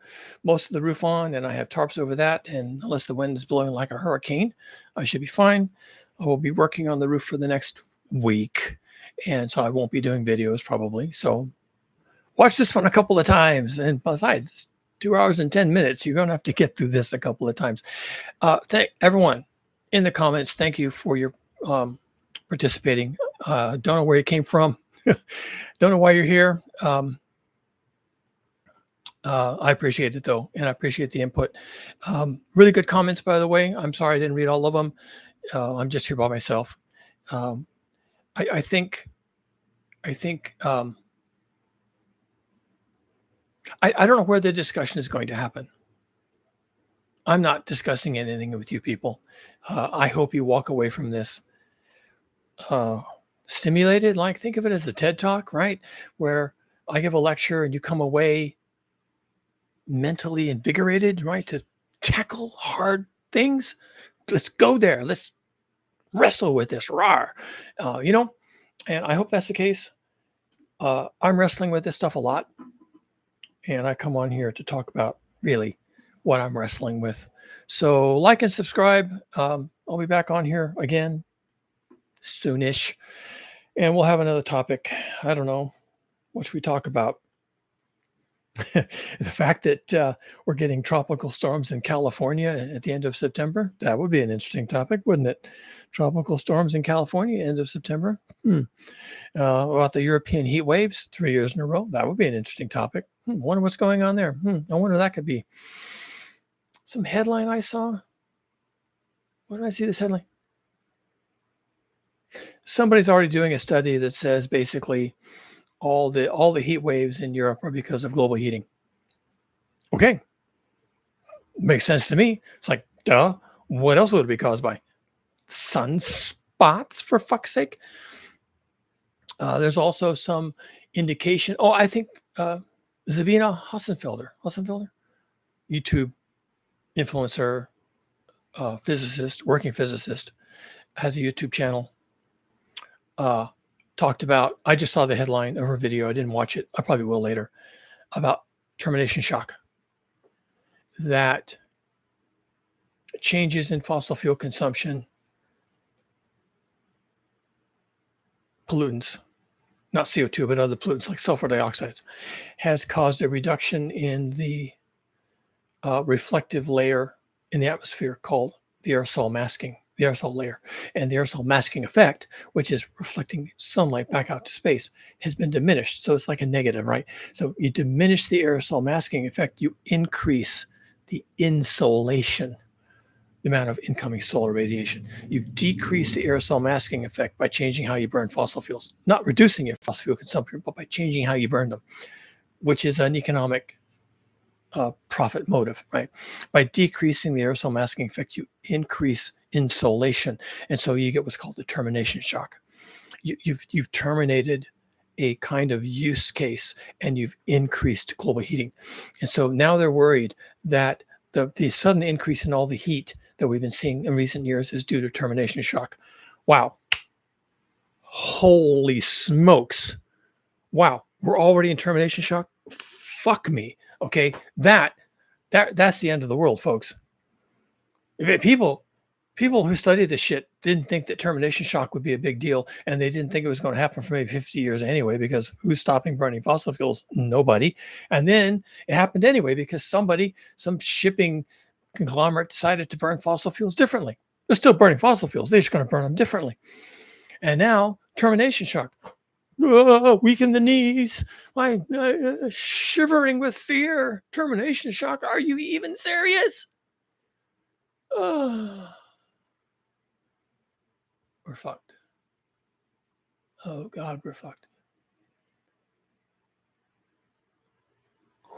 most of the roof on and I have tarps over that. And unless the wind is blowing like a hurricane, I should be fine. I will be working on the roof for the next week. And so I won't be doing videos probably. So watch this one a couple of times. And besides, it's 2 hours and 10 minutes. You're going to have to get through this a couple of times. Thank everyone. in the comments. Thank you for your participating. Don't know where you came from. Don't know why you're here. I appreciate it though, and I appreciate the input. Really good comments, by the way. I'm sorry I didn't read all of them. I'm just here by myself. Um, I think I don't know where the discussion is going to happen. I'm not discussing anything with you people. I hope you walk away from this stimulated. Like, think of it as a TED Talk, right? Where I give a lecture and you come away mentally invigorated, right? To tackle hard things. Let's go there. Let's wrestle with this. Rawr. And I hope that's the case. I'm wrestling with this stuff a lot. And I come on here to talk about really what I'm wrestling with. So like and subscribe. I'll be back on here again soonish. And we'll have another topic. I don't know. What should we talk about? The fact that we're getting tropical storms in California at the end of September. That would be an interesting topic, wouldn't it? Tropical storms in California, end of September. About the European heat waves, 3 years in a row. That would be an interesting topic. Wonder what's going on there. I wonder that could be. Some headline I saw. When did I see this headline? Somebody's already doing a study that says basically all the heat waves in Europe are because of global heating. Okay. Makes sense to me. It's like, duh. What else would it be caused by? Sunspots, for fuck's sake. There's also some indication. Oh, I think Zabina Hassenfelder, YouTube influencer, physicist, working physicist, has a YouTube channel. Talked about, I just saw the headline of her video. I didn't watch it. I probably will later, about termination shock. That changes in fossil fuel consumption, pollutants, not CO2, but other pollutants like sulfur dioxides, has caused a reduction in the reflective layer in the atmosphere called the aerosol layer. And the aerosol masking effect, which is reflecting sunlight back out to space, has been diminished. So it's like a negative, right? So you diminish the aerosol masking effect, you increase the insolation, the amount of incoming solar radiation. You decrease the aerosol masking effect by changing how you burn fossil fuels, not reducing your fossil fuel consumption, but by changing how you burn them, which is an economic profit motive, right? By decreasing the aerosol masking effect, you increase insolation, and so you get what's called the termination shock. You've terminated a kind of use case, and you've increased global heating, and so now they're worried that the sudden increase in all the heat that we've been seeing in recent years is due to termination shock. Wow! Holy smokes! Wow, we're already in termination shock. Fuck me. Okay, that's the end of the world, folks. People who study this shit didn't think that termination shock would be a big deal, and they didn't think it was going to happen for maybe 50 years anyway, because who's stopping burning fossil fuels? Nobody. And then it happened anyway because some shipping conglomerate decided to burn fossil fuels differently. They're still burning fossil fuels. They're just going to burn them differently. And now termination shock. Weak in the knees. I'm shivering with fear. Termination shock. Are you even serious? We're fucked. Oh, God, we're fucked.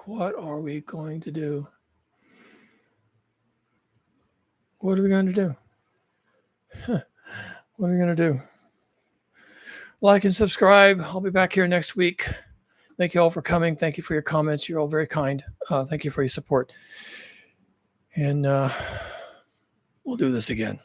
What are we going to do? What are we going to do? What are we going to do? Like and subscribe. I'll be back here next week. Thank you all for coming. Thank you for your comments. You're all very kind. Thank you for your support. And we'll do this again.